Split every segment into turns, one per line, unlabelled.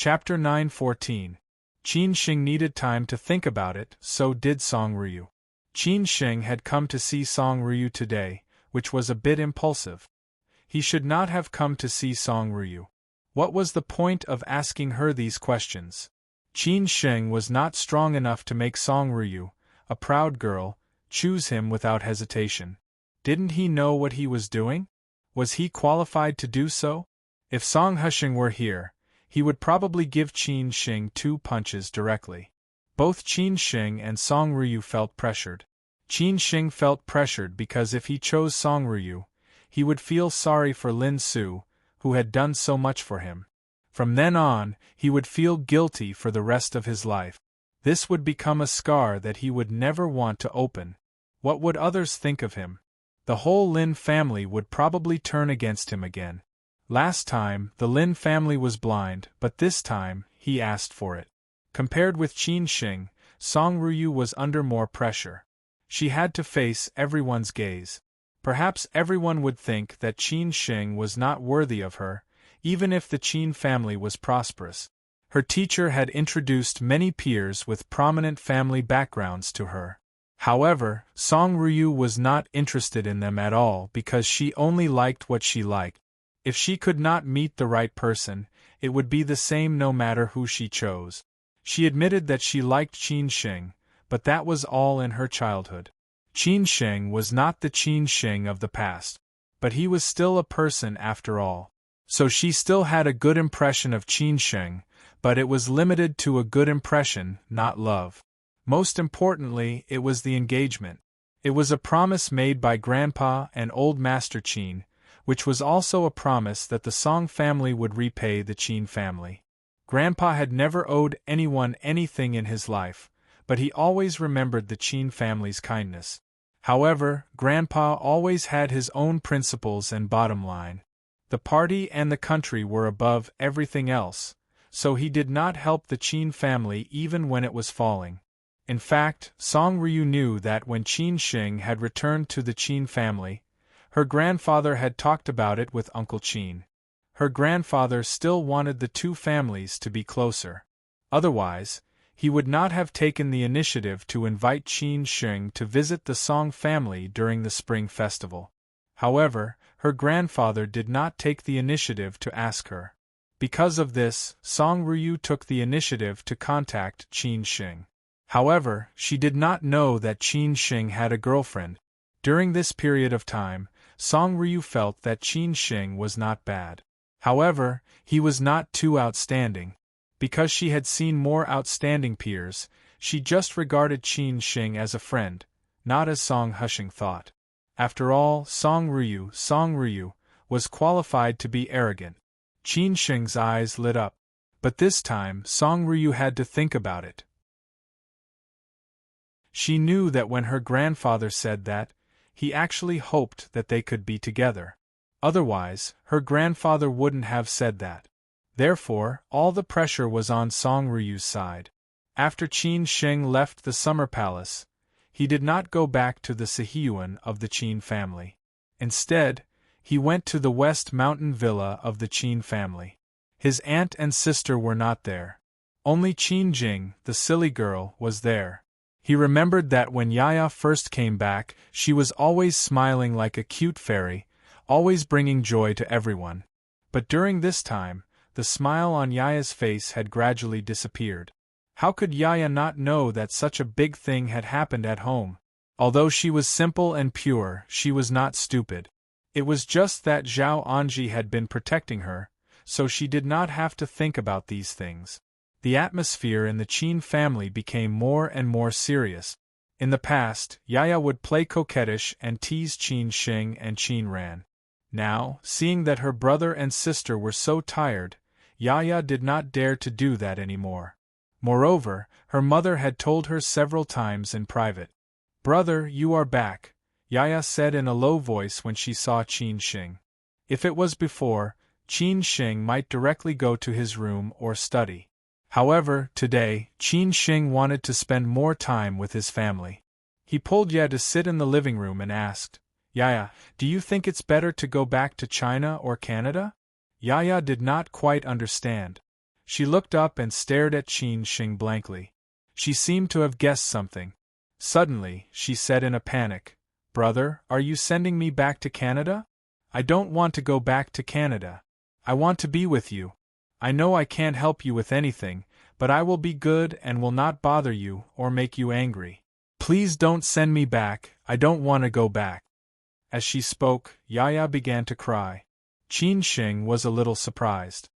Chapter 9:14. Qin Sheng needed time to think about it, so did Song Ryu. Qin Sheng had come to see Song Ryu today, which was a bit impulsive. He should not have come to see Song Ryu. What was the point of asking her these questions? Qin Sheng was not strong enough to make Song Ryu, a proud girl, choose him without hesitation. Didn't he know what he was doing? Was he qualified to do so? If Song Husheng were here, he would probably give Qin Sheng 2 punches directly. Both Qin Sheng and Song Ryu felt pressured. Qin Sheng felt pressured because if he chose Song Ryu, he would feel sorry for Lin Su, who had done so much for him. From then on, he would feel guilty for the rest of his life. This would become a scar that he would never want to open. What would others think of him? The whole Lin family would probably turn against him again. Last time, the Lin family was blind, but this time, he asked for it. Compared with Qin Sheng, Song Ryu was under more pressure. She had to face everyone's gaze. Perhaps everyone would think that Qin Sheng was not worthy of her, even if the Qin family was prosperous. Her teacher had introduced many peers with prominent family backgrounds to her. However, Song Ryu was not interested in them at all because she only liked what she liked. If she could not meet the right person, it would be the same no matter who she chose. She admitted that she liked Qin Sheng, but that was all in her childhood. Qin Sheng was not the Qin Sheng of the past, but he was still a person after all. So she still had a good impression of Qin Sheng, but it was limited to a good impression, not love. Most importantly, it was the engagement. It was a promise made by Grandpa and Old Master Qin, which was also a promise that the Song family would repay the Qin family. Grandpa had never owed anyone anything in his life, but he always remembered the Qin family's kindness. However, Grandpa always had his own principles and bottom line. The party and the country were above everything else, so he did not help the Qin family even when it was falling. In fact, Song Ryu knew that when Qin Sheng had returned to the Qin family, her grandfather had talked about it with Uncle Qin. Her grandfather still wanted the 2 families to be closer. Otherwise, he would not have taken the initiative to invite Qin Sheng to visit the Song family during the Spring Festival. However, her grandfather did not take the initiative to ask her. Because of this, Song Ryu took the initiative to contact Qin Sheng. However, she did not know that Qin Sheng had a girlfriend. During this period of time, Song Ryu felt that Qin Sheng was not bad. However, he was not too outstanding. Because she had seen more outstanding peers, she just regarded Qin Sheng as a friend, not as Song Husheng thought. After all, Song Ryu, was qualified to be arrogant. Qin Sheng's eyes lit up. But this time, Song Ryu had to think about it. She knew that when her grandfather said that, he actually hoped that they could be together. Otherwise, her grandfather wouldn't have said that. Therefore, all the pressure was on Song Ryu's side. After Qin Sheng left the summer palace, he did not go back to the Sihiyuan of the Qin family. Instead, he went to the West Mountain villa of the Qin family. His aunt and sister were not there. Only Qin Jing, the silly girl, was there. He remembered that when Yaya first came back, she was always smiling like a cute fairy, always bringing joy to everyone. But during this time, the smile on Yaya's face had gradually disappeared. How could Yaya not know that such a big thing had happened at home? Although she was simple and pure, she was not stupid. It was just that Zhao Anji had been protecting her, so she did not have to think about these things. The atmosphere in the Qin family became more and more serious. In the past, Yaya would play coquettish and tease Qin Sheng and Qin Ran. Now, seeing that her brother and sister were so tired, Yaya did not dare to do that anymore. Moreover, her mother had told her several times in private. "Brother, you are back," Yaya said in a low voice when she saw Qin Sheng. If it was before, Qin Sheng might directly go to his room or study. However, today, Qin Sheng wanted to spend more time with his family. He pulled Yaya to sit in the living room and asked, "Yaya, do you think it's better to go back to China or Canada?" Yaya did not quite understand. She looked up and stared at Qin Shing blankly. She seemed to have guessed something. Suddenly, she said in a panic, "Brother, are you sending me back to Canada? I don't want to go back to Canada. I want to be with you. I know I can't help you with anything, but I will be good and will not bother you or make you angry. Please don't send me back, I don't want to go back." As she spoke, Yaya began to cry. Qin Shing was a little surprised.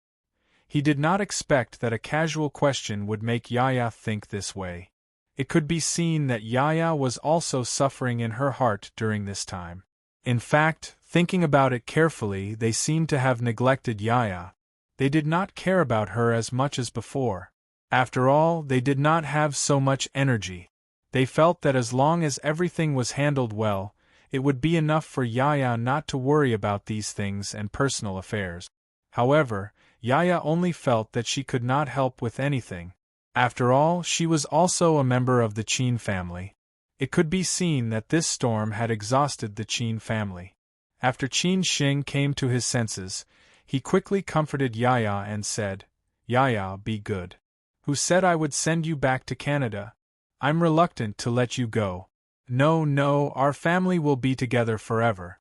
He did not expect that a casual question would make Yaya think this way. It could be seen that Yaya was also suffering in her heart during this time. In fact, thinking about it carefully, they seemed to have neglected Yaya. They did not care about her as much as before. After all, they did not have so much energy. They felt that as long as everything was handled well, it would be enough for Yaya not to worry about these things and personal affairs. However, Yaya only felt that she could not help with anything. After all, she was also a member of the Qin family. It could be seen that this storm had exhausted the Qin family. After Qin Shing came to his senses, he quickly comforted Yaya and said, "Yaya, be good. Who said I would send you back to Canada? I'm reluctant to let you go." No, our family will be together forever."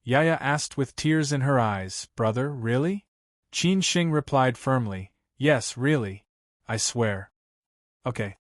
Yaya asked with tears in her eyes, "Brother, really?" Qin Shing replied firmly, "Yes, really. I swear." "Okay."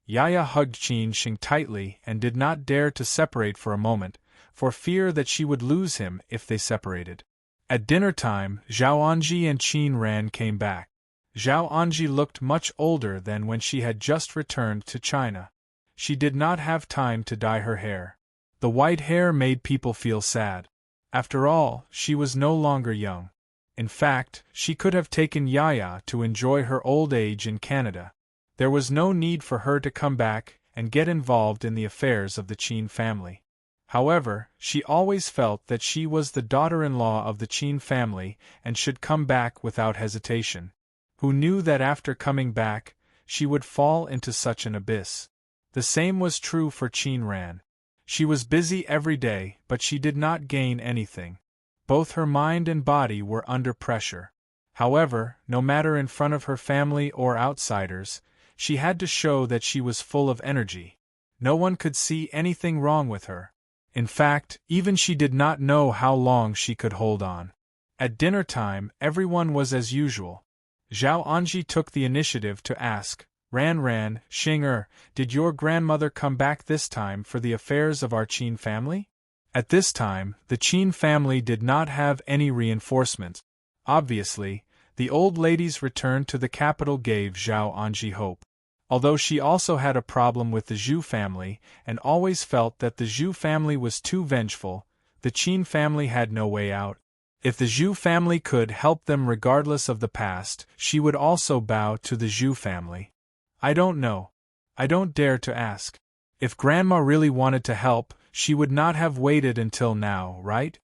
Yaya hugged Qin Shing tightly and did not dare to separate for a moment, for fear that she would lose him if they separated. At dinner time, Zhao Anji and Qin Ran came back. Zhao Anji looked much older than when she had just returned to China. She did not have time to dye her hair. The white hair made people feel sad. After all, she was no longer young. In fact, she could have taken Yaya to enjoy her old age in Canada. There was no need for her to come back and get involved in the affairs of the Qin family. However, she always felt that she was the daughter-in-law of the Qin family and should come back without hesitation. Who knew that after coming back, she would fall into such an abyss? The same was true for Qin Ran. She was busy every day, but she did not gain anything. Both her mind and body were under pressure. However, no matter in front of her family or outsiders, she had to show that she was full of energy. No one could see anything wrong with her. In fact, even she did not know how long she could hold on. At dinner time, everyone was as usual. Zhao Anji took the initiative to ask, Ran, Xing did your grandmother come back this time for the affairs of our Qin family?" At this time, the Qin family did not have any reinforcements. Obviously, the old lady's return to the capital gave Zhao Anji hope. Although she also had a problem with the Zhu family and always felt that the Zhu family was too vengeful, the Qin family had no way out. If the Zhu family could help them regardless of the past, she would also bow to the Zhu family. "I don't know. I don't dare to ask. If Grandma really wanted to help, she would not have waited until now, right?"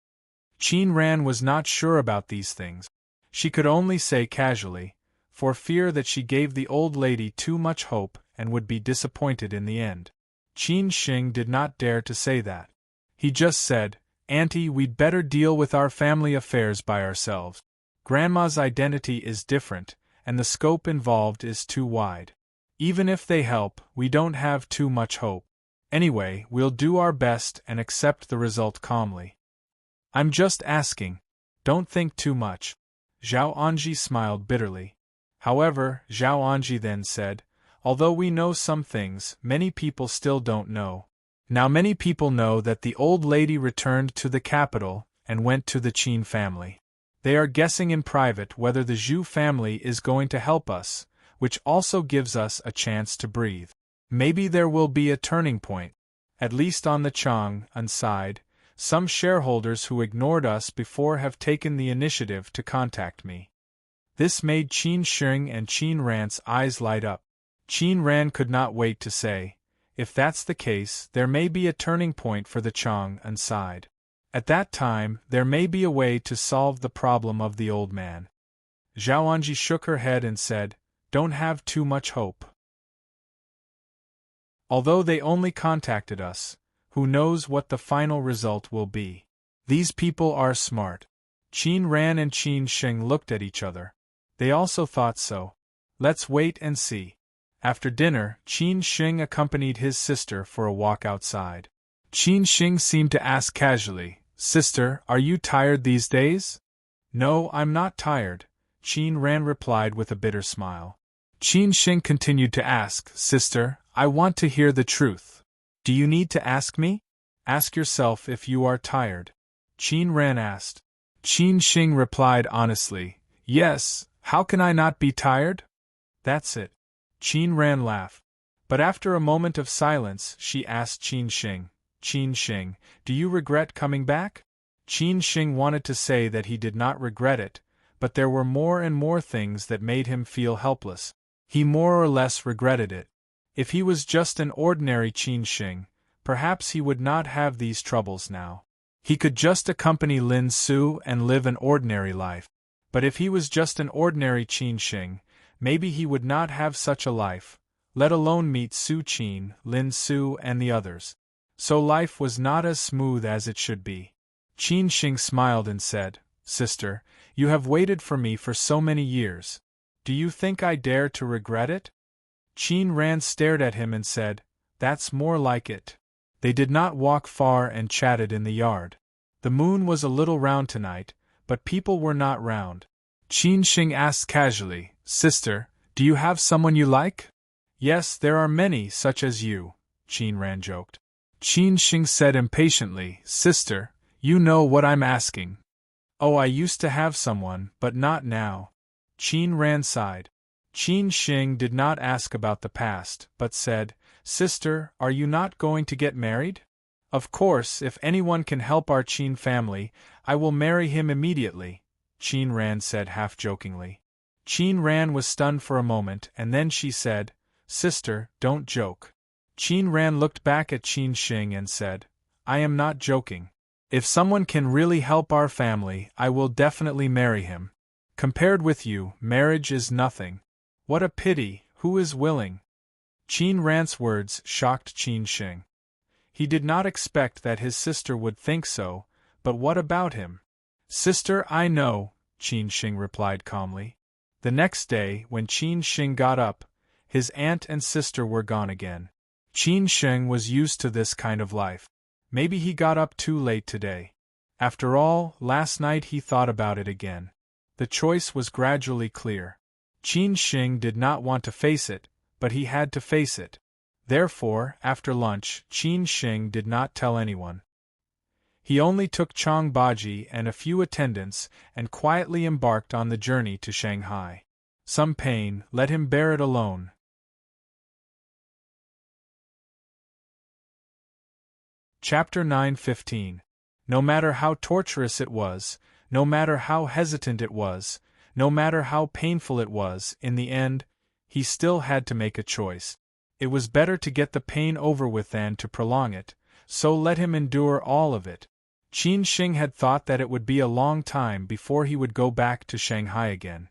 Qin Ran was not sure about these things. She could only say casually, for fear that she gave the old lady too much hope and would be disappointed in the end. Qin Shing did not dare to say that. He just said, "Auntie, we'd better deal with our family affairs by ourselves. Grandma's identity is different, and the scope involved is too wide. Even if they help, we don't have too much hope. Anyway, we'll do our best and accept the result calmly. I'm just asking. Don't think too much." Zhao Anji smiled bitterly. However, Zhao Anji then said, "Although we know some things, many people still don't know. Now many people know that the old lady returned to the capital and went to the Qin family. They are guessing in private whether the Zhu family is going to help us, which also gives us a chance to breathe. Maybe there will be a turning point. At least on the Chang'an side, some shareholders who ignored us before have taken the initiative to contact me." This made Qin Shing and Qin Ran's eyes light up. Qin Ran could not wait to say, "If that's the case, there may be a turning point for the Chang'an side. At that time, there may be a way to solve the problem of the old man." Zhao Anji shook her head and said, "Don't have too much hope. Although they only contacted us, who knows what the final result will be? These people are smart." Qin Ran and Qin Sheng looked at each other. They also thought so. Let's wait and see. After dinner, Qin Sheng accompanied his sister for a walk outside. Qin Sheng seemed to ask casually, "Sister, are you tired these days?" "No, I'm not tired," Qin Ran replied with a bitter smile. Qin Sheng continued to ask, "Sister, I want to hear the truth. Do you need to ask me? Ask yourself if you are tired." Qin Ran asked. Qin Sheng replied honestly, "Yes, how can I not be tired?" "That's it." Qin Ran laughed. But after a moment of silence, she asked Qin Sheng, "Qin Sheng, do you regret coming back?" Qin Sheng wanted to say that he did not regret it, but there were more and more things that made him feel helpless. He more or less regretted it. If he was just an ordinary Qin Sheng, perhaps he would not have these troubles now. He could just accompany Lin Su and live an ordinary life. But if he was just an ordinary Qin Sheng, maybe he would not have such a life, let alone meet Su Qin, Lin Su and the others. So life was not as smooth as it should be. Qin Sheng smiled and said, "Sister, you have waited for me for so many years. Do you think I dare to regret it?" Qin Ran stared at him and said, "That's more like it." They did not walk far and chatted in the yard. The moon was a little round tonight, but people were not round. Qin Sheng asked casually, "Sister, do you have someone you like?" "Yes, there are many such as you," Qin Ran joked. Qin Sheng said impatiently, "Sister, you know what I'm asking." "Oh, I used to have someone, but not now." Qin Ran sighed. Qin Sheng did not ask about the past, but said, "Sister, are you not going to get married?" "Of course, if anyone can help our Qin family, I will marry him immediately," Qin Ran said half-jokingly. Qin Ran was stunned for a moment and then she said, "Sister, don't joke." Qin Ran looked back at Qin Sheng and said, "I am not joking. If someone can really help our family, I will definitely marry him. Compared with you, marriage is nothing." "What a pity, who is willing?" Qin Ran's words shocked Qin Sheng. He did not expect that his sister would think so, but what about him? "Sister, I know," Qin Sheng replied calmly. The next day, when Qin Sheng got up, his aunt and sister were gone again. Qin Sheng was used to this kind of life. Maybe he got up too late today. After all, last night he thought about it again. The choice was gradually clear. Qin Sheng did not want to face it, but he had to face it. Therefore, after lunch, Qin Sheng did not tell anyone. He only took Chang Baji and a few attendants and quietly embarked on the journey to Shanghai. Some pain, let him bear it alone. Chapter 9:15. No matter how torturous it was, no matter how hesitant it was, no matter how painful it was, in the end, he still had to make a choice. It was better to get the pain over with than to prolong it, so let him endure all of it. Qin Sheng had thought that it would be a long time before he would go back to Shanghai again.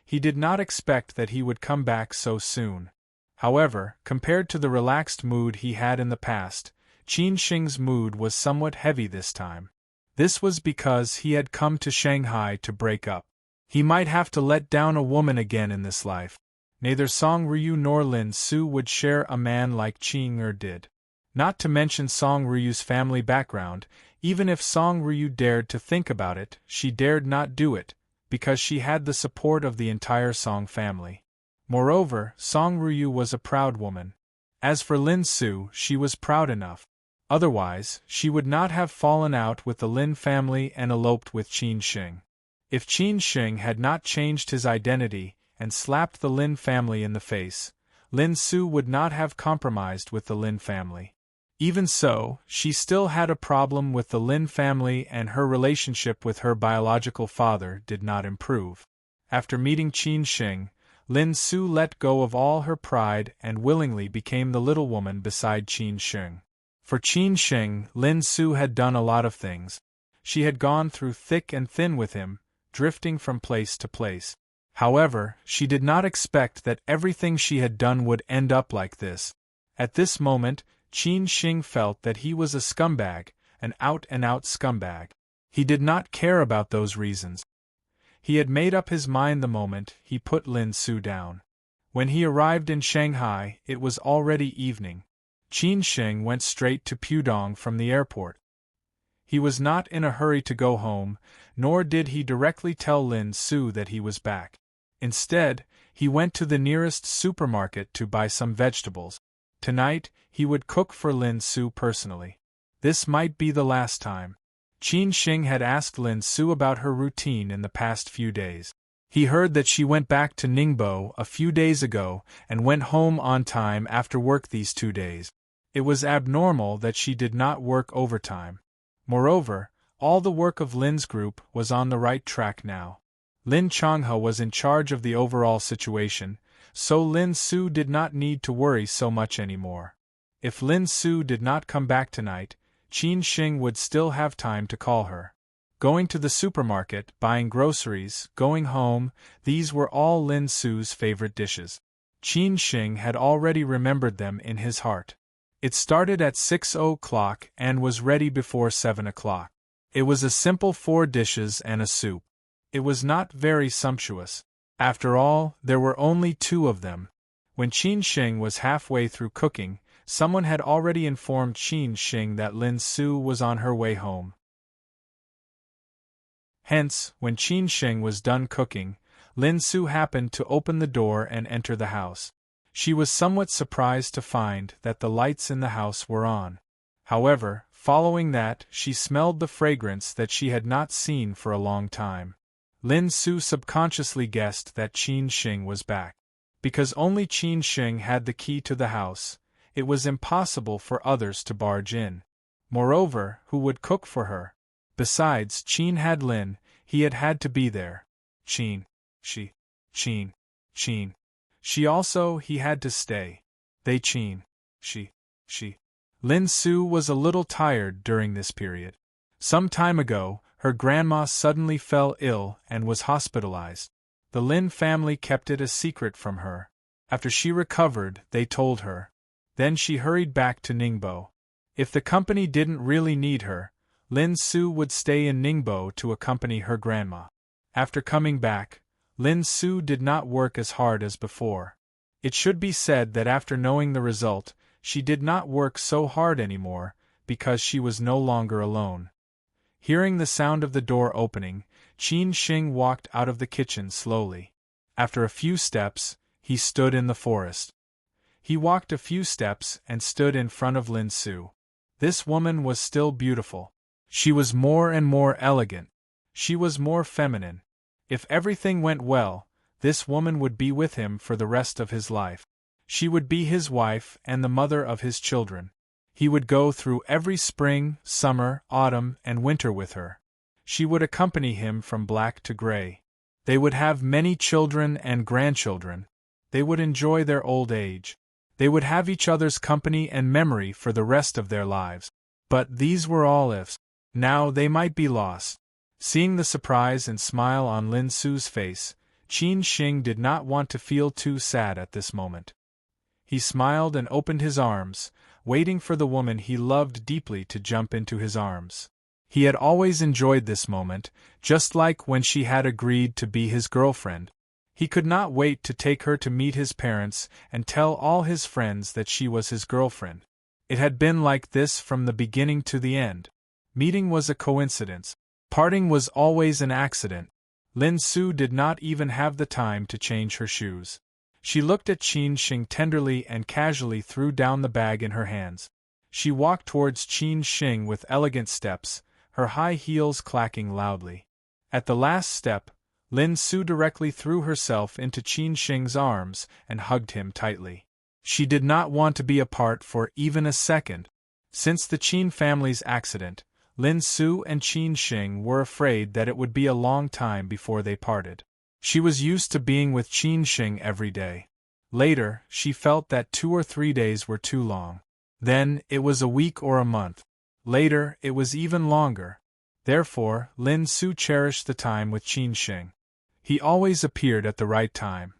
He did not expect that he would come back so soon. However, compared to the relaxed mood he had in the past, Qin Sheng's mood was somewhat heavy this time. This was because he had come to Shanghai to break up. He might have to let down a woman again in this life. Neither Song Ryu nor Lin Su would share a man like Qing Er did. Not to mention Song Ryu's family background, even if Song Ryu dared to think about it, she dared not do it, because she had the support of the entire Song family. Moreover, Song Ryu was a proud woman. As for Lin Su, she was proud enough. Otherwise, she would not have fallen out with the Lin family and eloped with Qin Sheng. If Qin Sheng had not changed his identity and slapped the Lin family in the face, Lin Su would not have compromised with the Lin family. Even so, she still had a problem with the Lin family and her relationship with her biological father did not improve. After meeting Qin Sheng, Lin Su let go of all her pride and willingly became the little woman beside Qin Sheng. For Qin Sheng, Lin Su had done a lot of things. She had gone through thick and thin with him, drifting from place to place. However, she did not expect that everything she had done would end up like this. At this moment, Qin Sheng felt that he was a scumbag, an out-and-out scumbag. He did not care about those reasons. He had made up his mind the moment he put Lin Su down. When he arrived in Shanghai, it was already evening. Qin Sheng went straight to Pudong from the airport. He was not in a hurry to go home, nor did he directly tell Lin Su that he was back. Instead, he went to the nearest supermarket to buy some vegetables. Tonight, he would cook for Lin Su personally. This might be the last time. Qin Sheng had asked Lin Su about her routine in the past few days. He heard that she went back to Ningbo a few days ago and went home on time after work these 2 days. It was abnormal that she did not work overtime. Moreover, all the work of Lin's group was on the right track now. Lin Changhe was in charge of the overall situation, so Lin Su did not need to worry so much anymore. If Lin Su did not come back tonight, Qin Sheng would still have time to call her. Going to the supermarket, buying groceries, going home, these were all Lin Su's favorite dishes. Qin Sheng had already remembered them in his heart. It started at 6 o'clock and was ready before 7 o'clock. It was a simple 4 dishes and a soup. It was not very sumptuous. After all, there were only 2 of them. When Qin Sheng was halfway through cooking, someone had already informed Qin Sheng that Lin Su was on her way home. Hence, when Qin Sheng was done cooking, Lin Su happened to open the door and enter the house. She was somewhat surprised to find that the lights in the house were on. However, following that, she smelled the fragrance that she had not seen for a long time. Lin Su subconsciously guessed that Qin Sheng was back. Because only Qin Sheng had the key to the house, it was impossible for others to barge in. Moreover, who would cook for her? Besides, Qin had Lin, he had had to be there. Qin. She also, he had to stay. They Qin. She. Lin Su was a little tired during this period. Some time ago, her grandma suddenly fell ill and was hospitalized. The Lin family kept it a secret from her. After she recovered, they told her. Then she hurried back to Ningbo. If the company didn't really need her, Lin Su would stay in Ningbo to accompany her grandma. After coming back, Lin Su did not work as hard as before. It should be said that after knowing the result, she did not work so hard anymore, because she was no longer alone. Hearing the sound of the door opening, Qin Sheng walked out of the kitchen slowly. After a few steps, he stood in the forest. He walked a few steps and stood in front of Lin Su. This woman was still beautiful. She was more and more elegant. She was more feminine. If everything went well, this woman would be with him for the rest of his life. She would be his wife and the mother of his children. He would go through every spring, summer, autumn, and winter with her. She would accompany him from black to gray. They would have many children and grandchildren. They would enjoy their old age. They would have each other's company and memory for the rest of their lives. But these were all ifs. Now they might be lost. Seeing the surprise and smile on Lin Su's face, Qin Sheng did not want to feel too sad at this moment. He smiled and opened his arms, waiting for the woman he loved deeply to jump into his arms. He had always enjoyed this moment, just like when she had agreed to be his girlfriend. He could not wait to take her to meet his parents and tell all his friends that she was his girlfriend. It had been like this from the beginning to the end. Meeting was a coincidence. Parting was always an accident. Lin Su did not even have the time to change her shoes. She looked at Qin Sheng tenderly and casually threw down the bag in her hands. She walked towards Qin Sheng with elegant steps, her high heels clacking loudly. At the last step, Lin Su directly threw herself into Qin Sheng's arms and hugged him tightly. She did not want to be apart for even a second. Since the Qin family's accident, Lin Su and Qin Sheng were afraid that it would be a long time before they parted. She was used to being with Qin Sheng every day. Later, she felt that 2 or 3 days were too long. Then, it was a week or a month. Later, it was even longer. Therefore, Lin Su cherished the time with Qin Sheng. He always appeared at the right time.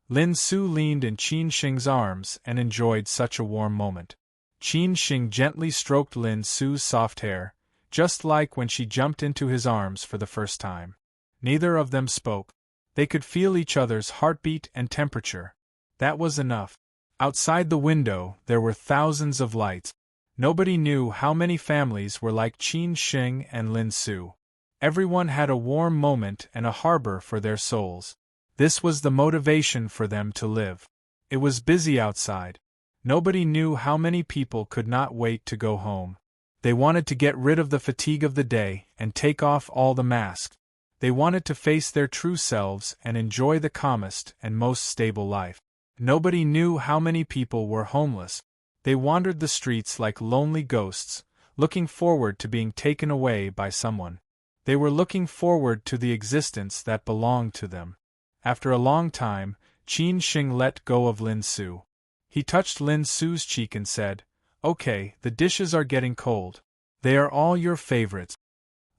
Lin Su leaned in Qin Sheng's arms and enjoyed such a warm moment. Qin Sheng gently stroked Lin Su's soft hair, just like when she jumped into his arms for the first time. Neither of them spoke. They could feel each other's heartbeat and temperature. That was enough. Outside the window, there were thousands of lights. Nobody knew how many families were like Qin Shing and Lin Su. Everyone had a warm moment and a harbor for their souls. This was the motivation for them to live. It was busy outside. Nobody knew how many people could not wait to go home. They wanted to get rid of the fatigue of the day and take off all the masks. They wanted to face their true selves and enjoy the calmest and most stable life. Nobody knew how many people were homeless. They wandered the streets like lonely ghosts, looking forward to being taken away by someone. They were looking forward to the existence that belonged to them. After a long time, Qin Shing let go of Lin Su. He touched Lin Su's cheek and said, "Okay, the dishes are getting cold. They are all your favorites."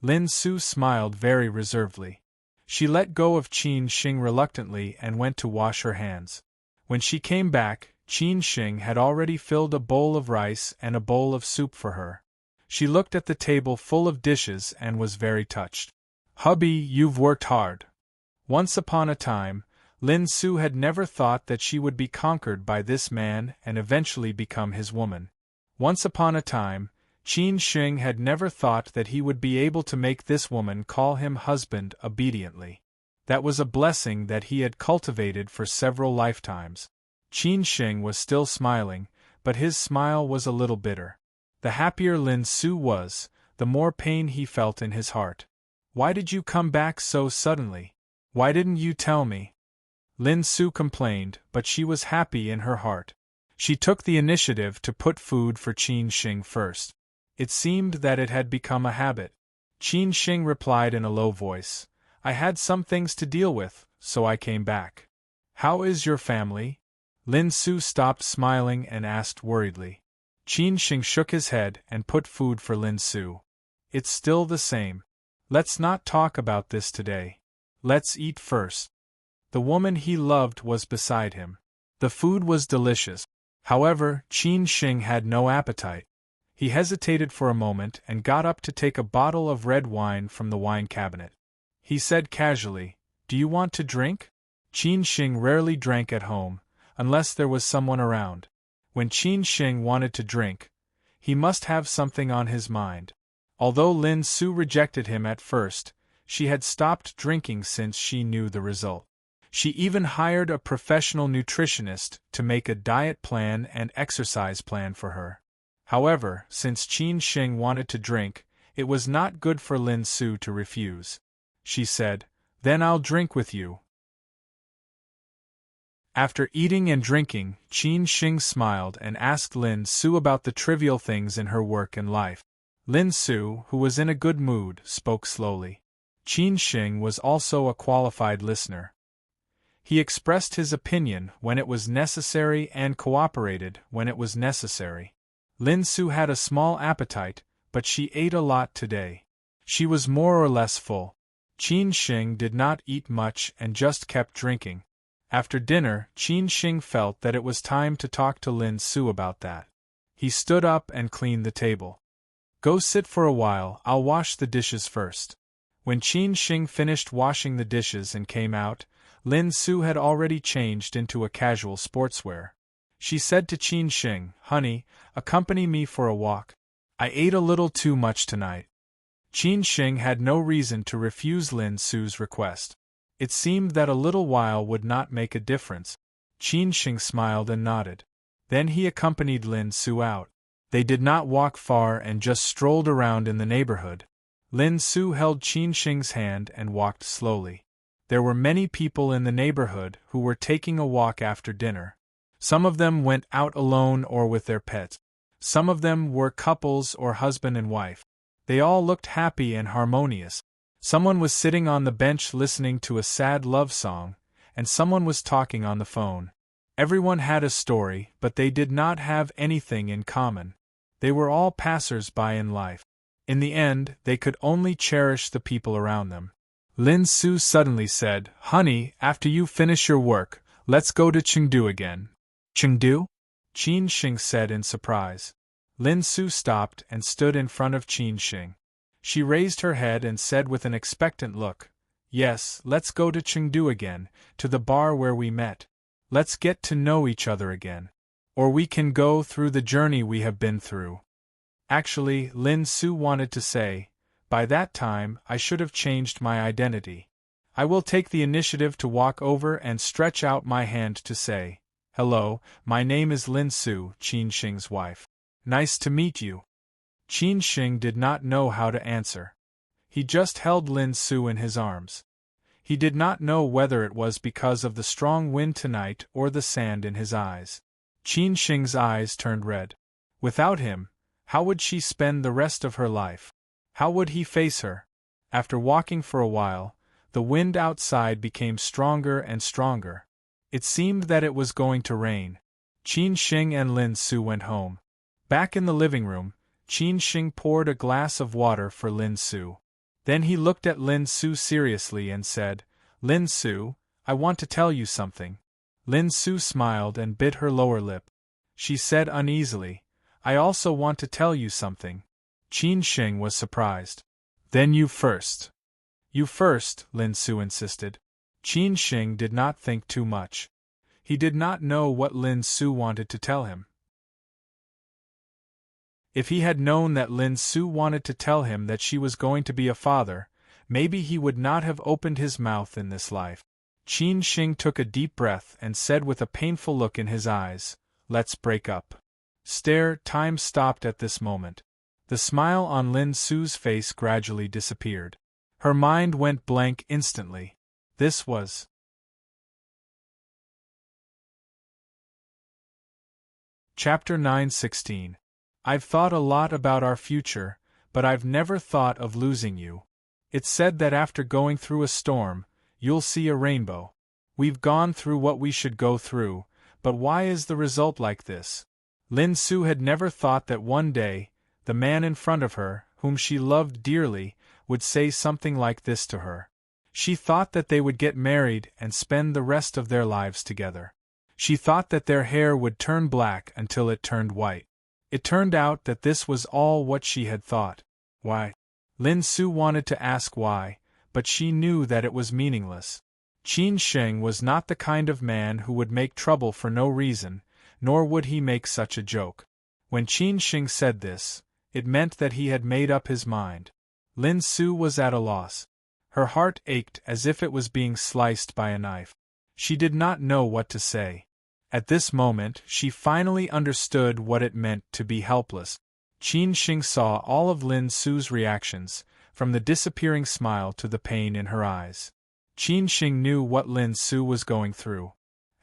Lin Su smiled very reservedly. She let go of Qin Shing reluctantly and went to wash her hands. When she came back, Qin Shing had already filled a bowl of rice and a bowl of soup for her. She looked at the table full of dishes and was very touched. "Hubby, you've worked hard." Once upon a time, Lin Su had never thought that she would be conquered by this man and eventually become his woman. Once upon a time, Qin Shing had never thought that he would be able to make this woman call him husband obediently. That was a blessing that he had cultivated for several lifetimes. Qin Shing was still smiling, but his smile was a little bitter. The happier Lin Su was, the more pain he felt in his heart. "Why did you come back so suddenly? Why didn't you tell me?" Lin Su complained, but she was happy in her heart. She took the initiative to put food for Qin Shing first. It seemed that it had become a habit. Qin Shing replied in a low voice, "I had some things to deal with, so I came back." "How is your family?" Lin Su stopped smiling and asked worriedly. Qin Shing shook his head and put food for Lin Su. "It's still the same. Let's not talk about this today. Let's eat first." The woman he loved was beside him. The food was delicious. However, Qin Shing had no appetite. He hesitated for a moment and got up to take a bottle of red wine from the wine cabinet. He said casually, "Do you want to drink?" Qin Shing rarely drank at home, unless there was someone around. When Qin Shing wanted to drink, he must have something on his mind. Although Lin Su rejected him at first, she had stopped drinking since she knew the result. She even hired a professional nutritionist to make a diet plan and exercise plan for her. However, since Qin Shing wanted to drink, it was not good for Lin Su to refuse. She said, "Then I'll drink with you." After eating and drinking, Qin Shing smiled and asked Lin Su about the trivial things in her work and life. Lin Su, who was in a good mood, spoke slowly. Qin Shing was also a qualified listener. He expressed his opinion when it was necessary and cooperated when it was necessary. Lin Su had a small appetite, but she ate a lot today. She was more or less full. Qin Shing did not eat much and just kept drinking. After dinner, Qin Shing felt that it was time to talk to Lin Su about that. He stood up and cleaned the table. "Go sit for a while, I'll wash the dishes first." When Qin Shing finished washing the dishes and came out, Lin Su had already changed into a casual sportswear. She said to Qin Shing, "Honey, accompany me for a walk. I ate a little too much tonight." Qin Shing had no reason to refuse Lin Su's request. It seemed that a little while would not make a difference. Qin Shing smiled and nodded. Then he accompanied Lin Su out. They did not walk far and just strolled around in the neighborhood. Lin Su held Qin Shing's hand and walked slowly. There were many people in the neighborhood who were taking a walk after dinner. Some of them went out alone or with their pets. Some of them were couples or husband and wife. They all looked happy and harmonious. Someone was sitting on the bench listening to a sad love song, and someone was talking on the phone. Everyone had a story, but they did not have anything in common. They were all passers-by in life. In the end, they could only cherish the people around them. Lin Su suddenly said, "Honey, after you finish your work, let's go to Chengdu again." "Chengdu?" Qin Shing said in surprise. Lin Su stopped and stood in front of Qin Shing. She raised her head and said with an expectant look, "Yes, let's go to Chengdu again, to the bar where we met. Let's get to know each other again. Or we can go through the journey we have been through." Actually, Lin Su wanted to say, "By that time, I should have changed my identity. I will take the initiative to walk over and stretch out my hand to say, 'Hello, my name is Lin Su, Qin Shing's wife. Nice to meet you.'" Qin Shing did not know how to answer. He just held Lin Su in his arms. He did not know whether it was because of the strong wind tonight or the sand in his eyes. Qin Shing's eyes turned red. Without him, how would she spend the rest of her life? How would he face her? After walking for a while, the wind outside became stronger and stronger. It seemed that it was going to rain. Qin Shing and Lin Su went home. Back in the living room, Qin Shing poured a glass of water for Lin Su. Then he looked at Lin Su seriously and said, "Lin Su, I want to tell you something." Lin Su smiled and bit her lower lip. She said uneasily, "I also want to tell you something." Qin Shing was surprised. "Then you first." "You first," Lin Su insisted. Qin Shing did not think too much. He did not know what Lin Su wanted to tell him. If he had known that Lin Su wanted to tell him that she was going to be a father, maybe he would not have opened his mouth in this life. Qin Shing took a deep breath and said with a painful look in his eyes, "Let's break up." Time stopped at this moment. The smile on Lin Su's face gradually disappeared. Her mind went blank instantly. This was Chapter 9:16. I've thought a lot about our future, but I've never thought of losing you. It's said that after going through a storm, you'll see a rainbow. We've gone through what we should go through, but why is the result like this? Lin Su had never thought that one day, the man in front of her, whom she loved dearly, would say something like this to her. She thought that they would get married and spend the rest of their lives together. She thought that their hair would turn black until it turned white. It turned out that this was all what she had thought. Why? Lin Su wanted to ask why, but she knew that it was meaningless. Qin Shing was not the kind of man who would make trouble for no reason, nor would he make such a joke. When Qin Shing said this, it meant that he had made up his mind. Lin Su was at a loss. Her heart ached as if it was being sliced by a knife. She did not know what to say. At this moment, she finally understood what it meant to be helpless. Qin Shing saw all of Lin Su's reactions, from the disappearing smile to the pain in her eyes. Qin Shing knew what Lin Su was going through.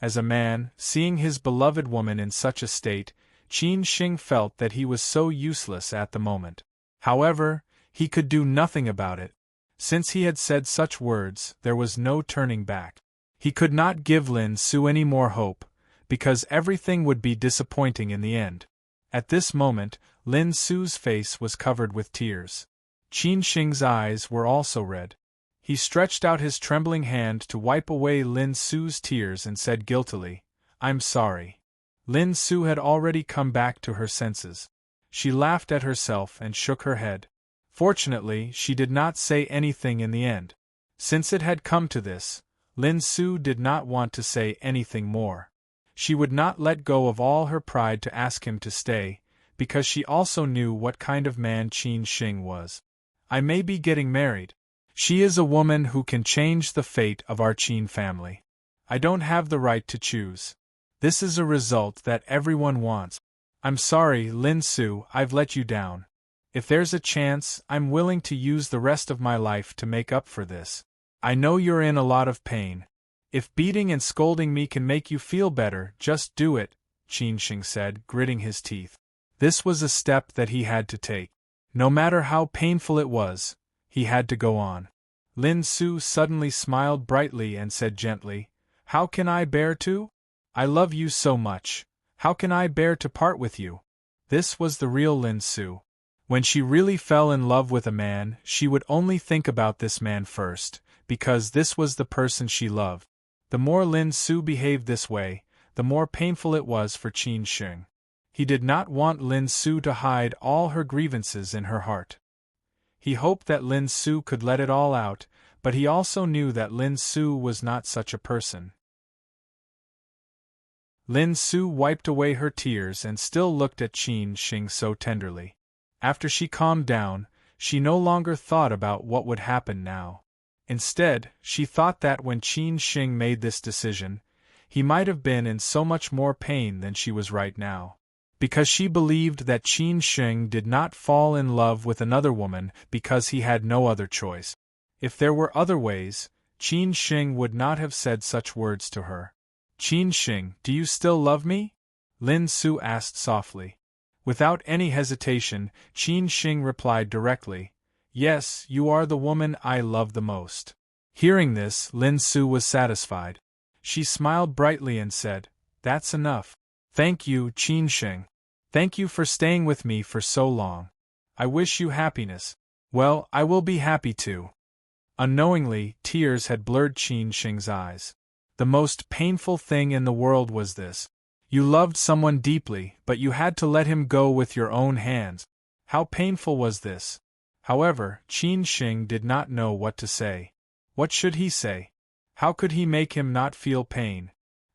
As a man, seeing his beloved woman in such a state, Qin Shing felt that he was so useless at the moment. However, he could do nothing about it. Since he had said such words, there was no turning back. He could not give Lin Su any more hope, because everything would be disappointing in the end. At this moment, Lin Su's face was covered with tears. Qin Shing's eyes were also red. He stretched out his trembling hand to wipe away Lin Su's tears and said guiltily, "I'm sorry." Lin Su had already come back to her senses. She laughed at herself and shook her head. Fortunately, she did not say anything in the end. Since it had come to this, Lin Su did not want to say anything more. She would not let go of all her pride to ask him to stay, because she also knew what kind of man Qin Shing was. "I may be getting married. She is a woman who can change the fate of our Qin family. I don't have the right to choose. This is a result that everyone wants. I'm sorry, Lin Su, I've let you down. If there's a chance, I'm willing to use the rest of my life to make up for this. I know you're in a lot of pain. If beating and scolding me can make you feel better, just do it," Qin Shing said, gritting his teeth. This was a step that he had to take. No matter how painful it was, he had to go on. Lin Su suddenly smiled brightly and said gently, "How can I bear to? I love you so much. How can I bear to part with you?" This was the real Lin Su. When she really fell in love with a man, she would only think about this man first, because this was the person she loved. The more Lin Su behaved this way, the more painful it was for Qin Shing. He did not want Lin Su to hide all her grievances in her heart. He hoped that Lin Su could let it all out, but he also knew that Lin Su was not such a person. Lin Su wiped away her tears and still looked at Qin Shing so tenderly. After she calmed down, she no longer thought about what would happen now. Instead, she thought that when Qin Shing made this decision, he might have been in so much more pain than she was right now. Because she believed that Qin Shing did not fall in love with another woman because he had no other choice. If there were other ways, Qin Shing would not have said such words to her. Qin Shing, do you still love me? Lin Su asked softly. Without any hesitation, Qin Shing replied directly, yes, you are the woman I love the most. Hearing this, Lin Su was satisfied. She smiled brightly and said, that's enough. Thank you, Qin Shing. Thank you for staying with me for so long. I wish you happiness. Well, I will be happy too. Unknowingly, tears had blurred Qin Shing's eyes. The most painful thing in the world was this. You loved someone deeply, but you had to let him go with your own hands. How painful was this? However, Qin Shing did not know what to say. What should he say? How could he make him not feel pain?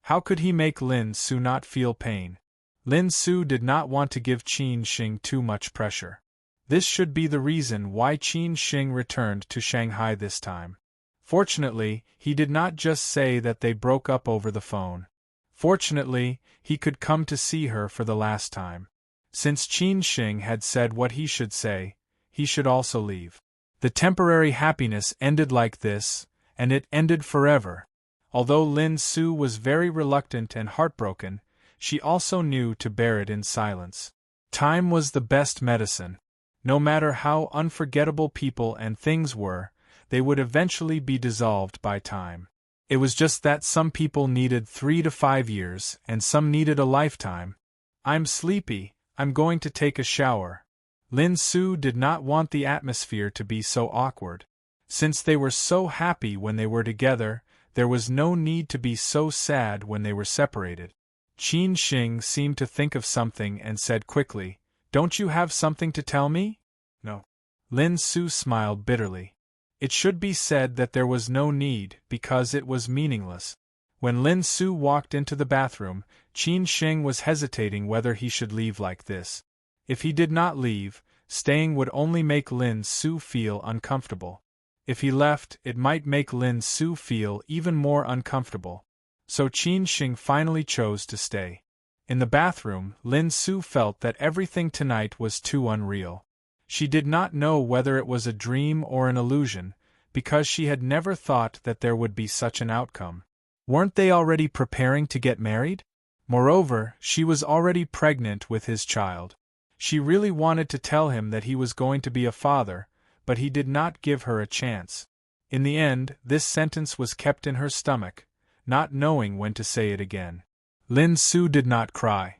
How could he make Lin Su not feel pain? Lin Su did not want to give Qin Shing too much pressure. This should be the reason why Qin Shing returned to Shanghai this time. Fortunately, he did not just say that they broke up over the phone. Fortunately, he could come to see her for the last time. Since Qin Shing had said what he should say, he should also leave. The temporary happiness ended like this, and it ended forever. Although Lin Su was very reluctant and heartbroken, she also knew to bear it in silence. Time was the best medicine. No matter how unforgettable people and things were, they would eventually be dissolved by time. It was just that some people needed 3 to 5 years, and some needed a lifetime. I'm sleepy, I'm going to take a shower. Lin Su did not want the atmosphere to be so awkward. Since they were so happy when they were together, there was no need to be so sad when they were separated. Qin Shing seemed to think of something and said quickly, don't you have something to tell me? No. Lin Su smiled bitterly. It should be said that there was no need, because it was meaningless. When Lin Su walked into the bathroom, Qin Shing was hesitating whether he should leave like this. If he did not leave, staying would only make Lin Su feel uncomfortable. If he left, it might make Lin Su feel even more uncomfortable. So Qin Shing finally chose to stay. In the bathroom, Lin Su felt that everything tonight was too unreal. She did not know whether it was a dream or an illusion, because she had never thought that there would be such an outcome. Weren't they already preparing to get married? Moreover, she was already pregnant with his child. She really wanted to tell him that he was going to be a father, but he did not give her a chance. In the end, this sentence was kept in her stomach, not knowing when to say it again. Lin Su did not cry.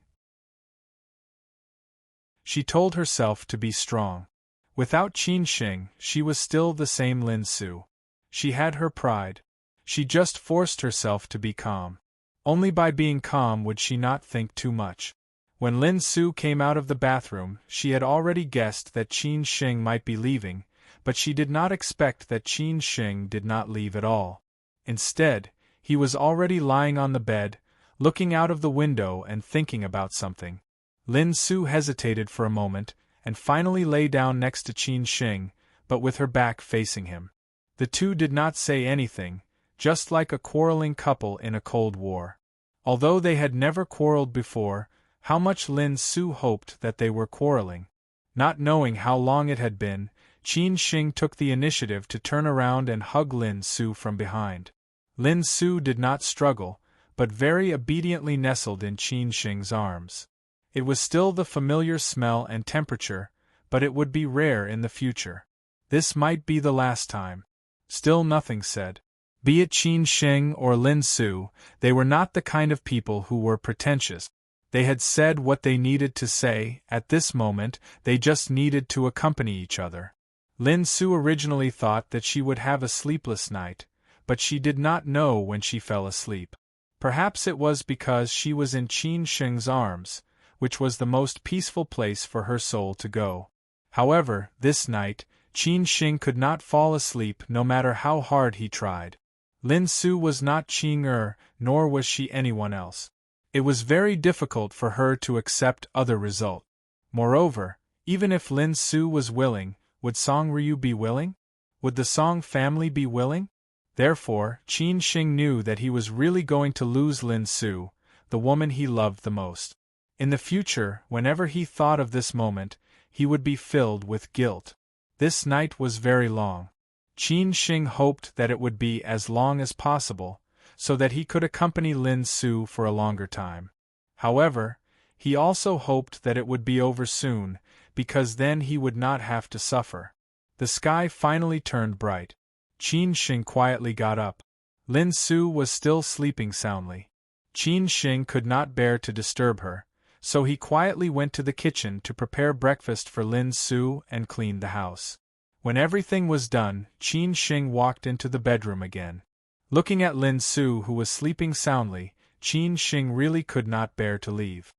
She told herself to be strong. Without Qin Shing, she was still the same Lin Su. She had her pride. She just forced herself to be calm. Only by being calm would she not think too much. When Lin Su came out of the bathroom, she had already guessed that Qin Shing might be leaving, but she did not expect that Qin Shing did not leave at all. Instead, he was already lying on the bed, looking out of the window and thinking about something. Lin Su hesitated for a moment, and finally lay down next to Qin Shing, but with her back facing him. The two did not say anything, just like a quarreling couple in a Cold War. Although they had never quarreled before, how much Lin Su hoped that they were quarreling. Not knowing how long it had been, Qin Shing took the initiative to turn around and hug Lin Su from behind. Lin Su did not struggle, but very obediently nestled in Qin Shing's arms. It was still the familiar smell and temperature, but it would be rare in the future. This might be the last time. Still nothing said. Be it Qin Shing or Lin Su, they were not the kind of people who were pretentious. They had said what they needed to say. At this moment, they just needed to accompany each other. Lin Su originally thought that she would have a sleepless night, but she did not know when she fell asleep. Perhaps it was because she was in Qin Shing's arms, which was the most peaceful place for her soul to go. However, this night, Qin Shing could not fall asleep no matter how hard he tried. Lin Su was not Qing nor was she anyone else. It was very difficult for her to accept other result. Moreover, even if Lin Su was willing, would Song Ryu be willing? Would the Song family be willing? Therefore, Qin Shing knew that he was really going to lose Lin Su, the woman he loved the most. In the future, whenever he thought of this moment, he would be filled with guilt. This night was very long. Qin Shing hoped that it would be as long as possible, so that he could accompany Lin Su for a longer time. However, he also hoped that it would be over soon, because then he would not have to suffer. The sky finally turned bright. Qin Shing quietly got up. Lin Su was still sleeping soundly. Qin Shing could not bear to disturb her, so he quietly went to the kitchen to prepare breakfast for Lin Su and clean the house. When everything was done, Qin Shing walked into the bedroom again. Looking at Lin Su, who was sleeping soundly, Qin Shing really could not bear to leave.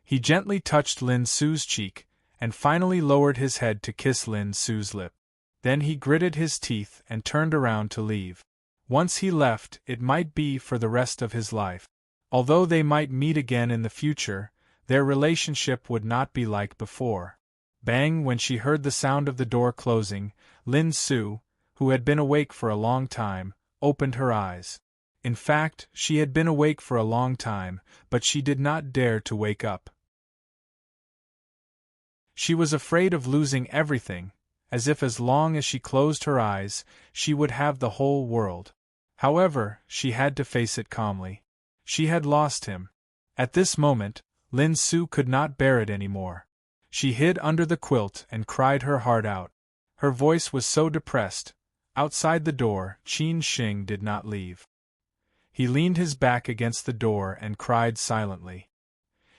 He gently touched Lin Su's cheek, and finally lowered his head to kiss Lin Su's lip. Then he gritted his teeth and turned around to leave. Once he left, it might be for the rest of his life. Although they might meet again in the future, their relationship would not be like before. Bang! When she heard the sound of the door closing, Lin Su, who had been awake for a long time, opened her eyes. In fact, she had been awake for a long time, but she did not dare to wake up. She was afraid of losing everything, as if as long as she closed her eyes, she would have the whole world. However, she had to face it calmly. She had lost him. At this moment, Lin Su could not bear it anymore. She hid under the quilt and cried her heart out. Her voice was so depressed. Outside the door, Qin Shing did not leave. He leaned his back against the door and cried silently.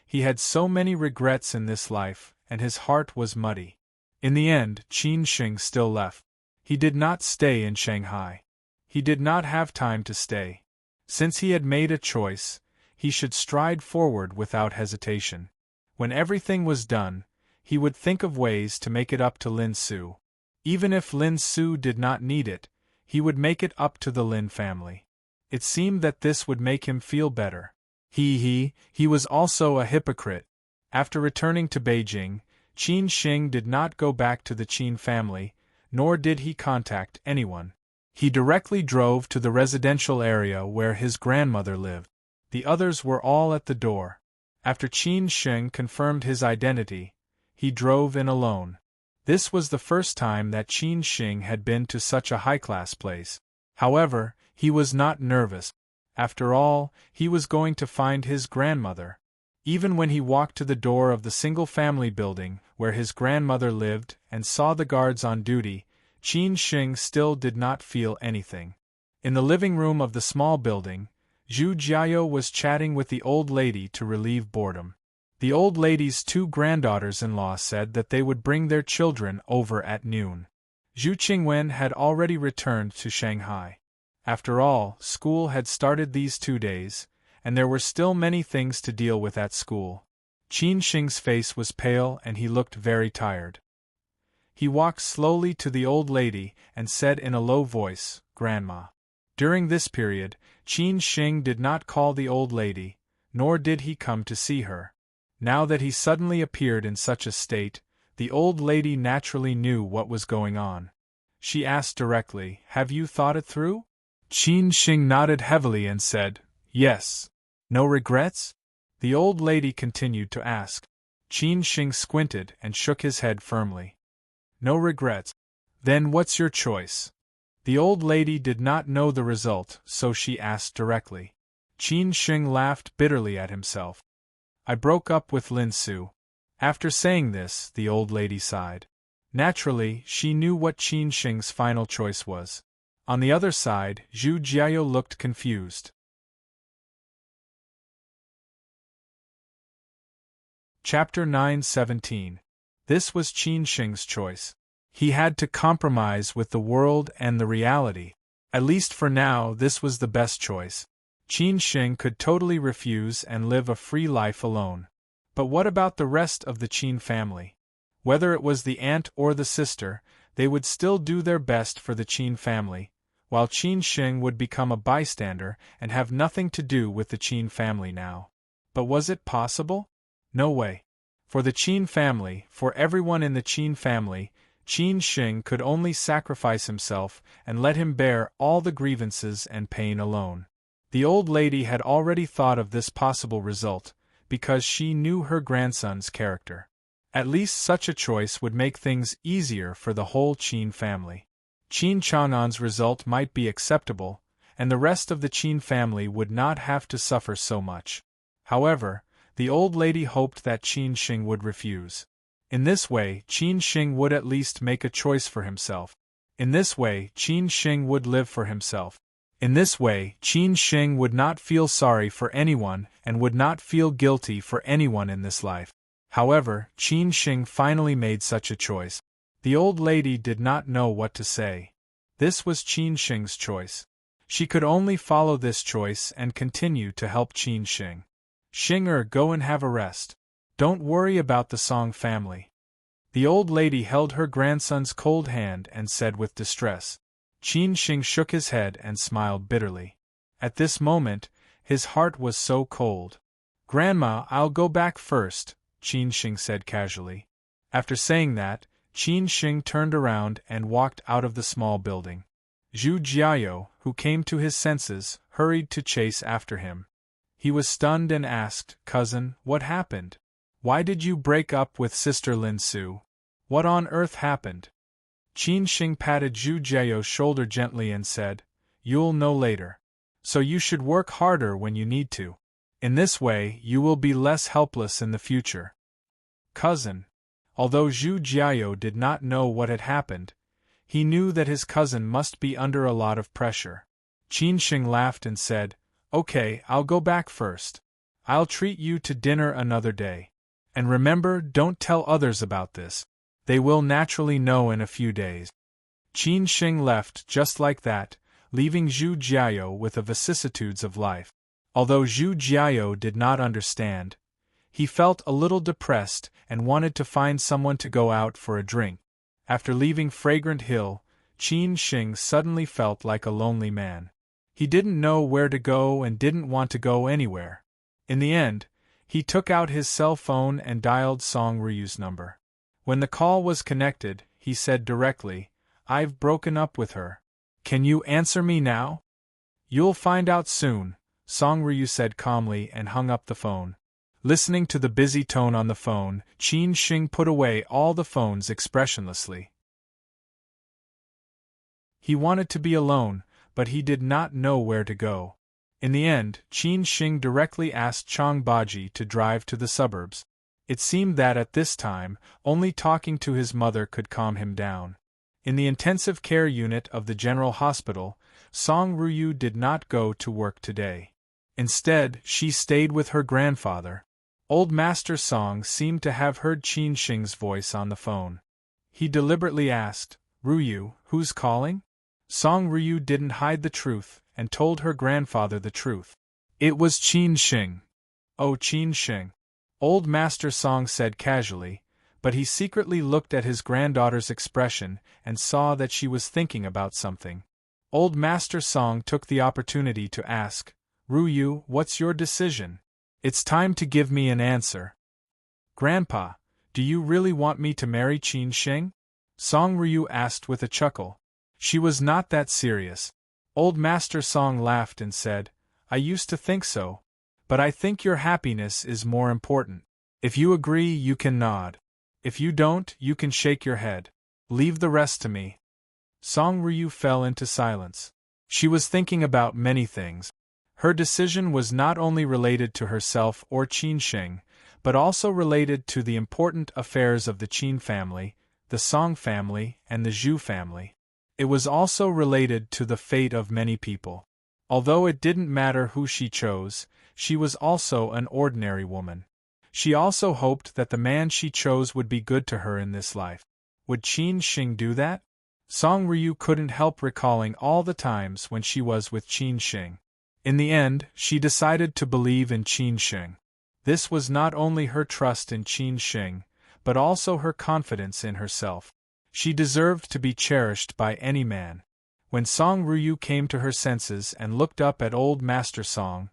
He had so many regrets in this life, and his heart was muddy. In the end, Qin Shing still left. He did not stay in Shanghai. He did not have time to stay. Since he had made a choice, he should stride forward without hesitation. When everything was done, he would think of ways to make it up to Lin Su. Even if Lin Su did not need it, he would make it up to the Lin family. It seemed that this would make him feel better. He was also a hypocrite. After returning to Beijing, Qin Shing did not go back to the Qin family, nor did he contact anyone. He directly drove to the residential area where his grandmother lived. The others were all at the door. After Qin Shing confirmed his identity, he drove in alone. This was the first time that Qin Shing had been to such a high-class place. However, he was not nervous. After all, he was going to find his grandmother. Even when he walked to the door of the single-family building where his grandmother lived and saw the guards on duty, Qin Shing still did not feel anything. In the living room of the small building, Zhu Jiao was chatting with the old lady to relieve boredom. The old lady's two granddaughters-in-law said that they would bring their children over at noon. Zhu Qingwen had already returned to Shanghai. After all, school had started these 2 days, and there were still many things to deal with at school. Qin Shing's face was pale and he looked very tired. He walked slowly to the old lady and said in a low voice, "Grandma." During this period, Qin Shing did not call the old lady, nor did he come to see her. Now that he suddenly appeared in such a state, the old lady naturally knew what was going on. She asked directly, "Have you thought it through?" Qin Shing nodded heavily and said, "Yes." "No regrets?" the old lady continued to ask. Qin Shing squinted and shook his head firmly. "No regrets. Then what's your choice?" The old lady did not know the result, so she asked directly. Qin Shing laughed bitterly at himself. "I broke up with Lin Su." After saying this, the old lady sighed. Naturally, she knew what Qin Shing's final choice was. On the other side, Zhu Jiao looked confused. Chapter 9:17. This was Qin Shing's choice. He had to compromise with the world and the reality. At least for now, this was the best choice. Qin Shing could totally refuse and live a free life alone. But what about the rest of the Qin family? Whether it was the aunt or the sister, They would still do their best for the Qin family, while Qin Shing would become a bystander and have nothing to do with the Qin family now. But was it possible? No way. For the Qin family, for everyone in the Qin family, Qin Shing could only sacrifice himself and let him bear all the grievances and pain alone. The old lady had already thought of this possible result, because she knew her grandson's character. At least such a choice would make things easier for the whole Qin family. Qin Chang'an's result might be acceptable, and the rest of the Qin family would not have to suffer so much. However, the old lady hoped that Qin Shing would refuse. In this way, Qin Shing would at least make a choice for himself. In this way, Qin Shing would live for himself. In this way, Qin Shing would not feel sorry for anyone and would not feel guilty for anyone in this life. However, Qin Shing finally made such a choice. The old lady did not know what to say. This was Qin Shing's choice. She could only follow this choice and continue to help Qin Shing. Xing go and have a rest. Don't worry about the Song family. The old lady held her grandson's cold hand and said with distress. Qin Shing shook his head and smiled bitterly. At this moment, his heart was so cold. Grandma, I'll go back first, Qin Shing said casually. After saying that, Qin Shing turned around and walked out of the small building. Zhu Jiao, who came to his senses, hurried to chase after him. He was stunned and asked, "Cousin, what happened? Why did you break up with Sister Lin Su? What on earth happened?" Qin Shing patted Zhu Jiao's shoulder gently and said, "You'll know later. So you should work harder when you need to. In this way, you will be less helpless in the future." Cousin. Although Zhu Jiao did not know what had happened, he knew that his cousin must be under a lot of pressure. Qin Shing laughed and said, "Okay, I'll go back first. I'll treat you to dinner another day. And remember, don't tell others about this. They will naturally know in a few days." Qin Shing left just like that, leaving Zhu Jiao with the vicissitudes of life. Although Zhu Jiao did not understand, he felt a little depressed and wanted to find someone to go out for a drink. After leaving Fragrant Hill, Qin Shing suddenly felt like a lonely man. He didn't know where to go and didn't want to go anywhere. In the end, he took out his cell phone and dialed Song Ryu's number. When the call was connected, he said directly, "I've broken up with her. Can you answer me now?" "You'll find out soon," Song Ryu said calmly and hung up the phone. Listening to the busy tone on the phone, Qin Shing put away all the phones expressionlessly. He wanted to be alone, but he did not know where to go. In the end, Qin Shing directly asked Chang Baji to drive to the suburbs. It seemed that at this time, only talking to his mother could calm him down. In the intensive care unit of the General Hospital, Song Ryu did not go to work today. Instead, she stayed with her grandfather. Old Master Song seemed to have heard Qin Shing's voice on the phone. He deliberately asked, "Ryu, who's calling?" Song Ryu didn't hide the truth, and told her grandfather the truth. "It was Qin Shing." "Oh, Qin Shing." Old Master Song said casually, but he secretly looked at his granddaughter's expression and saw that she was thinking about something. Old Master Song took the opportunity to ask, "Ryu, what's your decision? It's time to give me an answer." "Grandpa, do you really want me to marry Qin Shing?" Song Ryu asked with a chuckle. She was not that serious. Old Master Song laughed and said, "I used to think so. But I think your happiness is more important. If you agree, you can nod. If you don't, you can shake your head. Leave the rest to me." Song Ryu fell into silence. She was thinking about many things. Her decision was not only related to herself or Qin Shing, but also related to the important affairs of the Qin family, the Song family, and the Zhu family. It was also related to the fate of many people. Although it didn't matter who she chose, she was also an ordinary woman. She also hoped that the man she chose would be good to her in this life. Would Qin Shing do that? Song Ryu couldn't help recalling all the times when she was with Qin Shing. In the end, she decided to believe in Qin Shing. This was not only her trust in Qin Shing, but also her confidence in herself. She deserved to be cherished by any man. When Song Ryu came to her senses and looked up at old Master Song,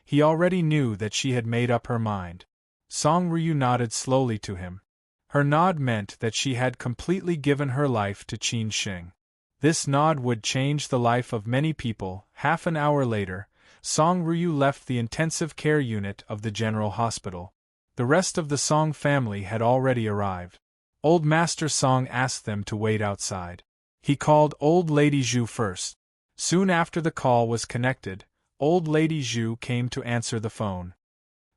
he already knew that she had made up her mind. Song Ryu nodded slowly to him. Her nod meant that she had completely given her life to Qin Shing. This nod would change the life of many people. Half an hour later, Song Ryu left the intensive care unit of the General Hospital. The rest of the Song family had already arrived. Old Master Song asked them to wait outside. He called Old Lady Zhu first. Soon after the call was connected, Old Lady Zhu came to answer the phone.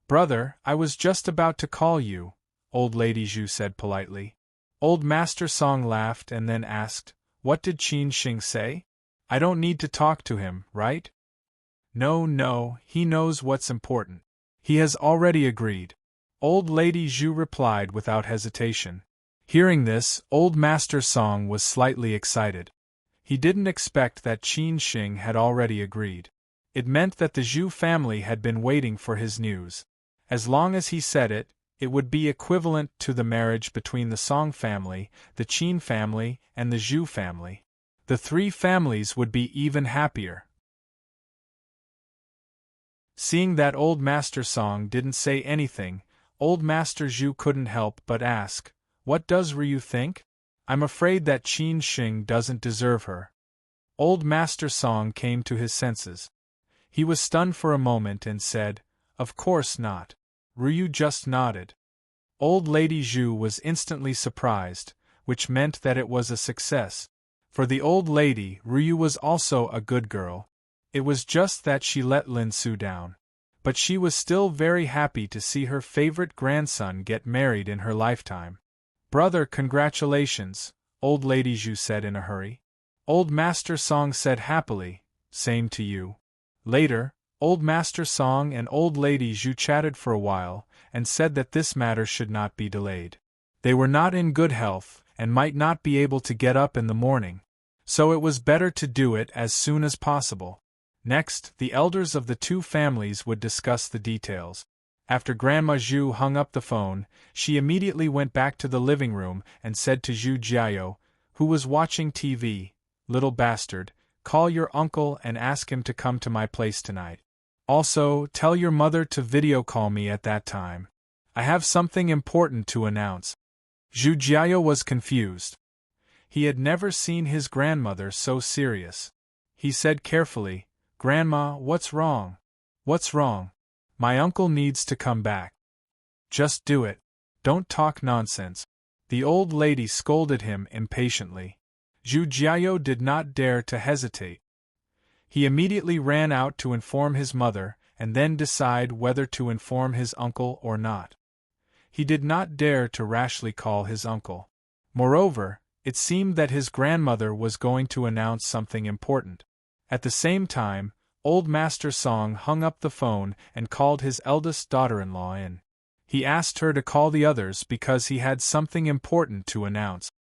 "Brother, I was just about to call you," Old Lady Zhu said politely. Old Master Song laughed and then asked, "What did Qin Shing say? I don't need to talk to him, right?" No, he knows what's important. He has already agreed." Old Lady Zhu replied without hesitation. Hearing this, Old Master Song was slightly excited. He didn't expect that Qin Shing had already agreed. It meant that the Zhu family had been waiting for his news. As long as he said it, it would be equivalent to the marriage between the Song family, the Qin family, and the Zhu family. The three families would be even happier. Seeing that Old Master Song didn't say anything, Old Master Zhu couldn't help but ask, "What does Ryu think? I'm afraid that Qin Shing doesn't deserve her." Old Master Song came to his senses. He was stunned for a moment and said, "Of course not." Ryu just nodded. Old Lady Zhu was instantly surprised, which meant that it was a success. For the old lady, Ryu was also a good girl. It was just that she let Lin Su down. But she was still very happy to see her favorite grandson get married in her lifetime. "Brother, congratulations," Old Lady Zhu said in a hurry. Old Master Song said happily, "Same to you." Later, Old Master Song and Old Lady Zhu chatted for a while, and said that this matter should not be delayed. They were not in good health, and might not be able to get up in the morning, so it was better to do it as soon as possible. Next, the elders of the two families would discuss the details. After Grandma Zhu hung up the phone, she immediately went back to the living room and said to Zhu Jiao, who was watching TV, "Little bastard, call your uncle and ask him to come to my place tonight. Also, tell your mother to video call me at that time. I have something important to announce." Zhu Jiao was confused. He had never seen his grandmother so serious. He said carefully, "Grandma, what's wrong?" "What's wrong? My uncle needs to come back." "Just do it. Don't talk nonsense." The old lady scolded him impatiently. Zhu Jiao did not dare to hesitate. He immediately ran out to inform his mother, and then decide whether to inform his uncle or not. He did not dare to rashly call his uncle. Moreover, it seemed that his grandmother was going to announce something important. At the same time, Old Master Song hung up the phone and called his eldest daughter-in-law in. He asked her to call the others because he had something important to announce.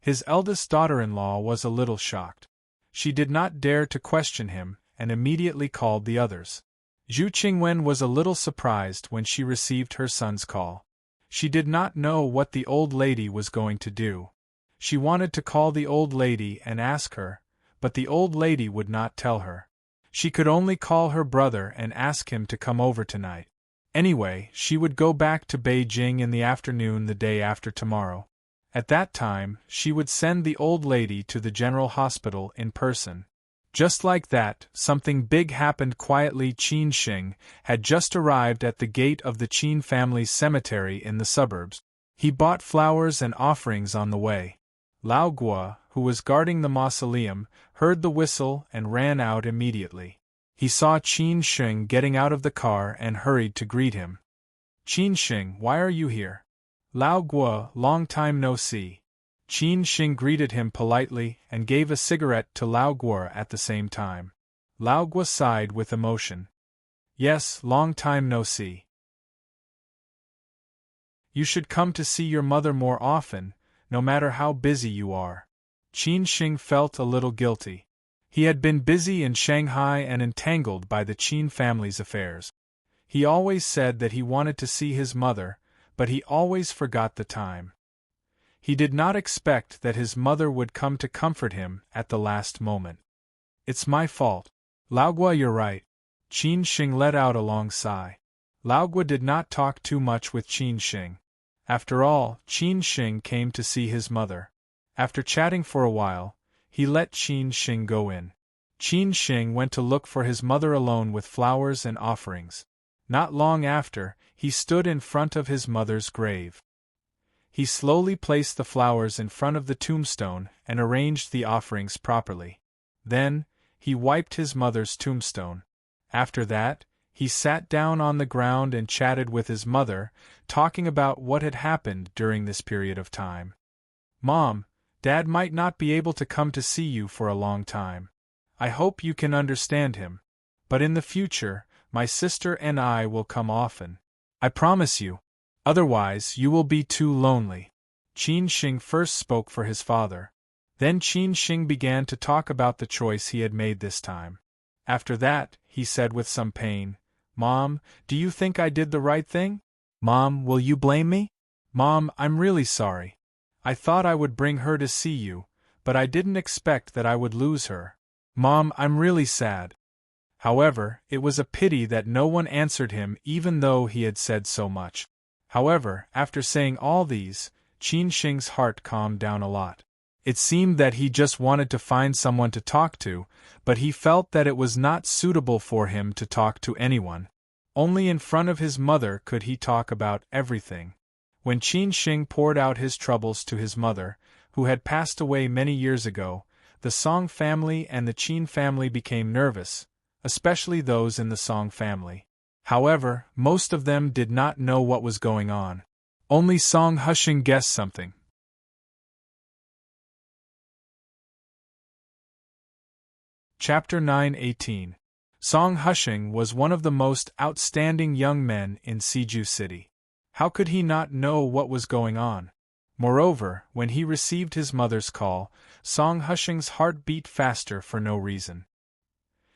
His eldest daughter-in-law was a little shocked. She did not dare to question him, and immediately called the others. Zhu Qingwen was a little surprised when she received her son's call. She did not know what the old lady was going to do. She wanted to call the old lady and ask her, but the old lady would not tell her. She could only call her brother and ask him to come over tonight. Anyway, she would go back to Beijing in the afternoon the day after tomorrow. At that time, she would send the old lady to the General Hospital in person. Just like that, something big happened quietly. Qin Shing had just arrived at the gate of the Qin family's cemetery in the suburbs. He bought flowers and offerings on the way. Lao Guo, who was guarding the mausoleum, heard the whistle and ran out immediately. He saw Qin Shing getting out of the car and hurried to greet him. "Qin Shing, why are you here?" "Lao Guo, long time no see." Qin Shing greeted him politely and gave a cigarette to Lao Guo at the same time. Lao Guo sighed with emotion. "Yes, long time no see. You should come to see your mother more often, no matter how busy you are." Qin Shing felt a little guilty. He had been busy in Shanghai and entangled by the Qin family's affairs. He always said that he wanted to see his mother, but he always forgot the time. He did not expect that his mother would come to comfort him at the last moment. "It's my fault. Laogua, you're right." Qin Shing let out a long sigh. Laogua did not talk too much with Qin Shing. After all, Qin Shing came to see his mother. After chatting for a while, he let Qin Shing go in. Qin Shing went to look for his mother alone with flowers and offerings. Not long after, he stood in front of his mother's grave. He slowly placed the flowers in front of the tombstone and arranged the offerings properly. Then, he wiped his mother's tombstone. After that, he sat down on the ground and chatted with his mother, talking about what had happened during this period of time. "Mom, Dad might not be able to come to see you for a long time. I hope you can understand him. But in the future, my sister and I will come often. I promise you. Otherwise, you will be too lonely." Qin Shing first spoke for his father. Then Qin Shing began to talk about the choice he had made this time. After that, he said with some pain, "Mom, do you think I did the right thing? Mom, will you blame me? Mom, I'm really sorry. I thought I would bring her to see you, but I didn't expect that I would lose her. Mom, I'm really sad." However, it was a pity that no one answered him even though he had said so much. However, after saying all these, Qin Shing's heart calmed down a lot. It seemed that he just wanted to find someone to talk to, but he felt that it was not suitable for him to talk to anyone. Only in front of his mother could he talk about everything. When Qin Shing poured out his troubles to his mother, who had passed away many years ago, the Song family and the Qin family became nervous, especially those in the Song family. However, most of them did not know what was going on. Only Song Hushing guessed something. Chapter 9:18. Song Hushing was one of the most outstanding young men in Siju City. How could he not know what was going on? Moreover, when he received his mother's call, Song Hushing's heart beat faster for no reason.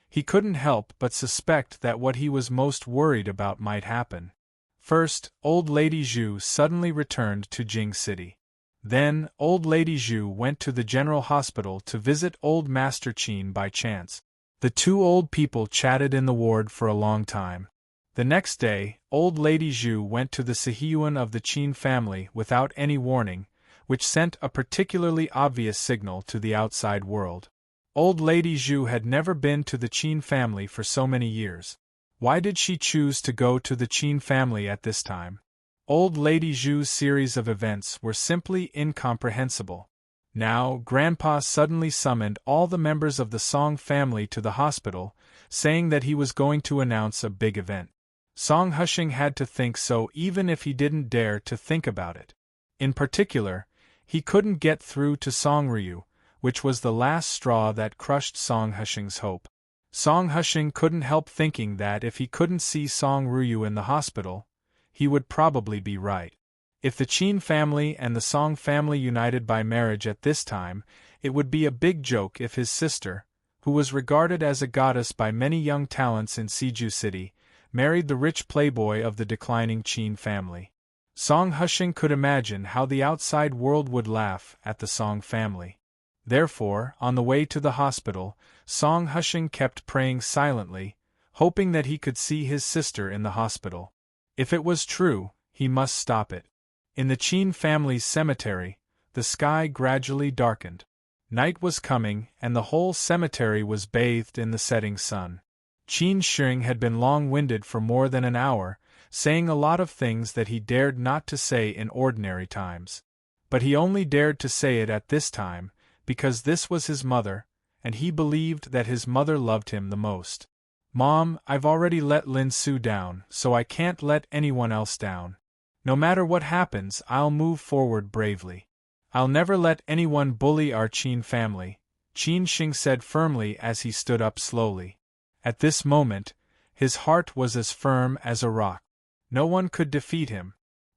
He couldn't help but suspect that what he was most worried about might happen. First, old Lady Zhu suddenly returned to Jing City. Then, old Lady Zhu went to the general hospital to visit old Master Qin by chance. The two old people chatted in the ward for a long time. The next day, old Lady Zhu went to the Sihiyuan of the Qin family without any warning, which sent a particularly obvious signal to the outside world. Old Lady Zhu had never been to the Qin family for so many years. Why did she choose to go to the Qin family at this time? Old Lady Zhu's series of events were simply incomprehensible. Now, Grandpa suddenly summoned all the members of the Song family to the hospital, saying that he was going to announce a big event. Song Hushing had to think so even if he didn't dare to think about it. In particular, he couldn't get through to Song Ryu, which was the last straw that crushed Song Hushing's hope. Song Hushing couldn't help thinking that if he couldn't see Song Ryu in the hospital, he would probably be right. If the Qin family and the Song family united by marriage at this time, it would be a big joke if his sister, who was regarded as a goddess by many young talents in Siju City, married the rich playboy of the declining Qin family. Song Hushing could imagine how the outside world would laugh at the Song family. Therefore, on the way to the hospital, Song Hushing kept praying silently, hoping that he could see his sister in the hospital. If it was true, he must stop it. In the Qin family's cemetery, the sky gradually darkened. Night was coming, and the whole cemetery was bathed in the setting sun. Qin Shing had been long-winded for more than an hour, saying a lot of things that he dared not to say in ordinary times. But he only dared to say it at this time, because this was his mother, and he believed that his mother loved him the most. "Mom, I've already let Lin Su down, so I can't let anyone else down. No matter what happens, I'll move forward bravely. I'll never let anyone bully our Qin family," Qin Shing said firmly as he stood up slowly. At this moment, his heart was as firm as a rock. No one could defeat him.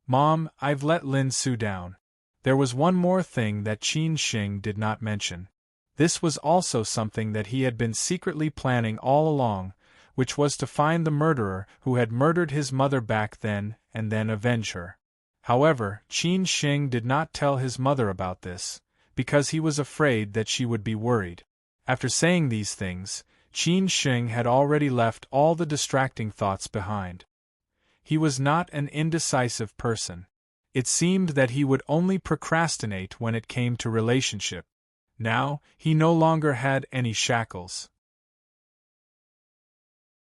"Mom, I've let Lin Su down." There was one more thing that Qin Shing did not mention. This was also something that he had been secretly planning all along, which was to find the murderer who had murdered his mother back then and then avenge her. However, Qin Shing did not tell his mother about this, because he was afraid that she would be worried. After saying these things, Qin Shing had already left all the distracting thoughts behind. He was not an indecisive person. It seemed that he would only procrastinate when it came to relationship. Now, he no longer had any shackles.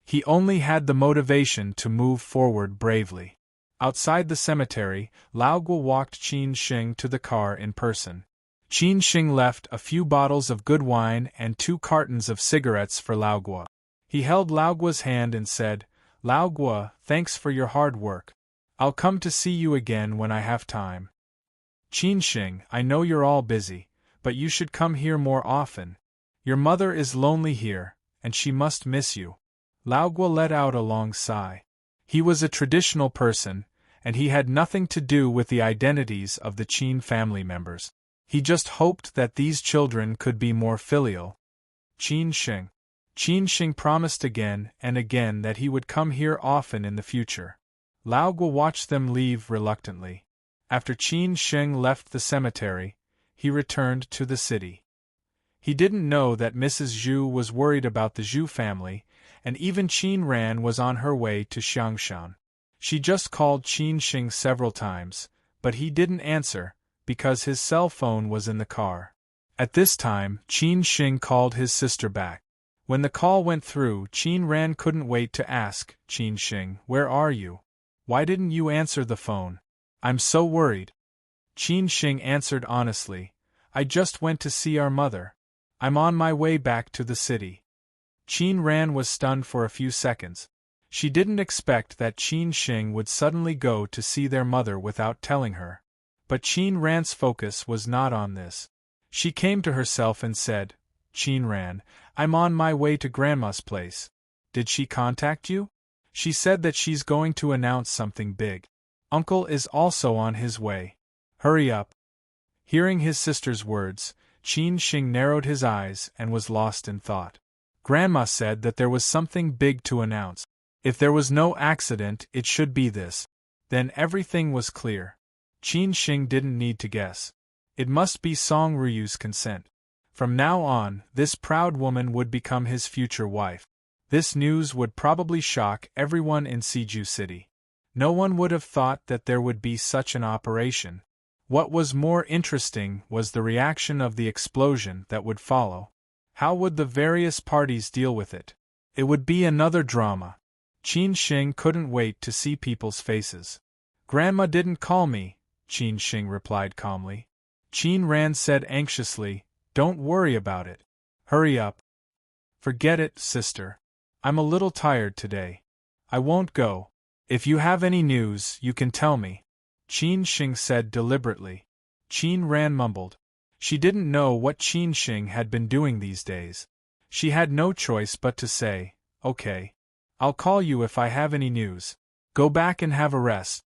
He only had the motivation to move forward bravely. Outside the cemetery, Lao Guo walked Qin Shing to the car in person. Qin Shing left a few bottles of good wine and 2 cartons of cigarettes for Lao Guo. He held Lao Guo's hand and said, "Lao Guo, thanks for your hard work. I'll come to see you again when I have time. Qin Shing, I know you're all busy, but you should come here more often. Your mother is lonely here, and she must miss you." Lao Guo let out a long sigh. He was a traditional person, and he had nothing to do with the identities of the Qin family members. He just hoped that these children could be more filial. Qin Shing promised again and again that he would come here often in the future. Lao Guo watched them leave reluctantly. After Qin Shing left the cemetery, he returned to the city. He didn't know that Mrs. Zhu was worried about the Zhu family, and even Qin Ran was on her way to Xiangshan. She just called Qin Shing several times, but he didn't answer, because his cell phone was in the car. At this time, Qin Shing called his sister back. When the call went through, Qin Ran couldn't wait to ask, "Qin Shing, where are you? Why didn't you answer the phone? I'm so worried." Qin Shing answered honestly, "I just went to see our mother. I'm on my way back to the city." Qin Ran was stunned for a few seconds. She didn't expect that Qin Shing would suddenly go to see their mother without telling her. But Qin Ran's focus was not on this. She came to herself and said, "Qin Ran, I'm on my way to Grandma's place. Did she contact you? She said that she's going to announce something big. Uncle is also on his way. Hurry up." Hearing his sister's words, Qin Shing narrowed his eyes and was lost in thought. Grandma said that there was something big to announce. If there was no accident, it should be this. Then everything was clear. Qin Shing didn't need to guess. It must be Song Ryu's consent. From now on, this proud woman would become his future wife. This news would probably shock everyone in Siju City. No one would have thought that there would be such an operation. What was more interesting was the reaction of the explosion that would follow. How would the various parties deal with it? It would be another drama. Qin Shing couldn't wait to see people's faces. "Grandma didn't call me," Qin Shing replied calmly. Qin Ran said anxiously, "Don't worry about it. Hurry up." "Forget it, sister. I'm a little tired today. I won't go. If you have any news, you can tell me," Qin Shing said deliberately. Qin Ran mumbled. She didn't know what Qin Shing had been doing these days. She had no choice but to say, "Okay. I'll call you if I have any news. Go back and have a rest."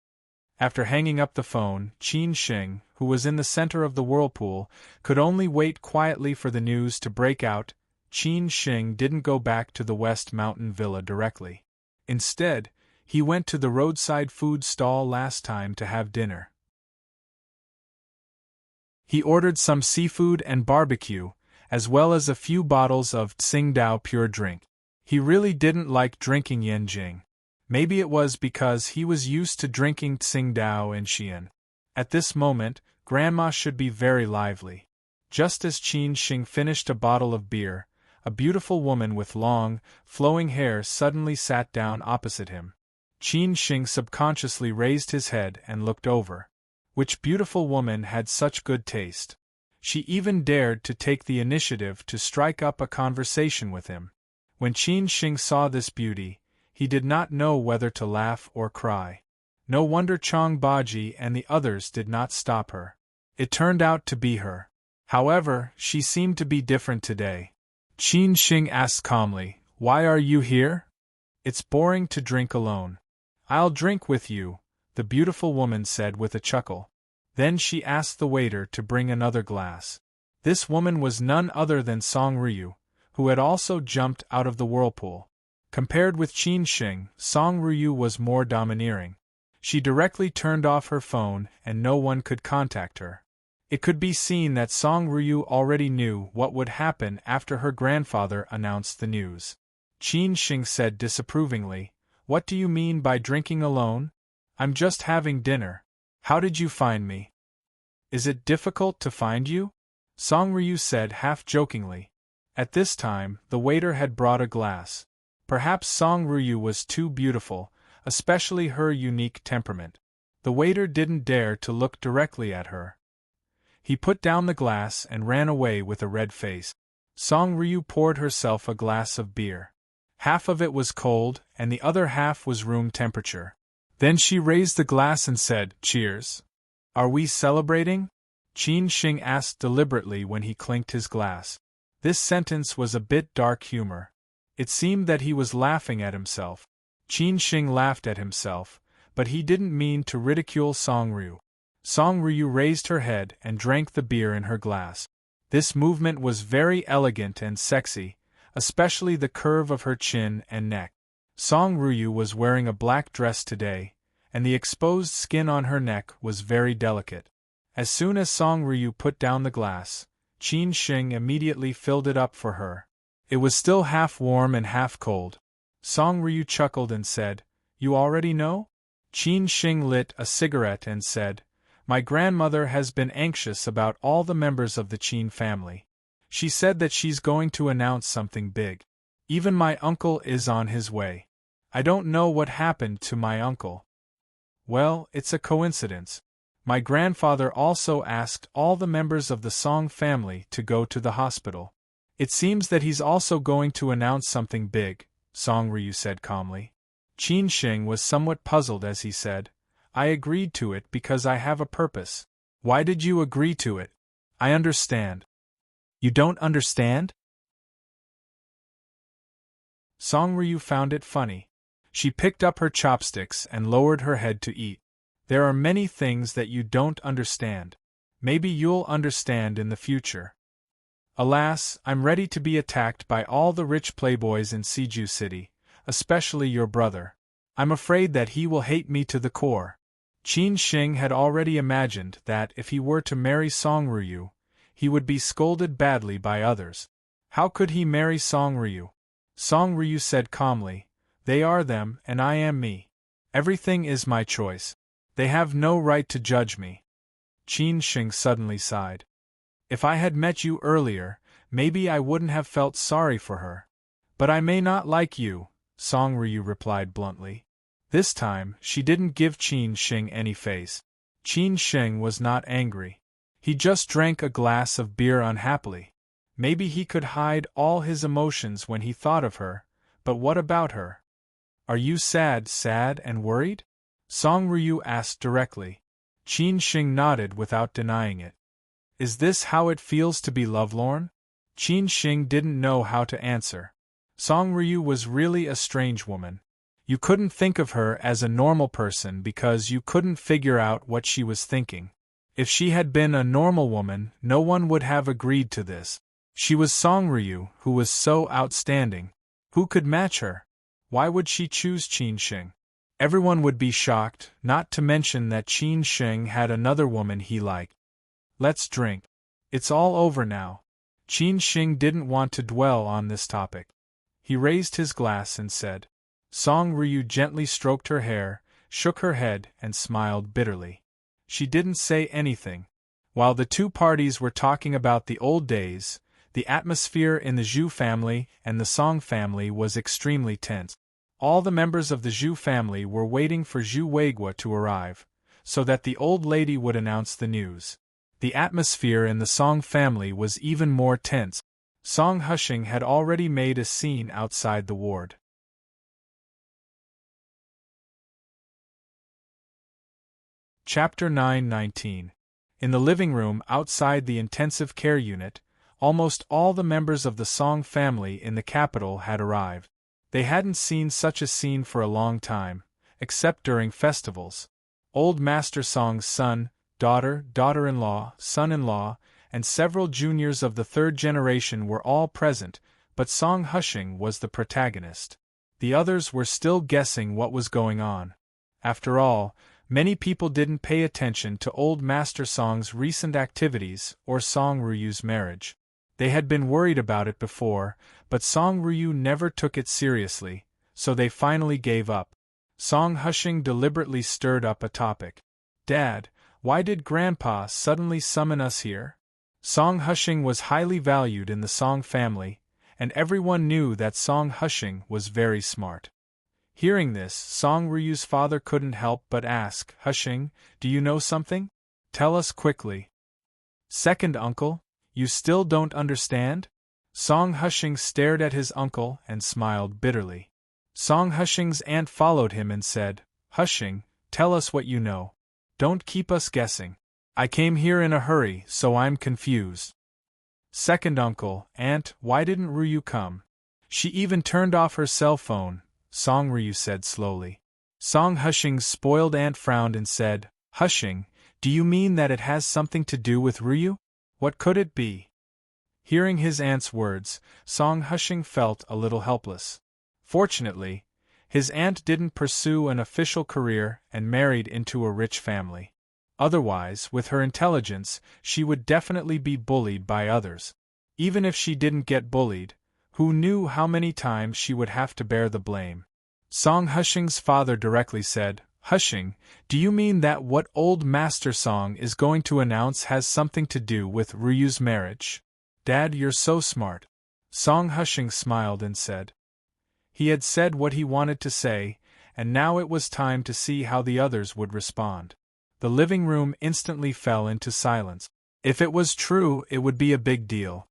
After hanging up the phone, Qin Shing, who was in the center of the whirlpool, could only wait quietly for the news to break out. Qin Shing didn't go back to the West Mountain Villa directly. Instead, he went to the roadside food stall last time to have dinner. He ordered some seafood and barbecue, as well as a few bottles of Tsingtao pure drink. He really didn't like drinking Yanjing. Maybe it was because he was used to drinking Tsingtao in Xi'an. At this moment, Grandma should be very lively. Just as Qin Shing finished a bottle of beer, a beautiful woman with long, flowing hair suddenly sat down opposite him. Qin Shing subconsciously raised his head and looked over. Which beautiful woman had such good taste? She even dared to take the initiative to strike up a conversation with him. When Qin Shing saw this beauty, he did not know whether to laugh or cry. No wonder Chong Baji and the others did not stop her. It turned out to be her. However, she seemed to be different today. Qin Shing asked calmly, "Why are you here?" "It's boring to drink alone." "I'll drink with you," the beautiful woman said with a chuckle. Then she asked the waiter to bring another glass. This woman was none other than Song Ryu, who had also jumped out of the whirlpool. Compared with Qin Shing, Song Ryu was more domineering. She directly turned off her phone and no one could contact her. It could be seen that Song Ryu already knew what would happen after her grandfather announced the news. Qin Shing said disapprovingly, "What do you mean by drinking alone? I'm just having dinner. How did you find me? Is it difficult to find you?" Song Ryu said half-jokingly. At this time, the waiter had brought a glass. Perhaps Song Ryu was too beautiful, especially her unique temperament. The waiter didn't dare to look directly at her. He put down the glass and ran away with a red face. Song Ryu poured herself a glass of beer. Half of it was cold, and the other half was room temperature. Then she raised the glass and said, "Cheers. Are we celebrating?" Qin Shing asked deliberately when he clinked his glass. This sentence was a bit dark humor. It seemed that he was laughing at himself. Qin Shing laughed at himself, but he didn't mean to ridicule Song Ryu. Song Ryu raised her head and drank the beer in her glass. This movement was very elegant and sexy, especially the curve of her chin and neck. Song Ryu was wearing a black dress today, and the exposed skin on her neck was very delicate. As soon as Song Ryu put down the glass, Qin Shing immediately filled it up for her. It was still half warm and half cold. Song Ryu chuckled and said, "You already know?" Qin Shing lit a cigarette and said, "My grandmother has been anxious about all the members of the Qin family. She said that she's going to announce something big. Even my uncle is on his way. I don't know what happened to my uncle." "Well, it's a coincidence. My grandfather also asked all the members of the Song family to go to the hospital. It seems that he's also going to announce something big," Song Ryu said calmly. Qin Shing was somewhat puzzled as he said, "I agreed to it because I have a purpose." "Why did you agree to it?" "I understand." "You don't understand?" Song Ryu found it funny. She picked up her chopsticks and lowered her head to eat. "There are many things that you don't understand. Maybe you'll understand in the future. Alas, I'm ready to be attacked by all the rich playboys in Siju City, especially your brother. I'm afraid that he will hate me to the core." Qin Shing had already imagined that if he were to marry Song Ryu, he would be scolded badly by others. How could he marry Song Ryu? Song Ryu said calmly, "They are them and I am me. Everything is my choice. They have no right to judge me." Qin Shing suddenly sighed. "If I had met you earlier, maybe I wouldn't have felt sorry for her. But I may not like you," Song Ryu replied bluntly. This time, she didn't give Qin Shing any face. Qin Shing was not angry. He just drank a glass of beer unhappily. Maybe he could hide all his emotions when he thought of her, but what about her? "Are you sad and worried?" Song Ryu asked directly. Qin Shing nodded without denying it. "Is this how it feels to be lovelorn?" Qin Shing didn't know how to answer. Song Ryu was really a strange woman. You couldn't think of her as a normal person because you couldn't figure out what she was thinking. If she had been a normal woman, no one would have agreed to this. She was Song Ryu, who was so outstanding. Who could match her? Why would she choose Qin Shing? Everyone would be shocked, not to mention that Qin Shing had another woman he liked. "Let's drink. It's all over now." Qin Shing didn't want to dwell on this topic. He raised his glass and said. Song Ryu gently stroked her hair, shook her head, and smiled bitterly. She didn't say anything. While the two parties were talking about the old days, the atmosphere in the Zhu family and the Song family was extremely tense. All the members of the Zhu family were waiting for Zhu Weigua to arrive, so that the old lady would announce the news. The atmosphere in the Song family was even more tense. Song Hushing had already made a scene outside the ward. Chapter 9:19. In the living room outside the intensive care unit, almost all the members of the Song family in the capital had arrived. They hadn't seen such a scene for a long time, except during festivals. Old Master Song's son, daughter, daughter-in-law, son-in-law, and several juniors of the third generation were all present, but Song Hushing was the protagonist. The others were still guessing what was going on. After all, Many people didn't pay attention to old Master Song's recent activities or Song Ryu's marriage. They had been worried about it before, but Song Ryu never took it seriously, so they finally gave up. Song Hushing deliberately stirred up a topic. "Dad, why did Grandpa suddenly summon us here?" Song Hushing was highly valued in the Song family, and everyone knew that Song Hushing was very smart. Hearing this, Song Ryu's father couldn't help but ask, "Hushing, do you know something? Tell us quickly." "Second uncle, you still don't understand?" Song Hushing stared at his uncle and smiled bitterly. Song Hushing's aunt followed him and said, "Hushing, tell us what you know. Don't keep us guessing. I came here in a hurry, so I'm confused." "Second uncle, aunt, why didn't Ryu come? She even turned off her cell phone," Song Ryu said slowly. Song Hushing's spoiled aunt frowned and said, "Hushing, do you mean that it has something to do with Ryu? What could it be?" Hearing his aunt's words, Song Hushing felt a little helpless. Fortunately, his aunt didn't pursue an official career and married into a rich family. Otherwise, with her intelligence, she would definitely be bullied by others. Even if she didn't get bullied, who knew how many times she would have to bear the blame? Song Hushing's father directly said, "Hushing, do you mean that what old Master Song is going to announce has something to do with Ryu's marriage?" "Dad, you're so smart." Song Hushing smiled and said. He had said what he wanted to say, and now it was time to see how the others would respond. The living room instantly fell into silence. If it was true, it would be a big deal.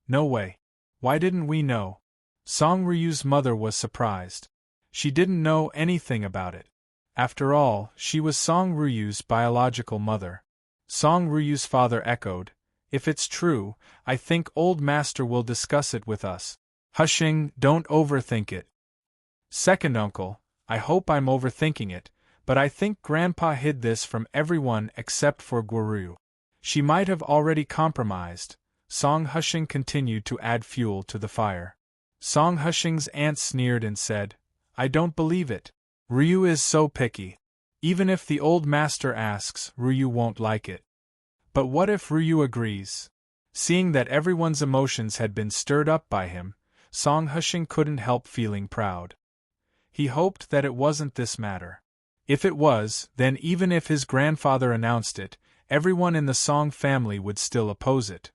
"No way. Why didn't we know?" Song Ryu's mother was surprised. She didn't know anything about it. After all, she was Song Ryu's biological mother. Song Ryu's father echoed, "If it's true, I think old master will discuss it with us." "Hushing, don't overthink it." "Second uncle, I hope I'm overthinking it, but I think Grandpa hid this from everyone except for Guru. She might have already compromised." Song Hushing continued to add fuel to the fire. Song Hushing's aunt sneered and said, "I don't believe it. Ryu is so picky. Even if the old master asks, Ryu won't like it." "But what if Ryu agrees?" Seeing that everyone's emotions had been stirred up by him, Song Hushing couldn't help feeling proud. He hoped that it wasn't this matter. If it was, then even if his grandfather announced it, everyone in the Song family would still oppose it.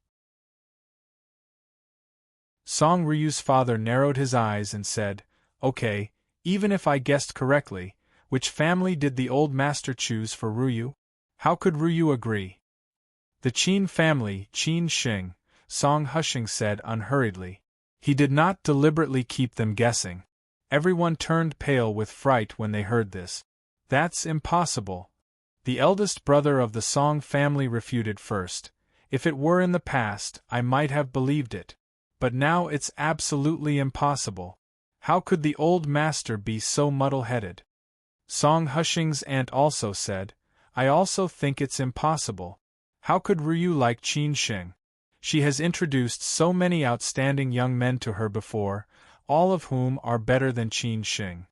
Song Ryu's father narrowed his eyes and said, "Okay, even if I guessed correctly, which family did the old master choose for Ryu? How could Ryu agree?" "The Qin family, Qin Xing," Song Hushing said unhurriedly. He did not deliberately keep them guessing. Everyone turned pale with fright when they heard this. "That's impossible." The eldest brother of the Song family refuted first. "If it were in the past, I might have believed it. But now it's absolutely impossible. How could the old master be so muddle-headed?" Song Hushing's aunt also said, "I also think it's impossible. How could Ryu like Qin Xing? She has introduced so many outstanding young men to her before, all of whom are better than Qin Xing.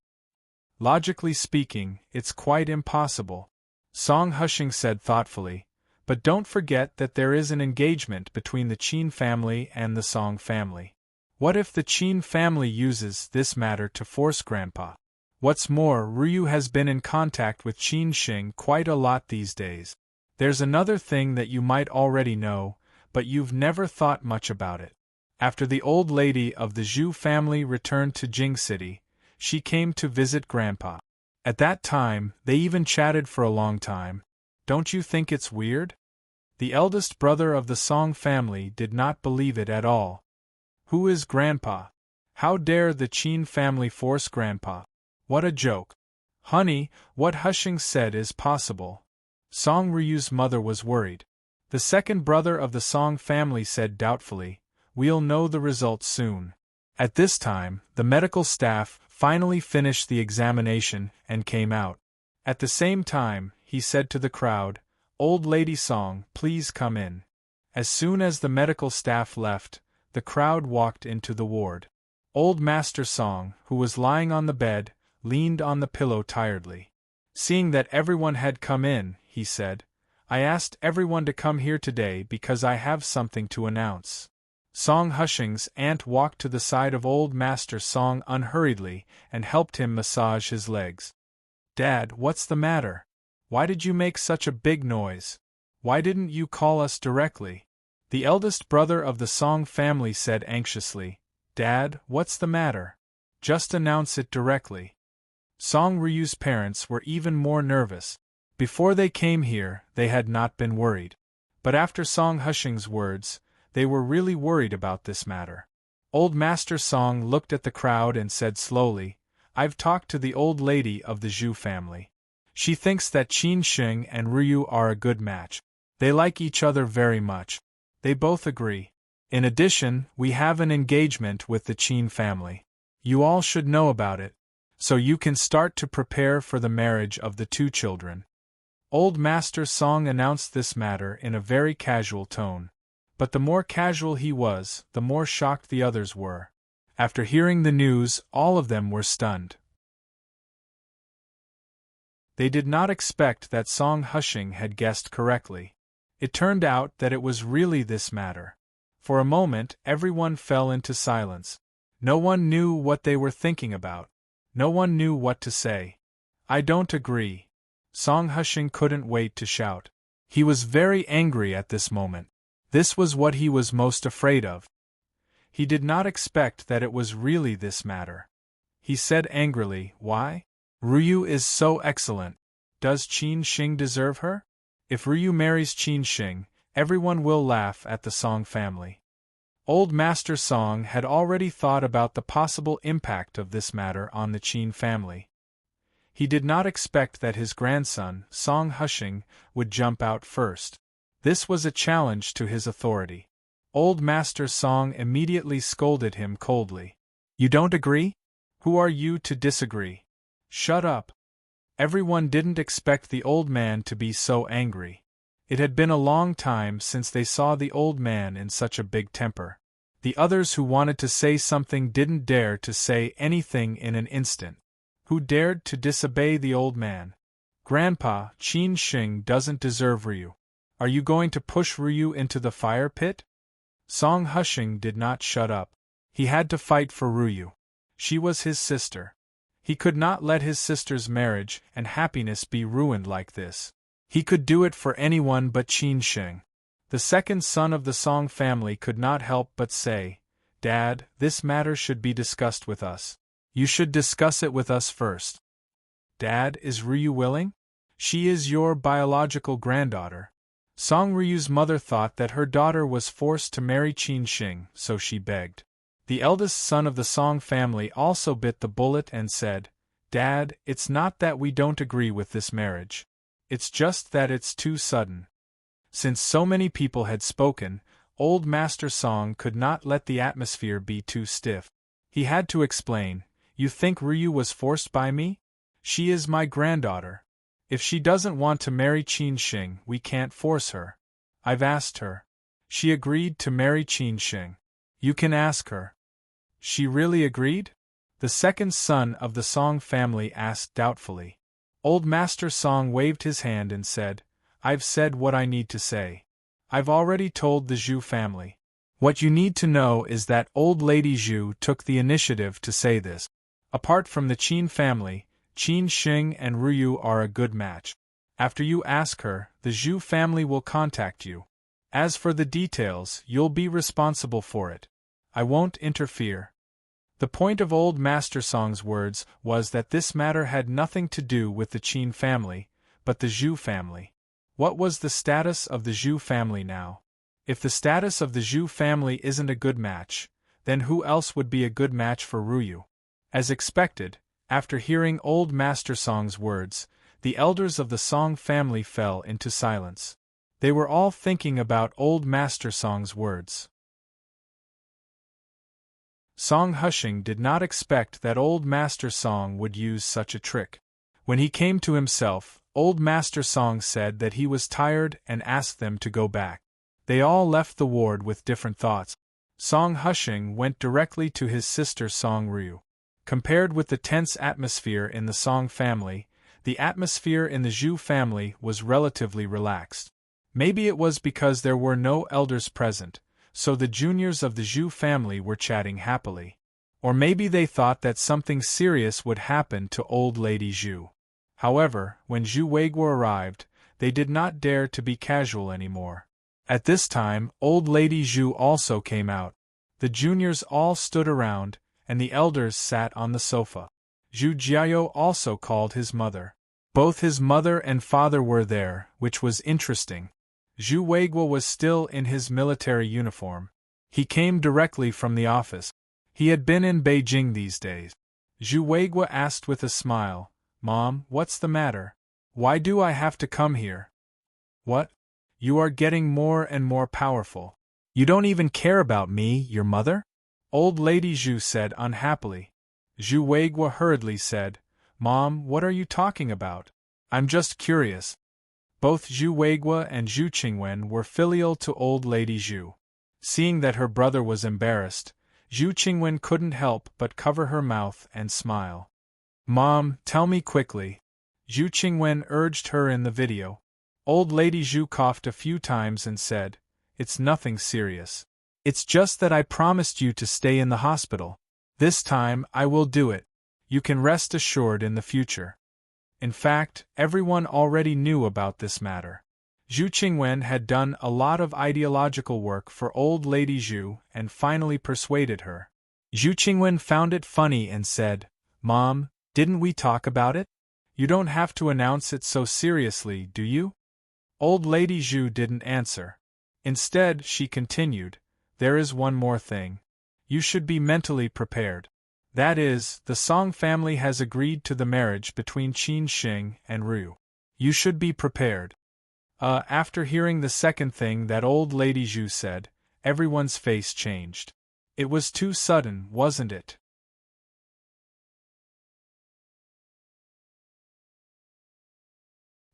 Logically speaking, it's quite impossible." Song Hushing said thoughtfully, "But don't forget that there is an engagement between the Qin family and the Song family. What if the Qin family uses this matter to force Grandpa? What's more, Ryu has been in contact with Qin Xing quite a lot these days. There's another thing that you might already know, but you've never thought much about it. After the old lady of the Zhu family returned to Jing City, she came to visit Grandpa. At that time, they even chatted for a long time. Don't you think it's weird?" The eldest brother of the Song family did not believe it at all. "Who is Grandpa? How dare the Qin family force Grandpa? What a joke." "Honey, what Hushing said is possible." Song Ryu's mother was worried. The second brother of the Song family said doubtfully, "We'll know the results soon." At this time, the medical staff finally finished the examination and came out. At the same time, he said to the crowd, "Old Lady Song, please come in." As soon as the medical staff left, the crowd walked into the ward. Old Master Song, who was lying on the bed, leaned on the pillow tiredly. Seeing that everyone had come in, he said, I asked everyone to come here today because I have something to announce. Song Hushing's aunt walked to the side of Old Master Song unhurriedly and helped him massage his legs. Dad, what's the matter? Why did you make such a big noise? Why didn't you call us directly? The eldest brother of the Song family said anxiously, Dad, what's the matter? Just announce it directly. Song Ryu's parents were even more nervous. Before they came here, they had not been worried. But after Song Hushing's words, they were really worried about this matter. Old Master Song looked at the crowd and said slowly, I've talked to the old lady of the Zhu family. She thinks that Qin Sheng and Ryu are a good match. They like each other very much. They both agree. In addition, we have an engagement with the Qin family. You all should know about it, so you can start to prepare for the marriage of the two children. Old Master Song announced this matter in a very casual tone. But the more casual he was, the more shocked the others were. After hearing the news, all of them were stunned. They did not expect that Song Hushing had guessed correctly. It turned out that it was really this matter. For a moment, everyone fell into silence. No one knew what they were thinking about. No one knew what to say. I don't agree. Song Hushing couldn't wait to shout. He was very angry at this moment. This was what he was most afraid of. He did not expect that it was really this matter. He said angrily, Why? Ryu is so excellent. Does Qin Sheng deserve her? If Ryu marries Qin Sheng, everyone will laugh at the Song family. Old Master Song had already thought about the possible impact of this matter on the Qin family. He did not expect that his grandson, Song Hushing, would jump out first. This was a challenge to his authority. Old Master Song immediately scolded him coldly. You don't agree? Who are you to disagree? Shut up. Everyone didn't expect the old man to be so angry. It had been a long time since they saw the old man in such a big temper. The others who wanted to say something didn't dare to say anything in an instant. Who dared to disobey the old man? Grandpa, Qin Sheng doesn't deserve Ryu. Are you going to push Ryu into the fire pit? Song Hushing did not shut up. He had to fight for Ryu. She was his sister. He could not let his sister's marriage and happiness be ruined like this. He could do it for anyone but Qin Sheng. The second son of the Song family could not help but say, Dad, this matter should be discussed with us. You should discuss it with us first. Dad, is Ryu willing? She is your biological granddaughter. Song Ryu's mother thought that her daughter was forced to marry Qin Sheng, so she begged. The eldest son of the Song family also bit the bullet and said, Dad, it's not that we don't agree with this marriage. It's just that it's too sudden. Since so many people had spoken, Old Master Song could not let the atmosphere be too stiff. He had to explain, You think Ryu was forced by me? She is my granddaughter. If she doesn't want to marry Qin Sheng, we can't force her. I've asked her. She agreed to marry Qin Sheng. You can ask her. She really agreed? The second son of the Song family asked doubtfully. Old Master Song waved his hand and said, I've said what I need to say. I've already told the Zhu family. What you need to know is that old lady Zhu took the initiative to say this. Apart from the Qin family, Qin Sheng and Ryu are a good match. After you ask her, the Zhu family will contact you. As for the details, you'll be responsible for it. I won't interfere. The point of Old Master Song's words was that this matter had nothing to do with the Qin family, but the Zhu family. What was the status of the Zhu family now? If the status of the Zhu family isn't a good match, then who else would be a good match for Ryu? As expected, after hearing Old Master Song's words, the elders of the Song family fell into silence. They were all thinking about Old Master Song's words. Song Hushing did not expect that Old Master Song would use such a trick. When he came to himself, Old Master Song said that he was tired and asked them to go back. They all left the ward with different thoughts. Song Hushing went directly to his sister Song Ryu. Compared with the tense atmosphere in the Song family, The atmosphere in the Zhu family was relatively relaxed. Maybe it was because there were no elders present, so the juniors of the Zhu family were chatting happily. Or maybe they thought that something serious would happen to old lady Zhu. However, when Zhu Weiguo arrived, they did not dare to be casual anymore. At this time, old lady Zhu also came out. The juniors all stood around, and the elders sat on the sofa. Zhu Jiao also called his mother. Both his mother and father were there, which was interesting. Zhu Weiguo was still in his military uniform. He came directly from the office. He had been in Beijing these days. Zhu Weiguo asked with a smile, "Mom, what's the matter? Why do I have to come here?" "What? You are getting more and more powerful. You don't even care about me, your mother?" Old lady Zhu said unhappily. Zhu Weiguo hurriedly said, "Mom, what are you talking about? I'm just curious." Both Zhu Weiguo and Zhu Qingwen were filial to old lady Zhu. Seeing that her brother was embarrassed, Zhu Qingwen couldn't help but cover her mouth and smile. "Mom, tell me quickly," Zhu Qingwen urged her in the video. Old lady Zhu coughed a few times and said, "It's nothing serious. It's just that I promised you to stay in the hospital. This time I will do it. You can rest assured in the future." In fact, everyone already knew about this matter. Zhu Qingwen had done a lot of ideological work for old lady Zhu and finally persuaded her. Zhu Qingwen found it funny and said, "Mom, didn't we talk about it? You don't have to announce it so seriously, do you?" Old lady Zhu didn't answer. Instead, she continued, "There is one more thing. You should be mentally prepared. That is, the Song family has agreed to the marriage between Qin Xing and Ryu. You should be prepared." After hearing the second thing that old lady Zhu said, everyone's face changed. It was too sudden, wasn't it?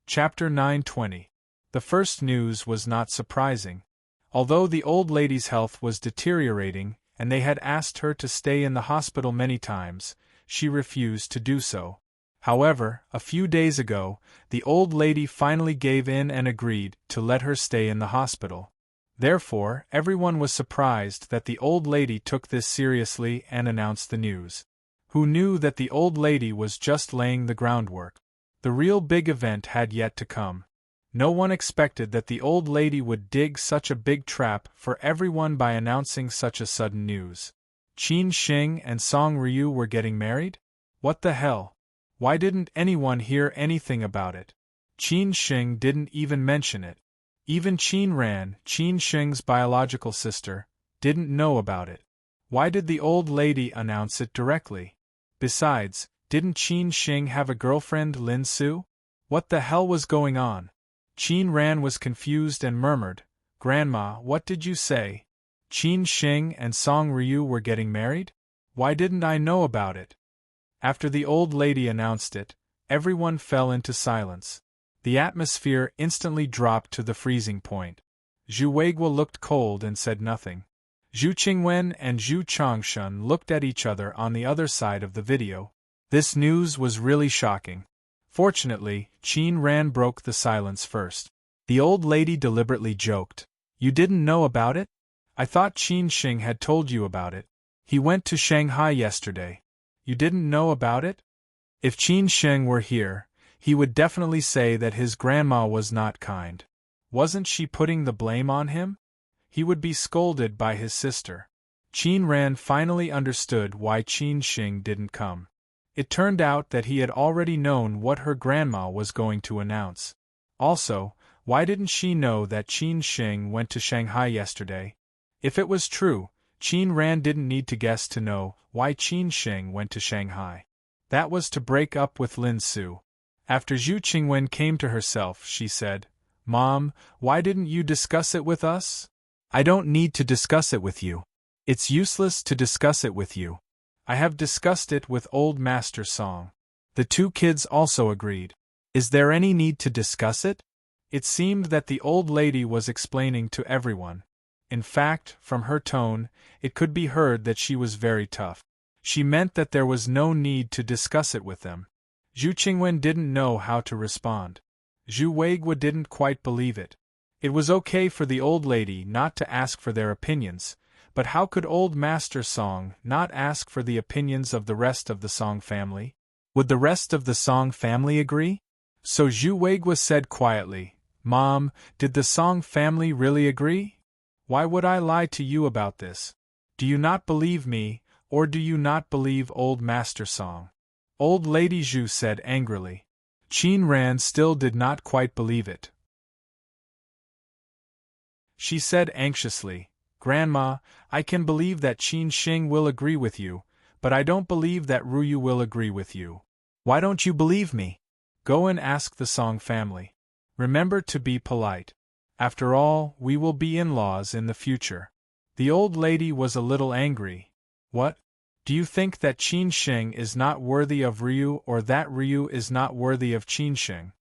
Chapter 920. The first news was not surprising. Although the old lady's health was deteriorating, and they had asked her to stay in the hospital many times, she refused to do so. However, a few days ago, the old lady finally gave in and agreed to let her stay in the hospital. Therefore, everyone was surprised that the old lady took this seriously and announced the news. Who knew that the old lady was just laying the groundwork? The real big event had yet to come. No one expected that the old lady would dig such a big trap for everyone by announcing such a sudden news. Qin Xing and Song Ryu were getting married? What the hell? Why didn't anyone hear anything about it? Qin Xing didn't even mention it. Even Qin Ran, Qin Xing's biological sister, didn't know about it. Why did the old lady announce it directly? Besides, didn't Qin Xing have a girlfriend, Lin Su? What the hell was going on? Qin Ran was confused and murmured, "Grandma, what did you say? Qin Xing and Song Ryu were getting married? Why didn't I know about it?" After the old lady announced it, everyone fell into silence. The atmosphere instantly dropped to the freezing point. Zhu Weiguo looked cold and said nothing. Zhu Qingwen and Zhu Chongshun looked at each other on the other side of the video. This news was really shocking. Fortunately, Qin Ran broke the silence first. The old lady deliberately joked, "You didn't know about it? I thought Qin Xing had told you about it. He went to Shanghai yesterday. You didn't know about it?" If Qin Xing were here, he would definitely say that his grandma was not kind. Wasn't she putting the blame on him? He would be scolded by his sister. Qin Ran finally understood why Qin Xing didn't come. It turned out that he had already known what her grandma was going to announce. Also, why didn't she know that Qin Xing went to Shanghai yesterday? If it was true, Qin Ran didn't need to guess to know why Qin Xing went to Shanghai. That was to break up with Lin Su. After Zhu Qingwen came to herself, she said, "Mom, why didn't you discuss it with us?" "I don't need to discuss it with you. It's useless to discuss it with you. I have discussed it with old Master Song." The two kids also agreed. "Is there any need to discuss it?" It seemed that the old lady was explaining to everyone. In fact, from her tone, it could be heard that she was very tough. She meant that there was no need to discuss it with them. Zhu Qingwen didn't know how to respond. Zhu Weiguo didn't quite believe it. It was okay for the old lady not to ask for their opinions, but how could old Master Song not ask for the opinions of the rest of the Song family? Would the rest of the Song family agree? So Zhu Weiguo said quietly, "Mom, did the Song family really agree? Why would I lie to you about this? Do you not believe me, or do you not believe old Master Song?" Old Lady Zhu said angrily. Qin Ran still did not quite believe it. She said anxiously, "Grandma, I can believe that Qin Xing will agree with you, but I don't believe that Ruyu will agree with you." "Why don't you believe me?" "Go and ask the Song family. Remember to be polite. After all, we will be in-laws in the future." The old lady was a little angry. "What? Do you think that Qin Xing is not worthy of Ryu, or that Ryu is not worthy of Qin Xing?"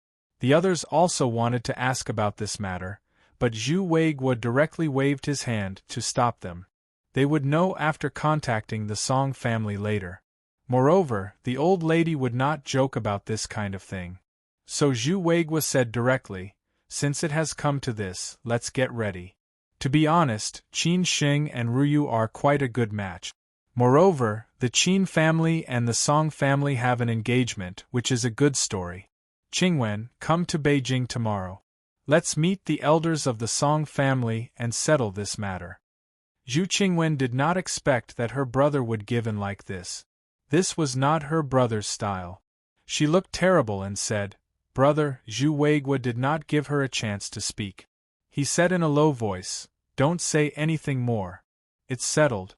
The others also wanted to ask about this matter, but Zhu Weiguo directly waved his hand to stop them. They would know after contacting the Song family later. Moreover, the old lady would not joke about this kind of thing. So Zhu Weiguo said directly, "Since it has come to this, let's get ready. To be honest, Qin Xing and Ruyu are quite a good match. Moreover, the Qin family and the Song family have an engagement, which is a good story. Qingwen, come to Beijing tomorrow. Let's meet the elders of the Song family and settle this matter." Zhu Qingwen did not expect that her brother would give in like this. This was not her brother's style. She looked terrible and said, "Brother." Zhu Weiguo did not give her a chance to speak. He said in a low voice, "Don't say anything more. It's settled."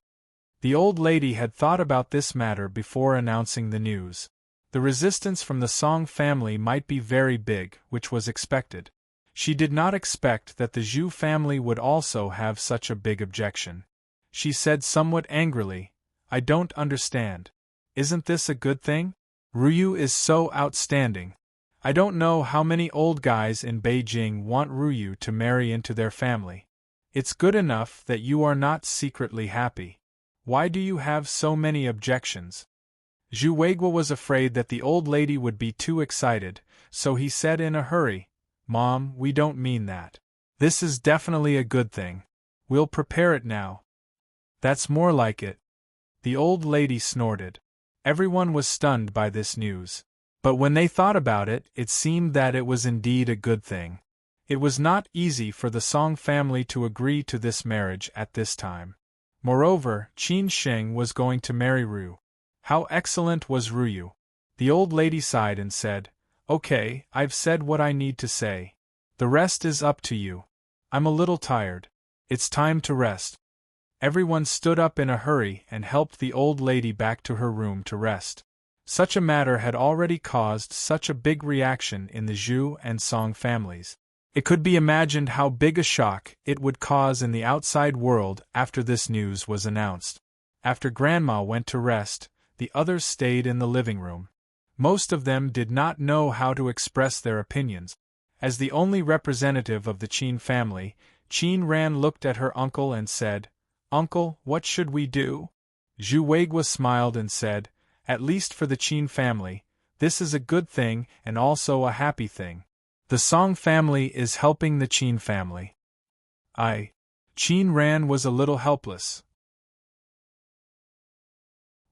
The old lady had thought about this matter before announcing the news. The resistance from the Song family might be very big, which was expected. She did not expect that the Zhu family would also have such a big objection. She said somewhat angrily, "I don't understand. Isn't this a good thing? Ruyu is so outstanding. I don't know how many old guys in Beijing want Ruyu to marry into their family. It's good enough that you are not secretly happy. Why do you have so many objections?" Zhu Weiguo was afraid that the old lady would be too excited, so he said in a hurry, "Mom, we don't mean that. This is definitely a good thing. We'll prepare it now." "That's more like it." The old lady snorted. Everyone was stunned by this news. But when they thought about it, it seemed that it was indeed a good thing. It was not easy for the Song family to agree to this marriage at this time. Moreover, Qin Xing was going to marry Ryu. How excellent was Ruyu! The old lady sighed and said, "Okay, I've said what I need to say. The rest is up to you. I'm a little tired. It's time to rest." Everyone stood up in a hurry and helped the old lady back to her room to rest. Such a matter had already caused such a big reaction in the Zhu and Song families. It could be imagined how big a shock it would cause in the outside world after this news was announced. After Grandma went to rest, the others stayed in the living room. Most of them did not know how to express their opinions. As the only representative of the Qin family, Qin Ran looked at her uncle and said, "Uncle, what should we do?" Zhu Weiguo smiled and said, "At least for the Qin family, this is a good thing and also a happy thing. The Song family is helping the Qin family." Qin Ran was a little helpless.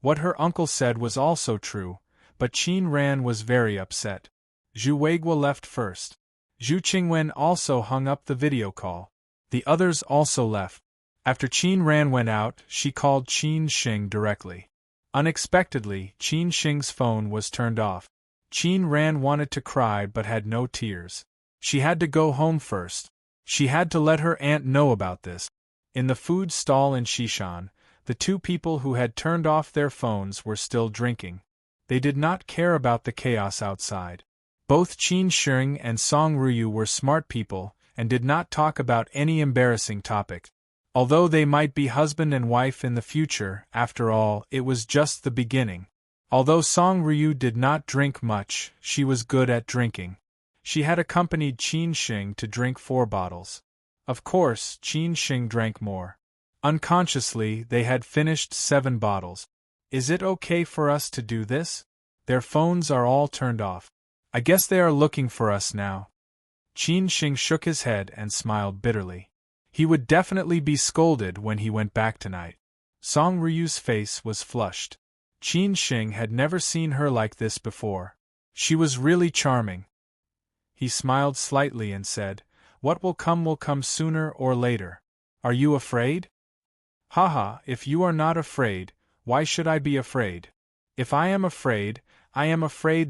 What her uncle said was also true, but Qin Ran was very upset. Zhu Weiguo left first. Zhu Qingwen also hung up the video call. The others also left. After Qin Ran went out, she called Qin Xing directly. Unexpectedly, Qin Xing's phone was turned off. Qin Ran wanted to cry but had no tears. She had to go home first. She had to let her aunt know about this. In the food stall in Shishan, the two people who had turned off their phones were still drinking. They did not care about the chaos outside. Both Qin Xing and Song Ruyu were smart people and did not talk about any embarrassing topic. Although they might be husband and wife in the future, after all, it was just the beginning. Although Song Ryu did not drink much, she was good at drinking. She had accompanied Qin Xing to drink 4 bottles. Of course, Qin Xing drank more. Unconsciously, they had finished 7 bottles. "Is it okay for us to do this?" Their phones are all turned off. I guess they are looking for us now. Qin Shing shook his head and smiled bitterly. He would definitely be scolded when he went back tonight. Song Ryu's face was flushed. Qin Shing had never seen her like this before. She was really charming. He smiled slightly and said, "What will come sooner or later. Are you afraid?" "Haha, if you are not afraid, why should I be afraid? If I am afraid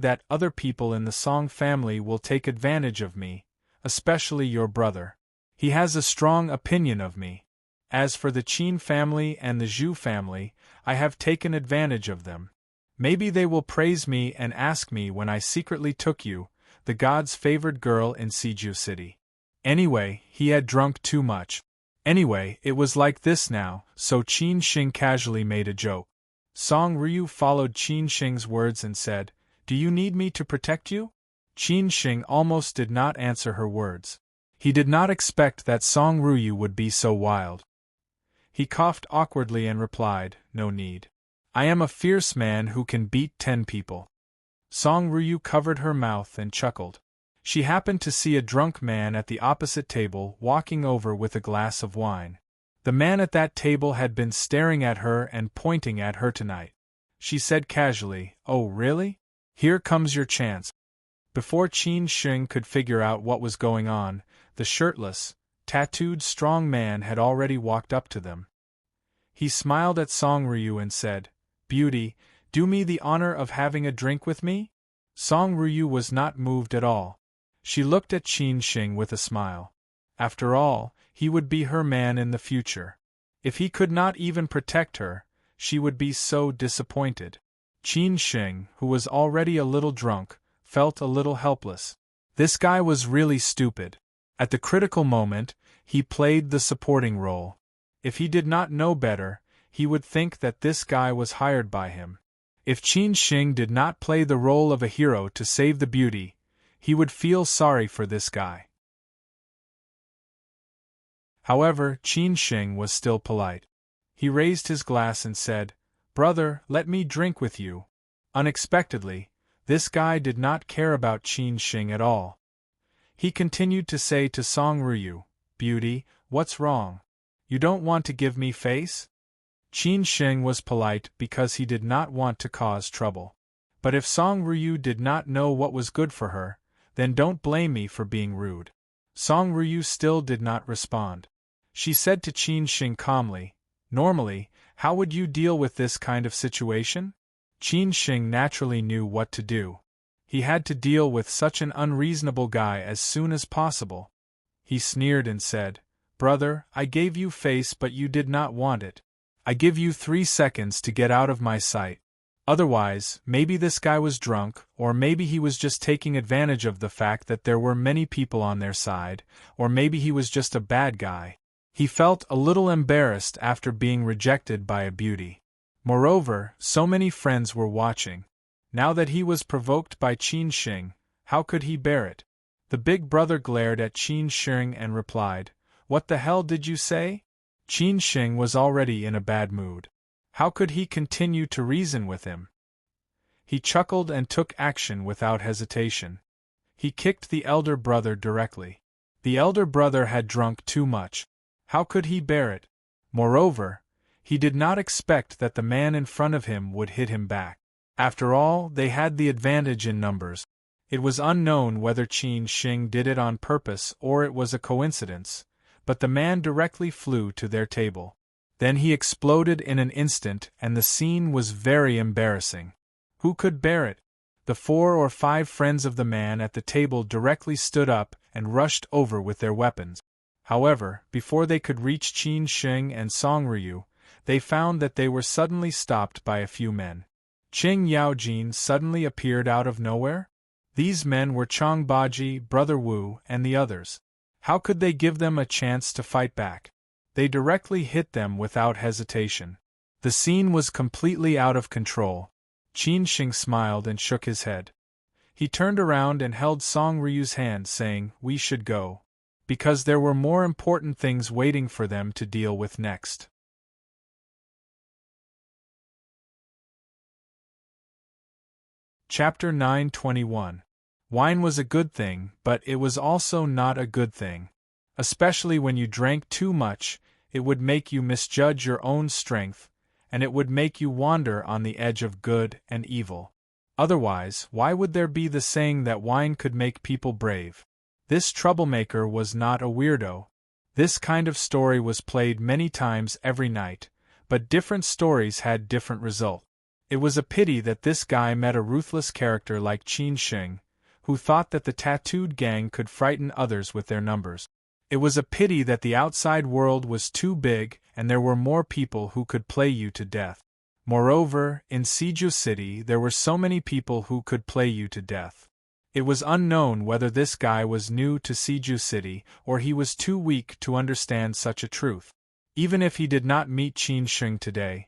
that other people in the Song family will take advantage of me, especially your brother. He has a strong opinion of me. As for the Qin family and the Zhu family, I have taken advantage of them. Maybe they will praise me and ask me when I secretly took you, the god's favored girl in Siju City. Anyway, he had drunk too much. Anyway, it was like this now, so Qin Shing casually made a joke. Song Ryu followed Qin Shing's words and said, "Do you need me to protect you?" Qin Shing almost did not answer her words. He did not expect that Song Ryu would be so wild. He coughed awkwardly and replied, "No need. I am a fierce man who can beat 10 people." Song Ryu covered her mouth and chuckled. She happened to see a drunk man at the opposite table walking over with a glass of wine. The man at that table had been staring at her and pointing at her tonight. She said casually, "Oh really? Here comes your chance." Before Qin Shing could figure out what was going on, the shirtless, tattooed strong man had already walked up to them. He smiled at Song Ryu and said, "Beauty, do me the honor of having a drink with me?" Song Ryu was not moved at all. She looked at Qin Shing with a smile. After all, he would be her man in the future. If he could not even protect her, she would be so disappointed. Qin Shing, who was already a little drunk, felt a little helpless. This guy was really stupid. At the critical moment, he played the supporting role. If he did not know better, he would think that this guy was hired by him. If Qin Shing did not play the role of a hero to save the beauty, he would feel sorry for this guy. However, Qin Shing was still polite. He raised his glass and said, "Brother, let me drink with you." Unexpectedly, this guy did not care about Qin Shing at all. He continued to say to Song Ryu, "Beauty, what's wrong? You don't want to give me face?" Qin Shing was polite because he did not want to cause trouble. But if Song Ryu did not know what was good for her, then don't blame me for being rude. Song Ryu still did not respond. She said to Qin Shing calmly, "Normally, how would you deal with this kind of situation?" Qin Shing naturally knew what to do. He had to deal with such an unreasonable guy as soon as possible. He sneered and said, "Brother, I gave you face but you did not want it. I give you 3 seconds to get out of my sight. Otherwise, maybe this guy was drunk, or maybe he was just taking advantage of the fact that there were many people on their side, or maybe he was just a bad guy." He felt a little embarrassed after being rejected by a beauty. Moreover, so many friends were watching. Now that he was provoked by Qin Shing, how could he bear it? The big brother glared at Qin Shing and replied, "What the hell did you say?" Qin Shing was already in a bad mood. How could he continue to reason with him? He chuckled and took action without hesitation. He kicked the elder brother directly. The elder brother had drunk too much. How could he bear it? Moreover, he did not expect that the man in front of him would hit him back. After all, they had the advantage in numbers. It was unknown whether Qin Shing did it on purpose or it was a coincidence, but the man directly flew to their table. Then he exploded in an instant and the scene was very embarrassing. Who could bear it? The 4 or 5 friends of the man at the table directly stood up and rushed over with their weapons. However, before they could reach Qin Shing and Song Ryu, they found that they were suddenly stopped by a few men. Qing Yaojin suddenly appeared out of nowhere? These men were Chong Baji, Brother Wu, and the others. How could they give them a chance to fight back? They directly hit them without hesitation. The scene was completely out of control. Qin Shing smiled and shook his head. He turned around and held Song Ryu's hand, saying, "We should go." Because there were more important things waiting for them to deal with next. Chapter 9:21. Wine was a good thing, but it was also not a good thing. Especially when you drank too much, it would make you misjudge your own strength, and it would make you wander on the edge of good and evil. Otherwise, why would there be the saying that wine could make people brave? This troublemaker was not a weirdo. This kind of story was played many times every night, but different stories had different results. It was a pity that this guy met a ruthless character like Qin Sheng, who thought that the tattooed gang could frighten others with their numbers. It was a pity that the outside world was too big and there were more people who could play you to death. Moreover, in Siju City there were so many people who could play you to death. It was unknown whether this guy was new to Siju City or he was too weak to understand such a truth. Even if he did not meet Qin Sheng today,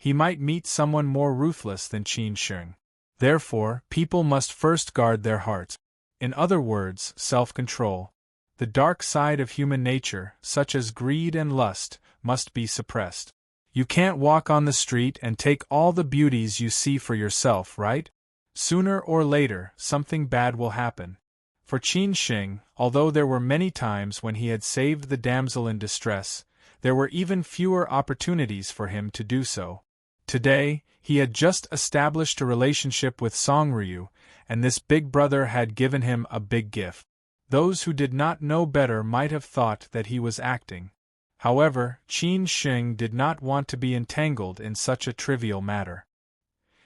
he might meet someone more ruthless than Qin Sheng. Therefore, people must first guard their hearts. In other words, self-control. The dark side of human nature, such as greed and lust, must be suppressed. You can't walk on the street and take all the beauties you see for yourself, right? Sooner or later, something bad will happen. For Qin Sheng, although there were many times when he had saved the damsel in distress, there were even fewer opportunities for him to do so. Today, he had just established a relationship with Song Ryu, and this big brother had given him a big gift. Those who did not know better might have thought that he was acting. However, Qin Sheng did not want to be entangled in such a trivial matter.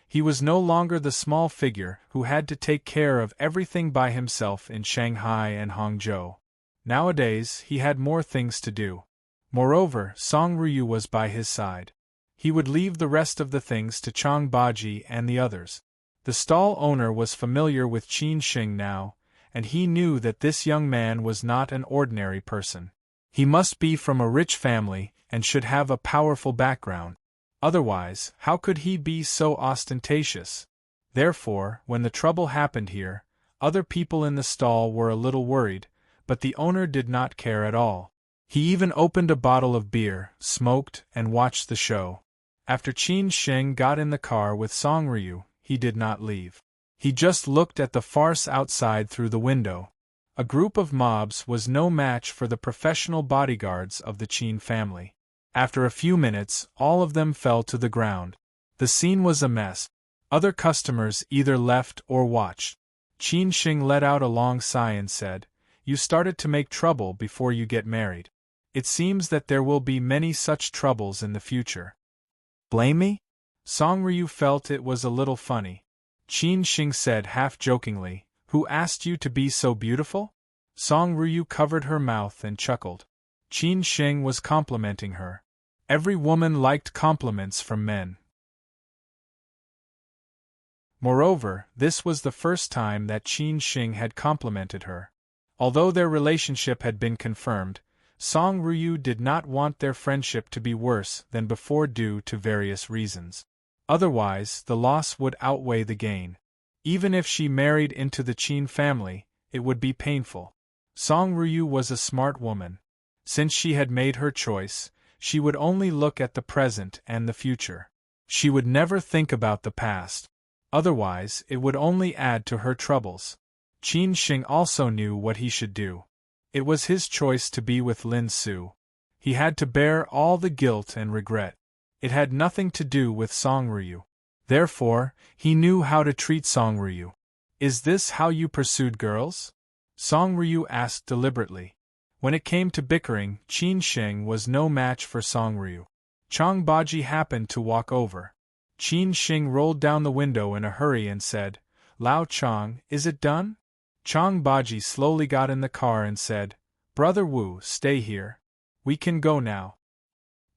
He was no longer the small figure who had to take care of everything by himself in Shanghai and Hangzhou. Nowadays, he had more things to do. Moreover, Song Ryu was by his side. He would leave the rest of the things to Chang Baji and the others. The stall owner was familiar with Qin Sheng now, and he knew that this young man was not an ordinary person. He must be from a rich family and should have a powerful background. Otherwise, how could he be so ostentatious? Therefore, when the trouble happened here, other people in the stall were a little worried, but the owner did not care at all. He even opened a bottle of beer, smoked, and watched the show. After Qin Sheng got in the car with Song Ryu, he did not leave. He just looked at the farce outside through the window. A group of mobs was no match for the professional bodyguards of the Qin family. After a few minutes, all of them fell to the ground. The scene was a mess. Other customers either left or watched. Qin Sheng let out a long sigh and said, "You started to make trouble before you get married. It seems that there will be many such troubles in the future." "Blame me?" Song Ryu felt it was a little funny. Qin Sheng said half-jokingly, "Who asked you to be so beautiful?" Song Ryu covered her mouth and chuckled. Qin Sheng was complimenting her. Every woman liked compliments from men. Moreover, this was the first time that Qin Sheng had complimented her. Although their relationship had been confirmed, Song Ryu did not want their friendship to be worse than before due to various reasons. Otherwise, the loss would outweigh the gain. Even if she married into the Qin family, it would be painful. Song Ryu was a smart woman. Since she had made her choice, she would only look at the present and the future. She would never think about the past. Otherwise, it would only add to her troubles. Qin Sheng also knew what he should do. It was his choice to be with Lin Su. He had to bear all the guilt and regret. It had nothing to do with Song Ryu. Therefore, he knew how to treat Song Ryu. "Is this how you pursued girls?" Song Ryu asked deliberately. When it came to bickering, Qin Sheng was no match for Song Ryu. Chang Baji happened to walk over. Qin Sheng rolled down the window in a hurry and said, "Lao Chang, is it done?" Chang Baji slowly got in the car and said, "Brother Wu, stay here. We can go now.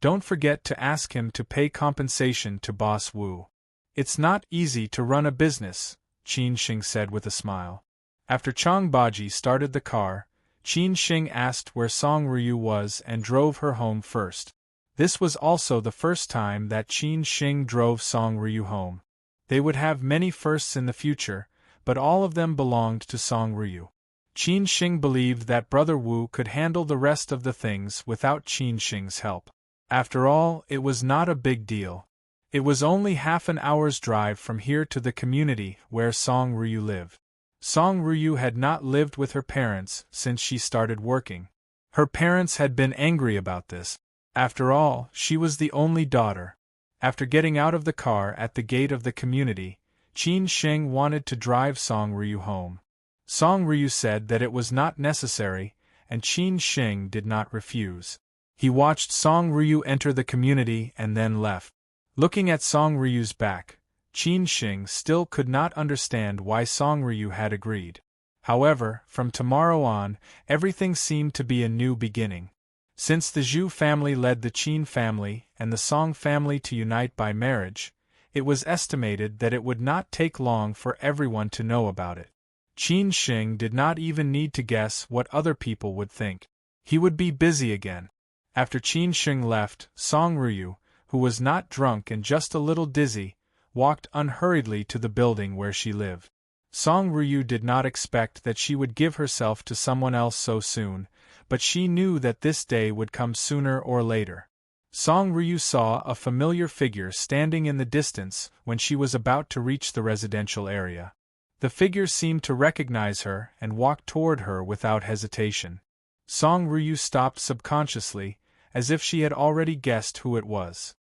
Don't forget to ask him to pay compensation to Boss Wu. It's not easy to run a business," Qin Sheng said with a smile. After Chang Baji started the car, Qin Sheng asked where Song Ryu was and drove her home first. This was also the first time that Qin Sheng drove Song Ryu home. They would have many firsts in the future, but all of them belonged to Song Ryu. Qin Sheng believed that Brother Wu could handle the rest of the things without Qin Sheng's help. After all, it was not a big deal. It was only half an hour's drive from here to the community where Song Ryu lived. Song Ryu had not lived with her parents since she started working. Her parents had been angry about this. After all, she was the only daughter. After getting out of the car at the gate of the community, Qin Sheng wanted to drive Song Ryu home. Song Ryu said that it was not necessary, and Qin Sheng did not refuse. He watched Song Ryu enter the community and then left. Looking at Song Ryu's back, Qin Sheng still could not understand why Song Ryu had agreed. However, from tomorrow on, everything seemed to be a new beginning. Since the Zhu family led the Qin family and the Song family to unite by marriage, it was estimated that it would not take long for everyone to know about it. Qin Sheng did not even need to guess what other people would think. He would be busy again. After Qin Sheng left, Song Ryu, who was not drunk and just a little dizzy, walked unhurriedly to the building where she lived. Song Ryu did not expect that she would give herself to someone else so soon, but she knew that this day would come sooner or later. Song Ryu saw a familiar figure standing in the distance when she was about to reach the residential area. The figure seemed to recognize her and walked toward her without hesitation. Song Ryu stopped subconsciously, as if she had already guessed who it was.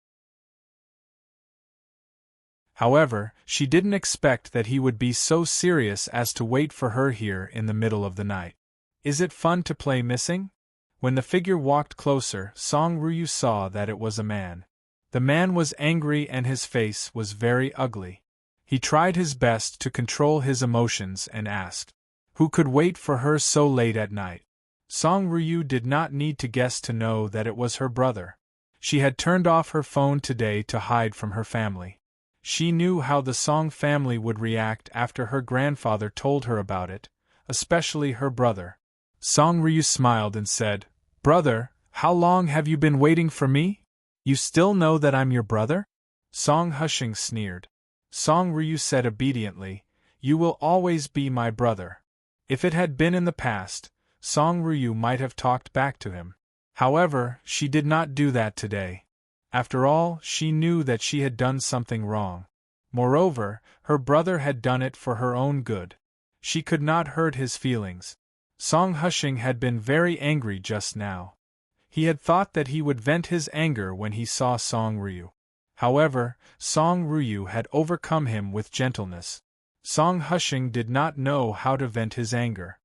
However, she didn't expect that he would be so serious as to wait for her here in the middle of the night. Is it fun to play missing? When the figure walked closer, Song Ryu saw that it was a man. The man was angry and his face was very ugly. He tried his best to control his emotions and asked, "Who could wait for her so late at night?" Song Ryu did not need to guess to know that it was her brother. She had turned off her phone today to hide from her family. She knew how the Song family would react after her grandfather told her about it, especially her brother. Song Ryu smiled and said, "Brother, how long have you been waiting for me? You still know that I'm your brother?" Song Hushing sneered. Song Ryu said obediently, "You will always be my brother." If it had been in the past, Song Ryu might have talked back to him. However, she did not do that today. After all, she knew that she had done something wrong. Moreover, her brother had done it for her own good. She could not hurt his feelings. Song Hushing had been very angry just now. He had thought that he would vent his anger when he saw Song Ryu. However, Song Ryu had overcome him with gentleness. Song Hushing did not know how to vent his anger.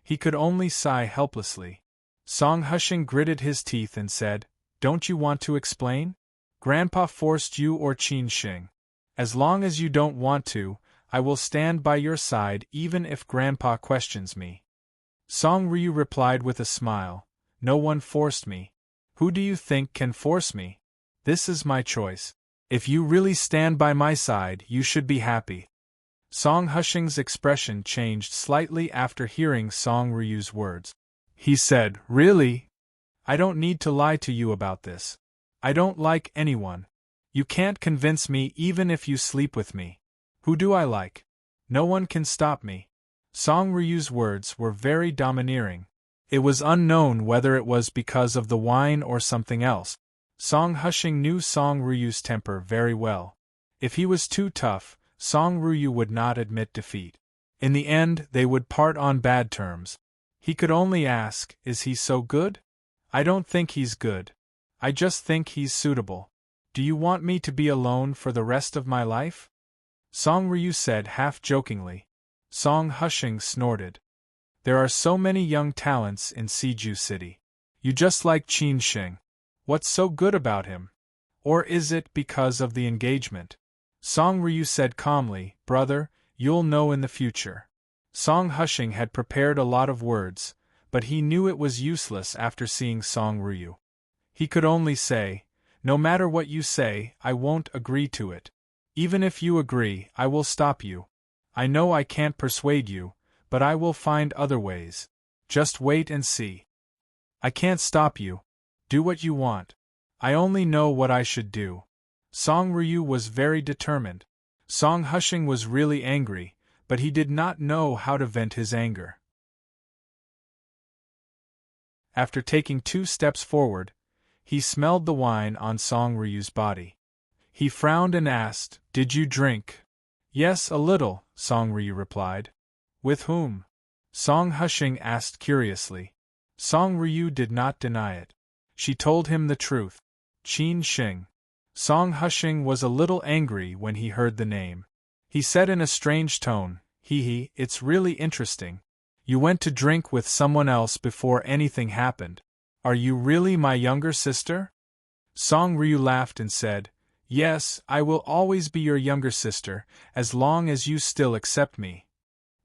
He could only sigh helplessly. Song Hushing gritted his teeth and said, "Don't you want to explain? Grandpa forced you or Qin Sheng. As long as you don't want to, I will stand by your side even if Grandpa questions me." Song Ryu replied with a smile, "No one forced me. Who do you think can force me? This is my choice. If you really stand by my side, you should be happy." Song Hushing's expression changed slightly after hearing Song Ryu's words. He said, "Really? I don't need to lie to you about this. I don't like anyone. You can't convince me even if you sleep with me. Who do I like? No one can stop me." Song Ryu's words were very domineering. It was unknown whether it was because of the wine or something else. Song Hushing knew Song Ryu's temper very well. If he was too tough, Song Ryu would not admit defeat. In the end, they would part on bad terms. He could only ask, "Is he so good?" "I don't think he's good. I just think he's suitable. Do you want me to be alone for the rest of my life?" Song Ryu said half-jokingly. Song Hushing snorted. "There are so many young talents in Siju City. You just like Qin Sheng. What's so good about him? Or is it because of the engagement?" Song Ryu said calmly, "Brother, you'll know in the future." Song Hushing had prepared a lot of words, but he knew it was useless after seeing Song Ryu. He could only say, "No matter what you say, I won't agree to it. Even if you agree, I will stop you. I know I can't persuade you, but I will find other ways. Just wait and see. I can't stop you. Do what you want. I only know what I should do." Song Ryu was very determined. Song Hushing was really angry, but he did not know how to vent his anger. After taking 2 steps forward, he smelled the wine on Song Ryu's body. He frowned and asked, "Did you drink?" "Yes, a little," Song Ryu replied. "With whom?" Song Hushing asked curiously. Song Ryu did not deny it. She told him the truth. Qin Shing. Song Hushing was a little angry when he heard the name. He said in a strange tone, It's really interesting. You went to drink with someone else before anything happened. Are you really my younger sister?" Song Ryu laughed and said, "Yes, I will always be your younger sister, as long as you still accept me."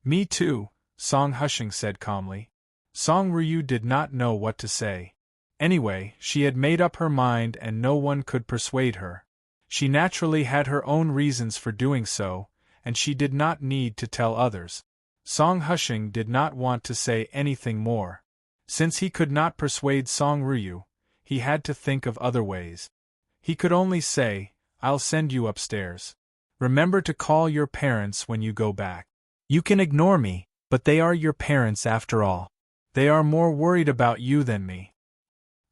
"Me too," Song Hushing said calmly. Song Ryu did not know what to say. Anyway, she had made up her mind and no one could persuade her. She naturally had her own reasons for doing so, and she did not need to tell others. Song Hushing did not want to say anything more. Since he could not persuade Song Ryu, he had to think of other ways. He could only say, "I'll send you upstairs. Remember to call your parents when you go back. You can ignore me, but they are your parents after all. They are more worried about you than me."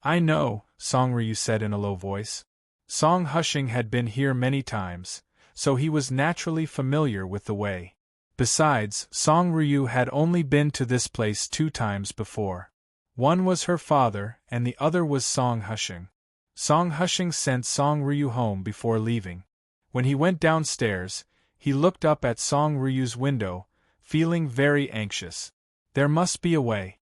"I know," Song Ryu said in a low voice. Song Hushing had been here many times, so he was naturally familiar with the way. Besides, Song Ryu had only been to this place 2 times before. One was her father, and the other was Song Hushing. Song Hushing sent Song Ryu home before leaving. When he went downstairs, he looked up at Song Ryu's window, feeling very anxious. There must be a way.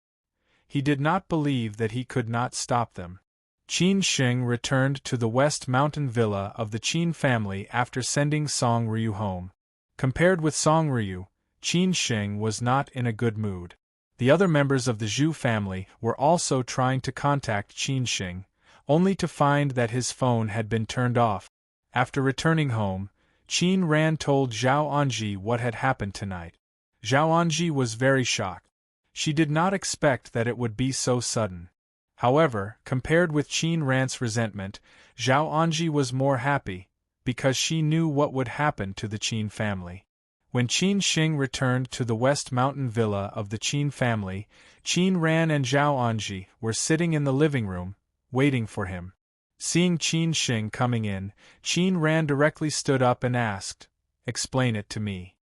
He did not believe that he could not stop them. Qin Shing returned to the West Mountain villa of the Qin family after sending Song Ryu home. Compared with Song Ryu, Qin Shing was not in a good mood. The other members of the Zhu family were also trying to contact Qin Shing, only to find that his phone had been turned off. After returning home, Qin Ran told Zhao Anji what had happened tonight. Zhao Anji was very shocked. She did not expect that it would be so sudden. However, compared with Qin Ran's resentment, Zhao Anji was more happy, because she knew what would happen to the Qin family. When Qin Shing returned to the West Mountain villa of the Qin family, Qin Ran and Zhao Anji were sitting in the living room, waiting for him. Seeing Qin Shing coming in, Qin Ran directly stood up and asked, "Explain it to me."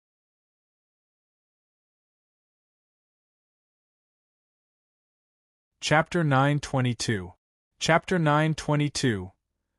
Chapter 922. Chapter 922.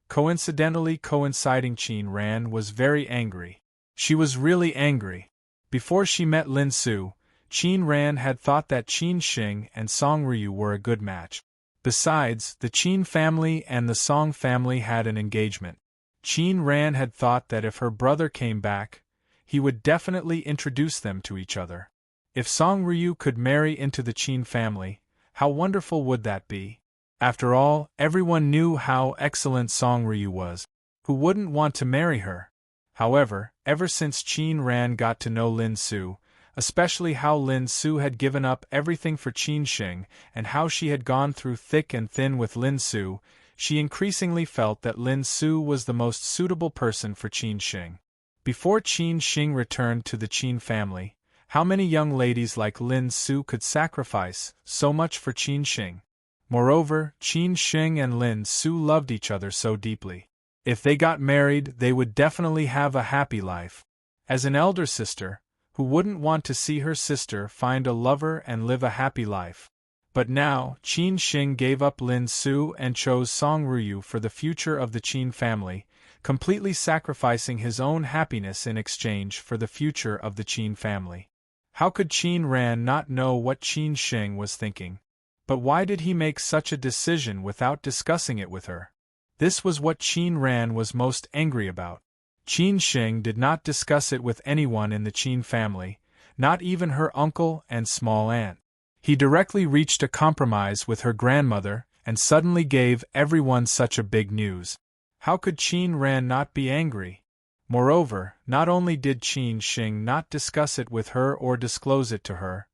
Coinciding Qin Ran was very angry. She was really angry. Before she met Lin Su, Qin Ran had thought that Qin Shing and Song Ryu were a good match. Besides, the Qin family and the Song family had an engagement. Qin Ran had thought that if her brother came back, he would definitely introduce them to each other. If Song Ryu could marry into the Qin family, how wonderful would that be? After all, everyone knew how excellent Song Ryu was. Who wouldn't want to marry her? However, ever since Qin Ran got to know Lin Su, especially how Lin Su had given up everything for Qin Shing and how she had gone through thick and thin with Lin Su, she increasingly felt that Lin Su was the most suitable person for Qin Shing. Before Qin Shing returned to the Qin family, how many young ladies like Lin Su could sacrifice so much for Qin Shing? Moreover, Qin Shing and Lin Su loved each other so deeply. If they got married, they would definitely have a happy life. As an elder sister, who wouldn't want to see her sister find a lover and live a happy life? But now, Qin Shing gave up Lin Su and chose Song Ryu for the future of the Qin family, completely sacrificing his own happiness in exchange for the future of the Qin family. How could Qin Ran not know what Qin Shing was thinking? But why did he make such a decision without discussing it with her? This was what Qin Ran was most angry about. Qin Shing did not discuss it with anyone in the Qin family, not even her uncle and small aunt. He directly reached a compromise with her grandmother and suddenly gave everyone such a big news. How could Qin Ran not be angry? Moreover, not only did Qin Shing not discuss it with her or disclose it to her,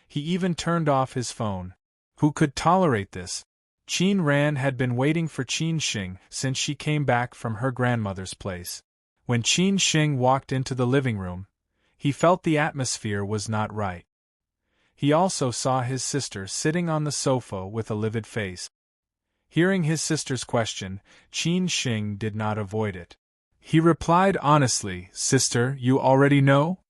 he even turned off his phone. Who could tolerate this? Qin Ran had been waiting for Qin Shing since she came back from her grandmother's place. When Qin Shing walked into the living room, he felt the atmosphere was not right. He also saw his sister sitting on the sofa with a livid face. Hearing his sister's question, Qin Shing did not avoid it. He replied honestly, "Sister, you already know?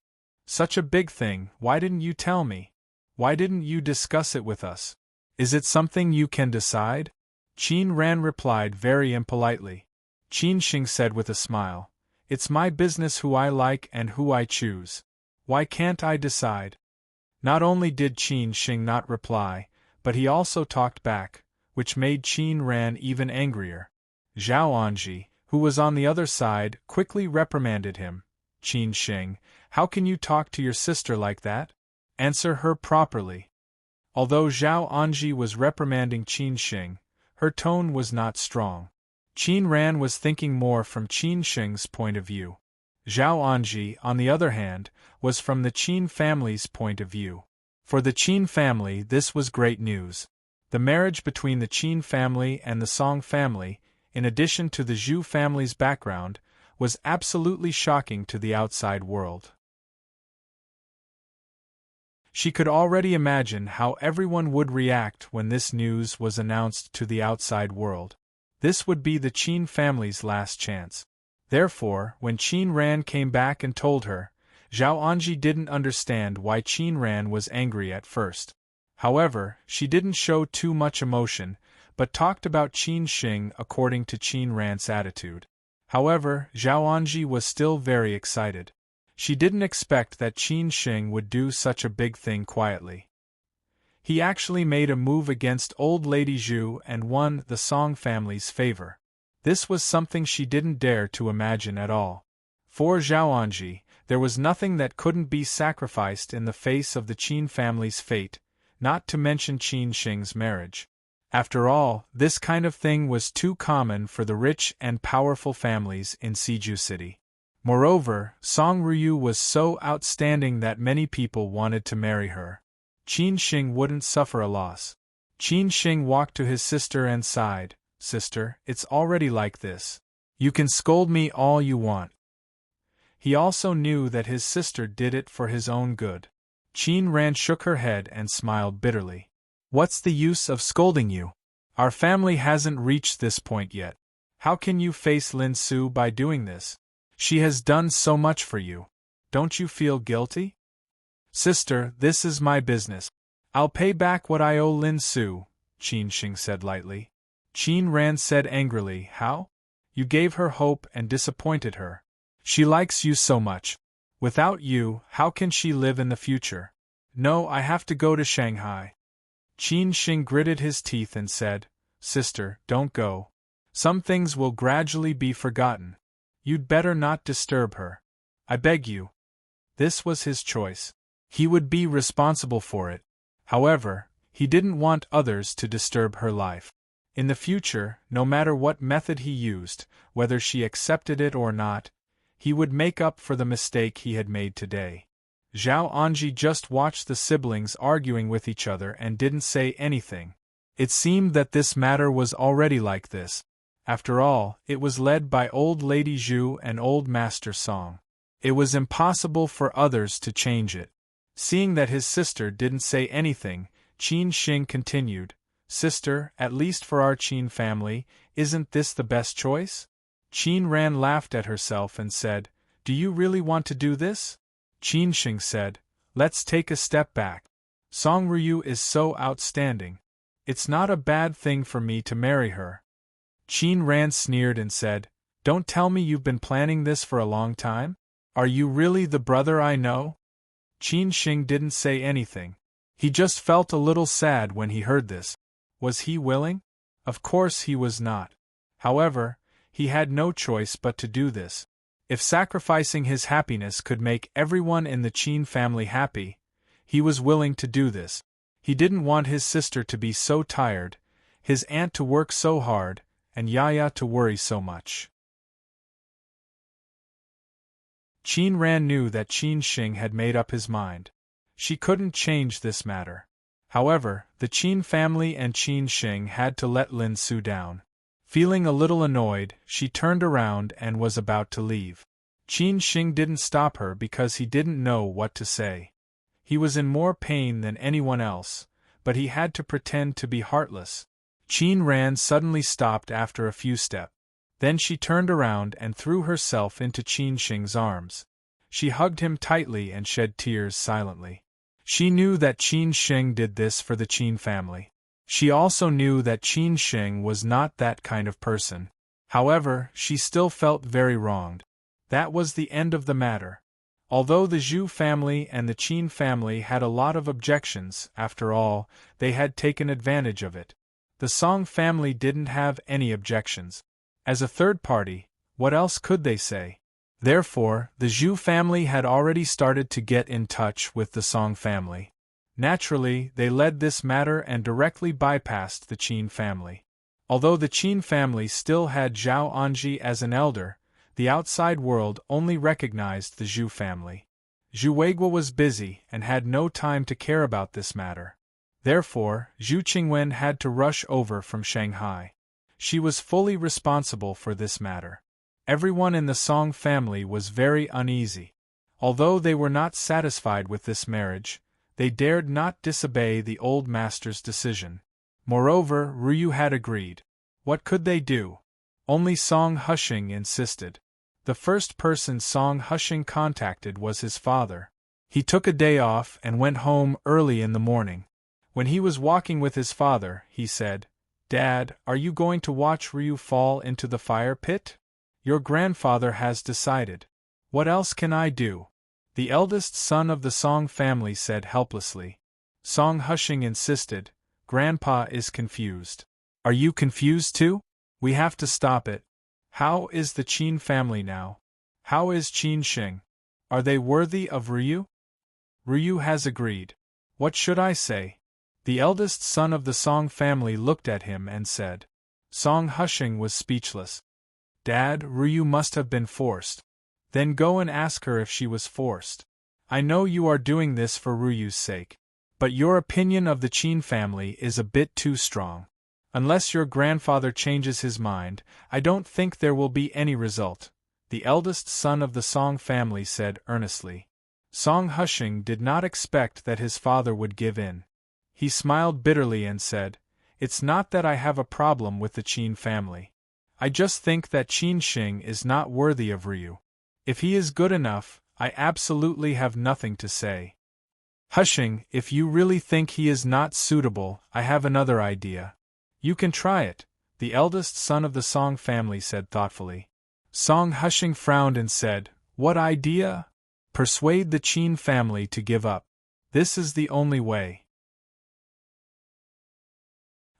Such a big thing, why didn't you tell me? Why didn't you discuss it with us? Is it something you can decide?" Qin Ran replied very impolitely. Qin Shing said with a smile, "It's my business who I like and who I choose. Why can't I decide?" Not only did Qin Shing not reply, but he also talked back, which made Qin Ran even angrier. Zhao Anji, who was on the other side, quickly reprimanded him. "Qin Shing, how can you talk to your sister like that? Answer her properly." Although Zhao Anji was reprimanding Qin Shing, her tone was not strong. Qin Ran was thinking more from Qin Shing's point of view. Zhao Anji, on the other hand, was from the Qin family's point of view. For the Qin family, this was great news. The marriage between the Qin family and the Song family, in addition to the Zhu family's background, was absolutely shocking to the outside world. She could already imagine how everyone would react when this news was announced to the outside world. This would be the Qin family's last chance. Therefore, when Qin Ran came back and told her, Zhao Anji didn't understand why Qin Ran was angry at first. However, she didn't show too much emotion, but talked about Qin Shing according to Qin Ran's attitude. However, Zhao Anji was still very excited. She didn't expect that Qin Shing would do such a big thing quietly. He actually made a move against old lady Zhu and won the Song family's favor. This was something she didn't dare to imagine at all. For Zhao Anji, there was nothing that couldn't be sacrificed in the face of the Qin family's fate, not to mention Qin Shing's marriage. After all, this kind of thing was too common for the rich and powerful families in Siju City. Moreover, Song Ryu was so outstanding that many people wanted to marry her. Qin Shing wouldn't suffer a loss. Qin Shing walked to his sister and sighed, "Sister, it's already like this. You can scold me all you want." He also knew that his sister did it for his own good. Qin Ran shook her head and smiled bitterly. "What's the use of scolding you? Our family hasn't reached this point yet. How can you face Lin Su by doing this? She has done so much for you. Don't you feel guilty?" "Sister, this is my business. I'll pay back what I owe Lin Su," Qin Shing said lightly. Qin Ran said angrily, "How? You gave her hope and disappointed her. She likes you so much. Without you, how can she live in the future?" "No, I have to go to Shanghai." Qin Shing gritted his teeth and said, "Sister, don't go. Some things will gradually be forgotten. You'd better not disturb her. I beg you." This was his choice. He would be responsible for it. However, he didn't want others to disturb her life. In the future, no matter what method he used, whether she accepted it or not, he would make up for the mistake he had made today. Zhao Anji just watched the siblings arguing with each other and didn't say anything. It seemed that this matter was already like this. After all, it was led by old lady Zhu and old master Song. It was impossible for others to change it. Seeing that his sister didn't say anything, Qin Shing continued, "Sister, at least for our Qin family, isn't this the best choice?" Qin Ran laughed at herself and said, "Do you really want to do this?" Qin Shing said, "Let's take a step back. Song Ryu is so outstanding. It's not a bad thing for me to marry her." Qin Ran sneered and said, "Don't tell me you've been planning this for a long time? Are you really the brother I know?" Qin Shing didn't say anything. He just felt a little sad when he heard this. Was he willing? Of course he was not. However, he had no choice but to do this. If sacrificing his happiness could make everyone in the Qin family happy, he was willing to do this. He didn't want his sister to be so tired, his aunt to work so hard, and Yaya to worry so much. Qin Ran knew that Qin Shing had made up his mind. She couldn't change this matter. However, the Qin family and Qin Shing had to let Lin Su down. Feeling a little annoyed, she turned around and was about to leave. Qin Shing didn't stop her because he didn't know what to say. He was in more pain than anyone else, but he had to pretend to be heartless. Qin Ran suddenly stopped after a few steps. Then she turned around and threw herself into Qin Shing's arms. She hugged him tightly and shed tears silently. She knew that Qin Shing did this for the Qin family. She also knew that Qin Shing was not that kind of person. However, she still felt very wronged. That was the end of the matter. Although the Zhu family and the Qin family had a lot of objections, after all, they had taken advantage of it. The Song family didn't have any objections. As a third party, what else could they say? Therefore, the Zhu family had already started to get in touch with the Song family. Naturally, they led this matter and directly bypassed the Qin family. Although the Qin family still had Zhao Anji as an elder, the outside world only recognized the Zhu family. Zhu Weiguo was busy and had no time to care about this matter. Therefore, Zhu Qingwen had to rush over from Shanghai. She was fully responsible for this matter. Everyone in the Song family was very uneasy. Although they were not satisfied with this marriage, they dared not disobey the old master's decision. Moreover, Ryu had agreed. What could they do? Only Song Hushing insisted. The first person Song Hushing contacted was his father. He took a day off and went home early in the morning. When he was walking with his father, he said, "Dad, are you going to watch Ryu fall into the fire pit? Your grandfather has decided. What else can I do?" The eldest son of the Song family said helplessly. Song Hushing insisted, "Grandpa is confused. Are you confused too? We have to stop it. How is the Qin family now? How is Qin Shing? Are they worthy of Ryu?" Ryu has agreed. What should I say? The eldest son of the Song family looked at him and said. Song Hushing was speechless. "Dad, Ryu must have been forced." "Then go and ask her if she was forced. I know you are doing this for Ryu's sake. But your opinion of the Qin family is a bit too strong. Unless your grandfather changes his mind, I don't think there will be any result," the eldest son of the Song family said earnestly. Song Hushing did not expect that his father would give in. He smiled bitterly and said, "It's not that I have a problem with the Qin family. I just think that Qin Shing is not worthy of Ryu. If he is good enough, I absolutely have nothing to say. Hushing, if you really think he is not suitable, I have another idea. You can try it," the eldest son of the Song family said thoughtfully. Song Hushing frowned and said, "What idea?" "Persuade the Qin family to give up. This is the only way."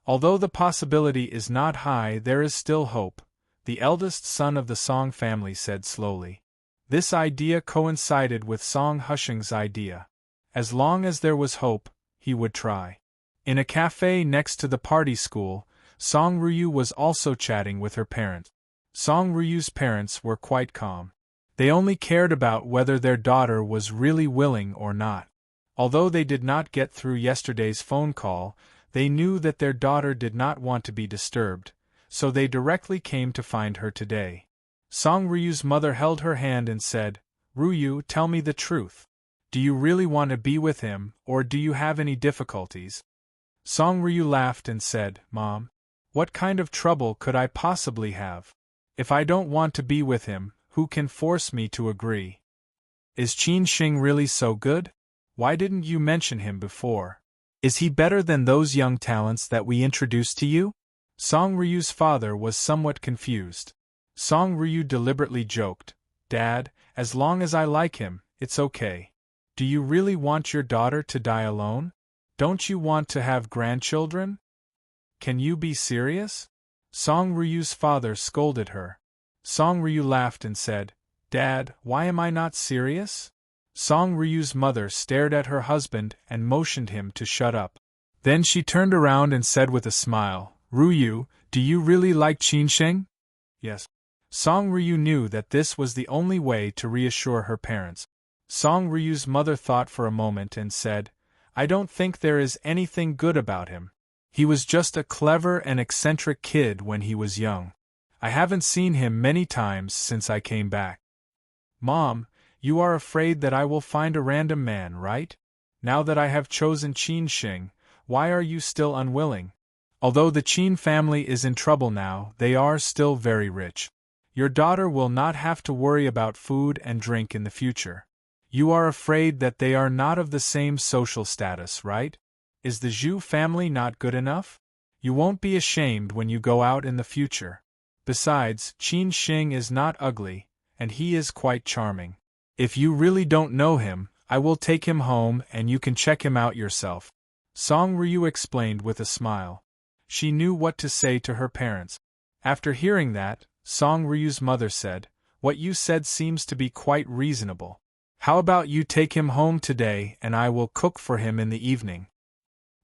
Although the possibility is not high, there is still hope, the eldest son of the Song family said slowly. This idea coincided with Song Hushing's idea. As long as there was hope, he would try. In a cafe next to the party school, Song Ryu was also chatting with her parents. Song Ryu's parents were quite calm. They only cared about whether their daughter was really willing or not. Although they did not get through yesterday's phone call, they knew that their daughter did not want to be disturbed, so they directly came to find her today. Song Ryu's mother held her hand and said, "Ryu, tell me the truth. Do you really want to be with him, or do you have any difficulties?" Song Ryu laughed and said, "Mom, what kind of trouble could I possibly have? If I don't want to be with him, who can force me to agree? Is Qin Shing really so good? Why didn't you mention him before? Is he better than those young talents that we introduced to you?" Song Ryu's father was somewhat confused. Song Ryu deliberately joked, "Dad, as long as I like him, it's okay. Do you really want your daughter to die alone? Don't you want to have grandchildren? Can you be serious?" Song Ryu's father scolded her. Song Ryu laughed and said, "Dad, why am I not serious?" Song Ryu's mother stared at her husband and motioned him to shut up. Then she turned around and said with a smile, "Ryu, do you really like Qin Shing?" "Yes." Song Ryu knew that this was the only way to reassure her parents. Song Ryu's mother thought for a moment and said, "I don't think there is anything good about him. He was just a clever and eccentric kid when he was young. I haven't seen him many times since I came back." "Mom, you are afraid that I will find a random man, right? Now that I have chosen Qin Shing, why are you still unwilling?" Although the Qin family is in trouble now, they are still very rich. Your daughter will not have to worry about food and drink in the future. You are afraid that they are not of the same social status, right? Is the Zhu family not good enough? You won't be ashamed when you go out in the future. Besides, Qin Xing is not ugly, and he is quite charming. If you really don't know him, I will take him home and you can check him out yourself. Song Ryu explained with a smile. She knew what to say to her parents. After hearing that, Song Ryu's mother said, "What you said seems to be quite reasonable. How about you take him home today and I will cook for him in the evening?"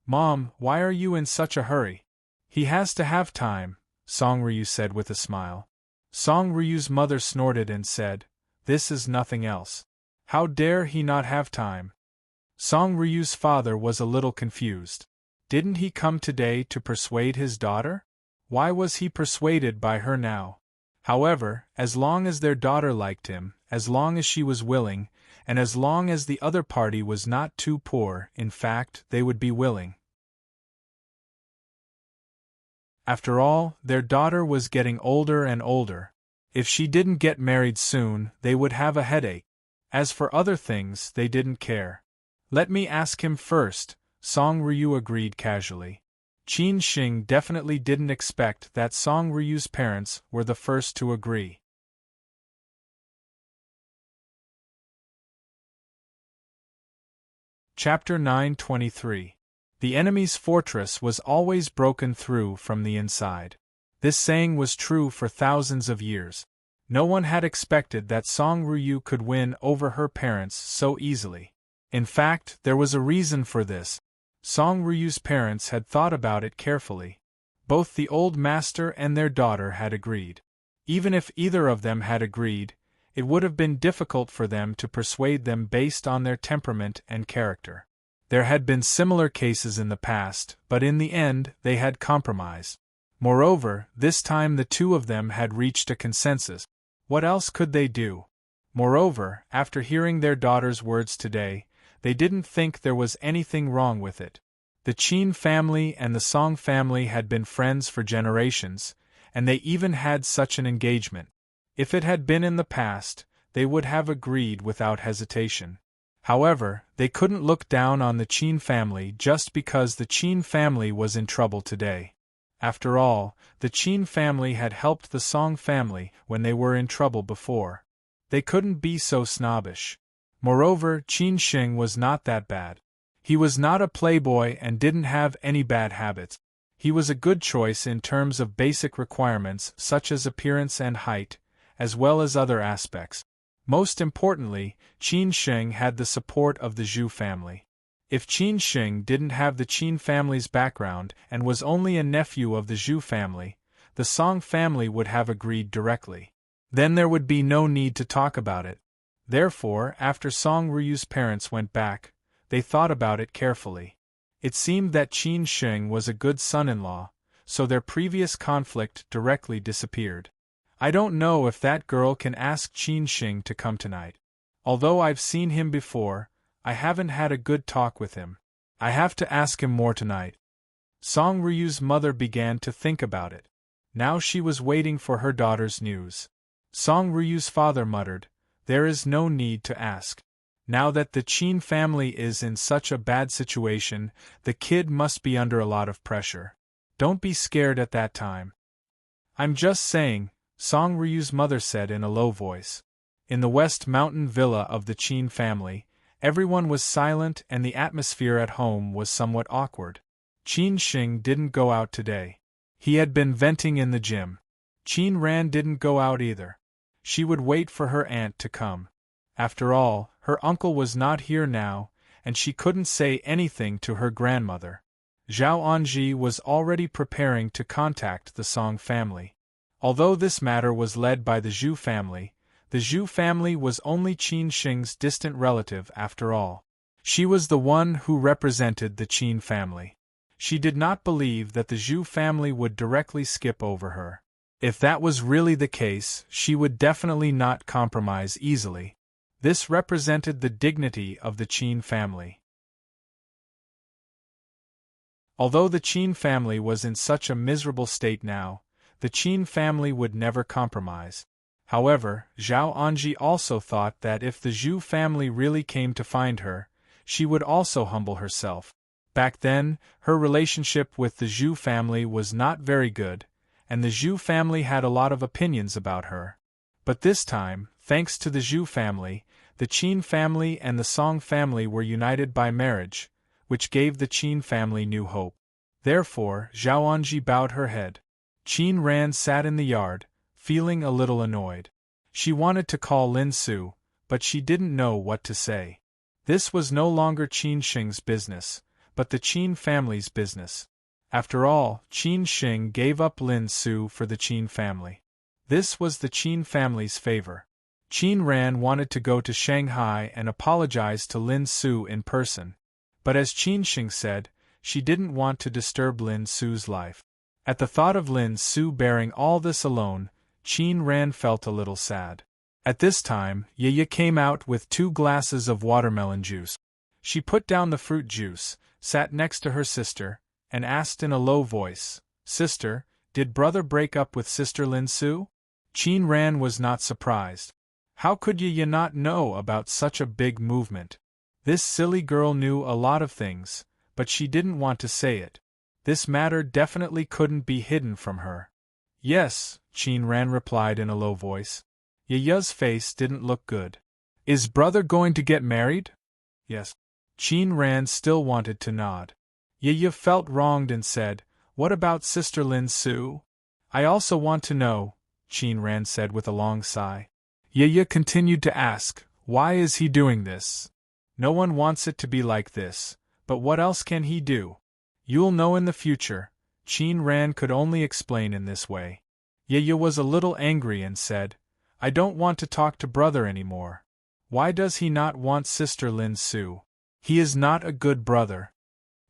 "Mom, why are you in such a hurry?" "He has to have time," Song Ryu said with a smile. Song Ryu's mother snorted and said, "This is nothing else. How dare he not have time?" Song Ryu's father was a little confused. Didn't he come today to persuade his daughter? Why was he persuaded by her now? However, as long as their daughter liked him, as long as she was willing, and as long as the other party was not too poor, in fact, they would be willing. After all, their daughter was getting older and older. If she didn't get married soon, they would have a headache. As for other things, they didn't care. "Let me ask him first," Song Ryu agreed casually. Qin Xing definitely didn't expect that Song Ryu's parents were the first to agree. Chapter 923. The enemy's fortress was always broken through from the inside. This saying was true for thousands of years. No one had expected that Song Ryu could win over her parents so easily. In fact, there was a reason for this. Song Ryu's parents had thought about it carefully. Both the old master and their daughter had agreed. Even if either of them had agreed, it would have been difficult for them to persuade them based on their temperament and character. There had been similar cases in the past, but in the end they had compromised. Moreover, this time the two of them had reached a consensus. What else could they do? Moreover, after hearing their daughter's words today, they didn't think there was anything wrong with it. The Qin family and the Song family had been friends for generations, and they even had such an engagement. If it had been in the past, they would have agreed without hesitation. However, they couldn't look down on the Qin family just because the Qin family was in trouble today. After all, the Qin family had helped the Song family when they were in trouble before. They couldn't be so snobbish. Moreover, Qin Xing was not that bad. He was not a playboy and didn't have any bad habits. He was a good choice in terms of basic requirements such as appearance and height, as well as other aspects. Most importantly, Qin Xing had the support of the Zhu family. If Qin Xing didn't have the Qin family's background and was only a nephew of the Zhu family, the Song family would have agreed directly. Then there would be no need to talk about it. Therefore, after Song Ryu's parents went back, they thought about it carefully. It seemed that Qin Xing was a good son-in-law, so their previous conflict directly disappeared. I don't know if that girl can ask Qin Xing to come tonight. Although I've seen him before, I haven't had a good talk with him. I have to ask him more tonight. Song Ryu's mother began to think about it. Now she was waiting for her daughter's news. Song Ryu's father muttered, "There is no need to ask. Now that the Qin family is in such a bad situation, the kid must be under a lot of pressure. Don't be scared at that time." "I'm just saying," Song Ryu's mother said in a low voice. In the West Mountain villa of the Qin family, everyone was silent and the atmosphere at home was somewhat awkward. Qin Xing didn't go out today. He had been venting in the gym. Qin Ran didn't go out either. She would wait for her aunt to come. After all, her uncle was not here now, and she couldn't say anything to her grandmother. Zhao Anji was already preparing to contact the Song family. Although this matter was led by the Zhu family was only Qin Xing's distant relative after all. She was the one who represented the Qin family. She did not believe that the Zhu family would directly skip over her. If that was really the case, she would definitely not compromise easily. This represented the dignity of the Qin family. Although the Qin family was in such a miserable state now, the Qin family would never compromise. However, Zhao Anji also thought that if the Zhu family really came to find her, she would also humble herself. Back then, her relationship with the Zhu family was not very good, and the Zhu family had a lot of opinions about her. But this time, thanks to the Zhu family, the Qin family and the Song family were united by marriage, which gave the Qin family new hope. Therefore, Zhao Anji bowed her head. Qin Ran sat in the yard, feeling a little annoyed. She wanted to call Lin Su, but she didn't know what to say. This was no longer Qin Sheng's business, but the Qin family's business. After all, Qin Sheng gave up Lin Su for the Qin family. This was the Qin family's favor. Qin Ran wanted to go to Shanghai and apologize to Lin Su in person. But as Qin Sheng said, she didn't want to disturb Lin Su's life. At the thought of Lin Su bearing all this alone, Qin Ran felt a little sad. At this time, Ye came out with 2 glasses of watermelon juice. She put down the fruit juice, sat next to her sister, and asked in a low voice, "Sister, did brother break up with sister Lin Su?" Qin Ran was not surprised. How could Ye not know about such a big movement? This silly girl knew a lot of things, but she didn't want to say it. This matter definitely couldn't be hidden from her. "Yes," Qin Ran replied in a low voice. Ye's face didn't look good. "Is brother going to get married?" "Yes." Qin Ran still wanted to nod. Ye felt wronged and said, "What about sister Lin Su?" "I also want to know," Qin Ran said with a long sigh. Ye continued to ask, "Why is he doing this? No one wants it to be like this, but what else can he do?" "You'll know in the future," Qin Ran could only explain in this way. Ye was a little angry and said, "I don't want to talk to brother anymore. Why does he not want sister Lin Su? He is not a good brother."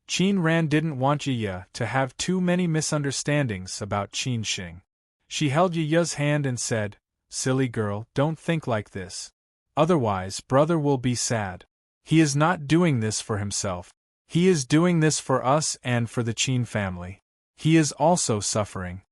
Qin Ran didn't want Ye to have too many misunderstandings about Qin Sheng. She held Ye's hand and said, "Silly girl, don't think like this. Otherwise, brother will be sad. He is not doing this for himself. He is doing this for us and for the Qin family. He is also suffering."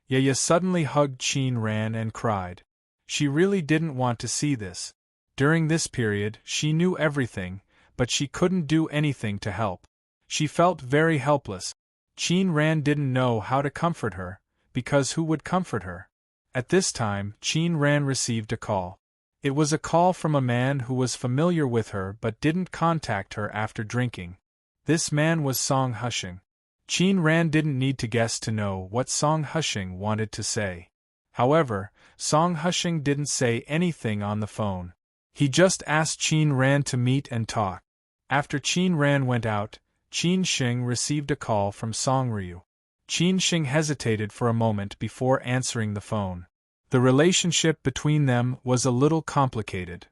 Ye suddenly hugged Qin Ran and cried. She really didn't want to see this. During this period, she knew everything, but she couldn't do anything to help. She felt very helpless. Qin Ran didn't know how to comfort her, because who would comfort her? At this time, Qin Ran received a call. It was a call from a man who was familiar with her but didn't contact her after drinking. This man was Song Husheng. Qin Ran didn't need to guess to know what Song Husheng wanted to say. However, Song Husheng didn't say anything on the phone. He just asked Qin Ran to meet and talk. After Qin Ran went out, Qin Sheng received a call from Song Ryu. Qin Sheng hesitated for a moment before answering the phone. The relationship between them was a little complicated.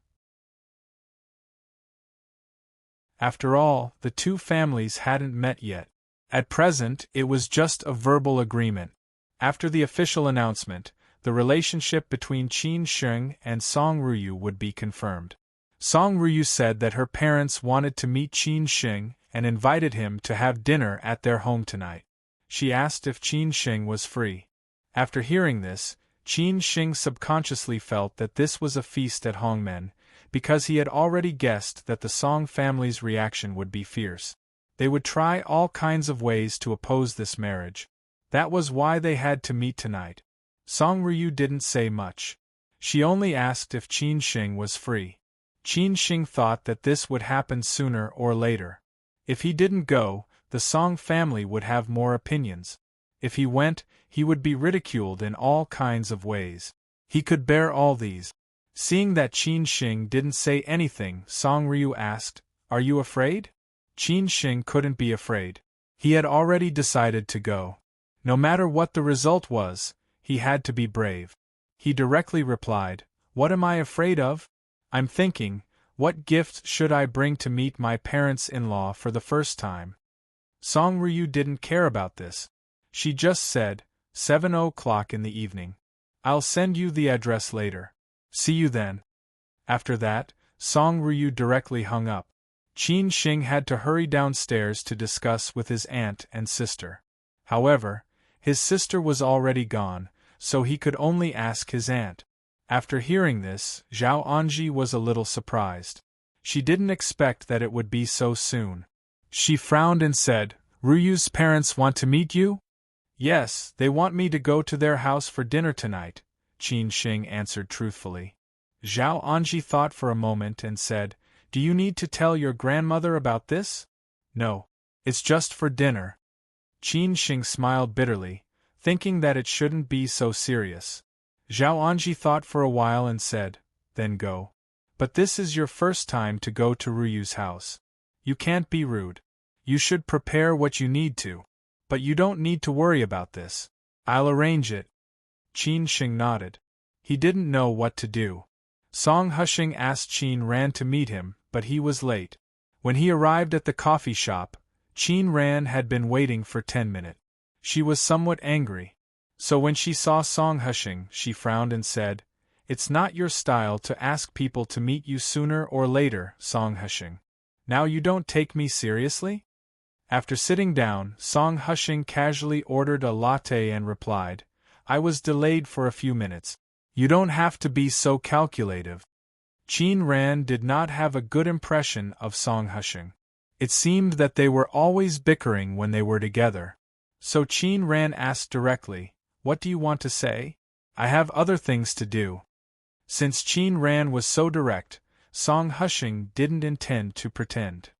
After all, the two families hadn't met yet. At present, it was just a verbal agreement. After the official announcement, the relationship between Qin Sheng and Song Ryu would be confirmed. Song Ryu said that her parents wanted to meet Qin Sheng and invited him to have dinner at their home tonight. She asked if Qin Sheng was free. After hearing this, Qin Sheng subconsciously felt that this was a feast at Hongmen, because he had already guessed that the Song family's reaction would be fierce. They would try all kinds of ways to oppose this marriage. That was why they had to meet tonight. Song Ryu didn't say much. She only asked if Qin Sheng was free. Qin Sheng thought that this would happen sooner or later. If he didn't go, the Song family would have more opinions. If he went, he would be ridiculed in all kinds of ways. He could bear all these. Seeing that Qin Sheng didn't say anything, Song Ryu asked, "Are you afraid?" Qin Sheng couldn't be afraid. He had already decided to go. No matter what the result was, he had to be brave. He directly replied, "What am I afraid of? I'm thinking, what gift should I bring to meet my parents-in-law for the first time?" Song Ryu didn't care about this. She just said, 7 o'clock in the evening. "I'll send you the address later. See you then." After that, Song Ryu directly hung up. Qin Shing had to hurry downstairs to discuss with his aunt and sister. However, his sister was already gone, so he could only ask his aunt. After hearing this, Zhao Anji was a little surprised. She didn't expect that it would be so soon. She frowned and said, "Ruyu's parents want to meet you?" "Yes, they want me to go to their house for dinner tonight," Qin Shing answered truthfully. Zhao Anji thought for a moment and said, "Do you need to tell your grandmother about this?" "No. It's just for dinner." Qin Shing smiled bitterly, thinking that it shouldn't be so serious. Zhao Anji thought for a while and said, "Then go. But this is your first time to go to Ruyu's house. You can't be rude. You should prepare what you need to. But you don't need to worry about this. I'll arrange it." Qin Shing nodded. He didn't know what to do. Song Hushing asked Qin Ran to meet him, but he was late. When he arrived at the coffee shop, Qin Ran had been waiting for 10 minutes. She was somewhat angry. So when she saw Song Hushing, she frowned and said, "It's not your style to ask people to meet you sooner or later, Song Hushing. Now you don't take me seriously?" After sitting down, Song Hushing casually ordered a latte and replied, "I was delayed for a few minutes. You don't have to be so calculative." Qin Ran did not have a good impression of Song Hushing. It seemed that they were always bickering when they were together. So Qin Ran asked directly, "What do you want to say? I have other things to do." Since Qin Ran was so direct, Song Hushing didn't intend to pretend.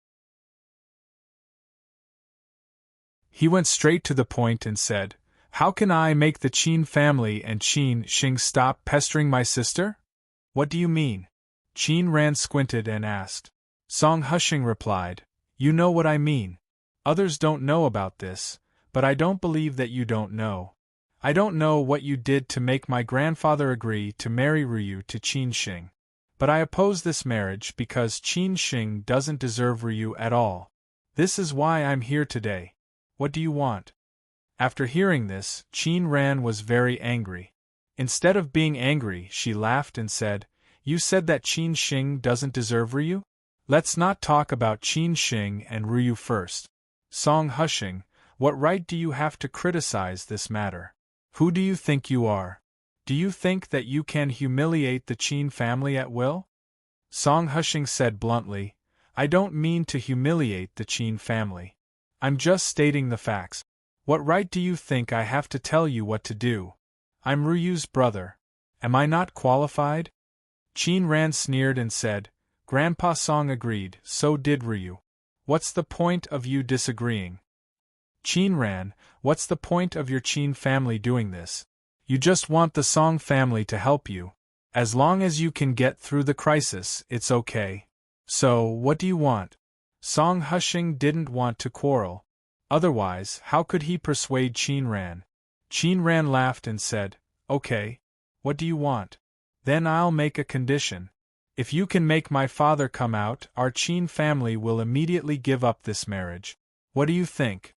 He went straight to the point and said, "How can I make the Qin family and Qin Shing stop pestering my sister?" "What do you mean?" Qin Ran squinted and asked. Song Hushing replied, "You know what I mean. Others don't know about this, but I don't believe that you don't know. I don't know what you did to make my grandfather agree to marry Ryu to Qin Shing. But I oppose this marriage because Qin Shing doesn't deserve Ryu at all. This is why I'm here today. What do you want?" After hearing this, Qin Ran was very angry. Instead of being angry, she laughed and said, "You said that Qin Shing doesn't deserve Ryu? Let's not talk about Qin Shing and Ryu first. Song Hushing, what right do you have to criticize this matter? Who do you think you are? Do you think that you can humiliate the Qin family at will?" Song Hushing said bluntly, "I don't mean to humiliate the Qin family. I'm just stating the facts. What right do you think I have to tell you what to do? I'm Ryu's brother. Am I not qualified?" Qin Ran sneered and said, "Grandpa Song agreed, so did Ryu. What's the point of you disagreeing?" "Qin Ran, what's the point of your Qin family doing this? You just want the Song family to help you. As long as you can get through the crisis, it's okay. So, what do you want?" Song Hushing didn't want to quarrel. Otherwise, how could he persuade Qin Ran? Qin Ran laughed and said, "Okay. What do you want? Then I'll make a condition. If you can make my father come out, our Qin family will immediately give up this marriage. What do you think?"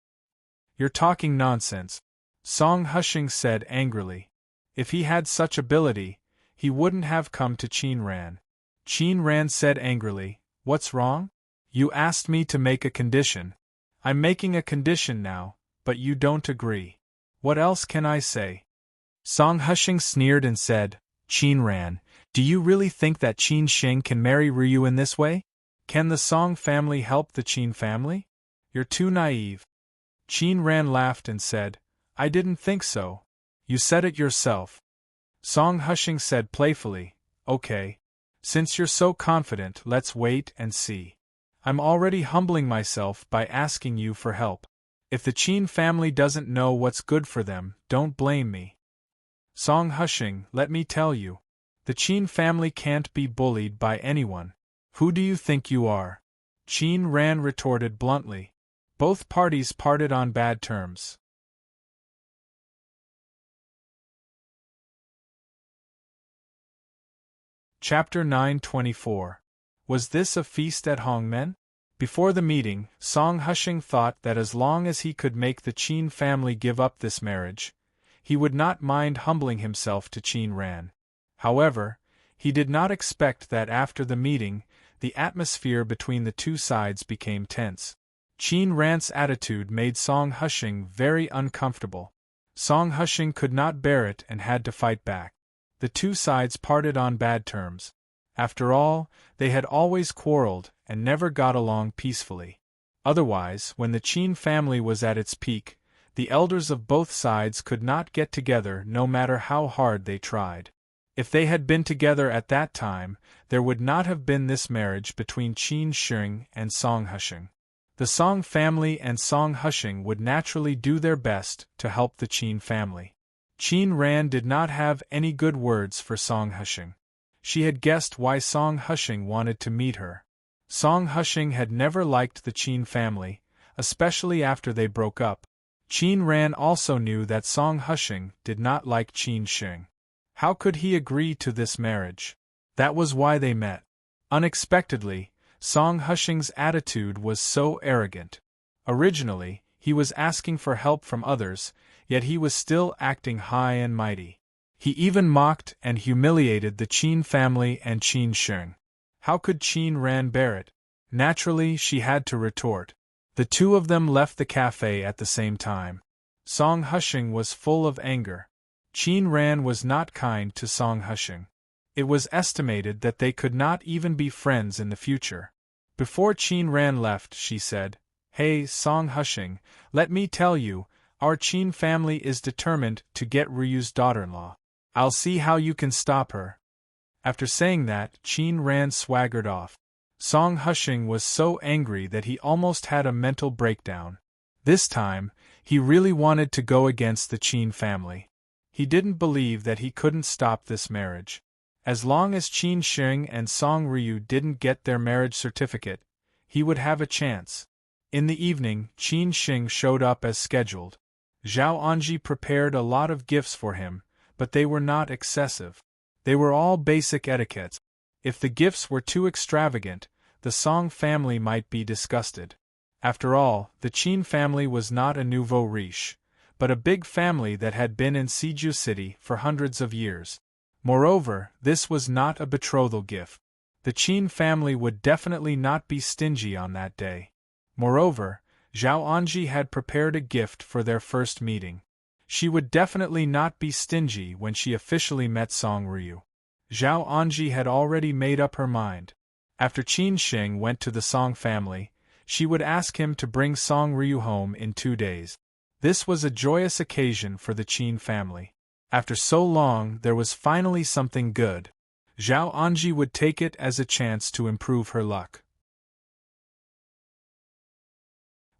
"You're talking nonsense," Song Hushing said angrily. If he had such ability, he wouldn't have come to Qin Ran. Qin Ran said angrily, "What's wrong? You asked me to make a condition. I'm making a condition now, but you don't agree. What else can I say?" Song Hushing sneered and said, "Qin Ran, do you really think that Qin Shing can marry Ryu in this way? Can the Song family help the Qin family? You're too naive." Qin Ran laughed and said, "I didn't think so. You said it yourself." Song Hushing said playfully, "Okay. Since you're so confident, let's wait and see. I'm already humbling myself by asking you for help. If the Qin family doesn't know what's good for them, don't blame me. Song Hushing, let me tell you. The Qin family can't be bullied by anyone. Who do you think you are?" Qin Ran retorted bluntly. Both parties parted on bad terms. Chapter 924. Was this a feast at Hongmen? Before the meeting, Song Hushing thought that as long as he could make the Qin family give up this marriage, he would not mind humbling himself to Qin Ran. However, he did not expect that after the meeting, The atmosphere between the two sides became tense. Qin Ran's attitude made Song Husheng very uncomfortable. Song Husheng could not bear it and had to fight back. The two sides parted on bad terms. After all, they had always quarreled and never got along peacefully. Otherwise, when the Qin family was at its peak, the elders of both sides could not get together no matter how hard they tried. If they had been together at that time, there would not have been this marriage between Qin Sheng and Song Husheng. The Song family and Song Husheng would naturally do their best to help the Qin family. Qin Ran did not have any good words for Song Husheng. She had guessed why Song Husheng wanted to meet her. Song Husheng had never liked the Qin family, especially after they broke up. Qin Ran also knew that Song Husheng did not like Qin Sheng. How could he agree to this marriage? That was why they met. Unexpectedly, Song Husheng's attitude was so arrogant. Originally, he was asking for help from others, yet he was still acting high and mighty. He even mocked and humiliated the Qin family and Qin Sheng. How could Qin Ran bear it? Naturally, she had to retort. The two of them left the cafe at the same time. Song Husheng was full of anger. Qin Ran was not kind to Song Husheng. It was estimated that they could not even be friends in the future. Before Qin Ran left, she said, "Hey, Song Husheng, let me tell you, our Qin family is determined to get Ryu's daughter-in-law. I'll see how you can stop her." After saying that, Qin Ran swaggered off. Song Husheng was so angry that he almost had a mental breakdown. This time, he really wanted to go against the Qin family. He didn't believe that he couldn't stop this marriage. As long as Qin Sheng and Song Ryu didn't get their marriage certificate, he would have a chance. In the evening, Qin Sheng showed up as scheduled. Zhao Anji prepared a lot of gifts for him, but they were not excessive. They were all basic etiquettes. If the gifts were too extravagant, the Song family might be disgusted. After all, the Qin family was not a nouveau riche, but a big family that had been in Siju City for hundreds of years. Moreover, this was not a betrothal gift. The Qin family would definitely not be stingy on that day. Moreover, Zhao Anji had prepared a gift for their first meeting. She would definitely not be stingy when she officially met Song Ryu. Zhao Anji had already made up her mind. After Qin Sheng went to the Song family, she would ask him to bring Song Ryu home in 2 days. This was a joyous occasion for the Qin family. After so long, there was finally something good. Zhao Anji would take it as a chance to improve her luck.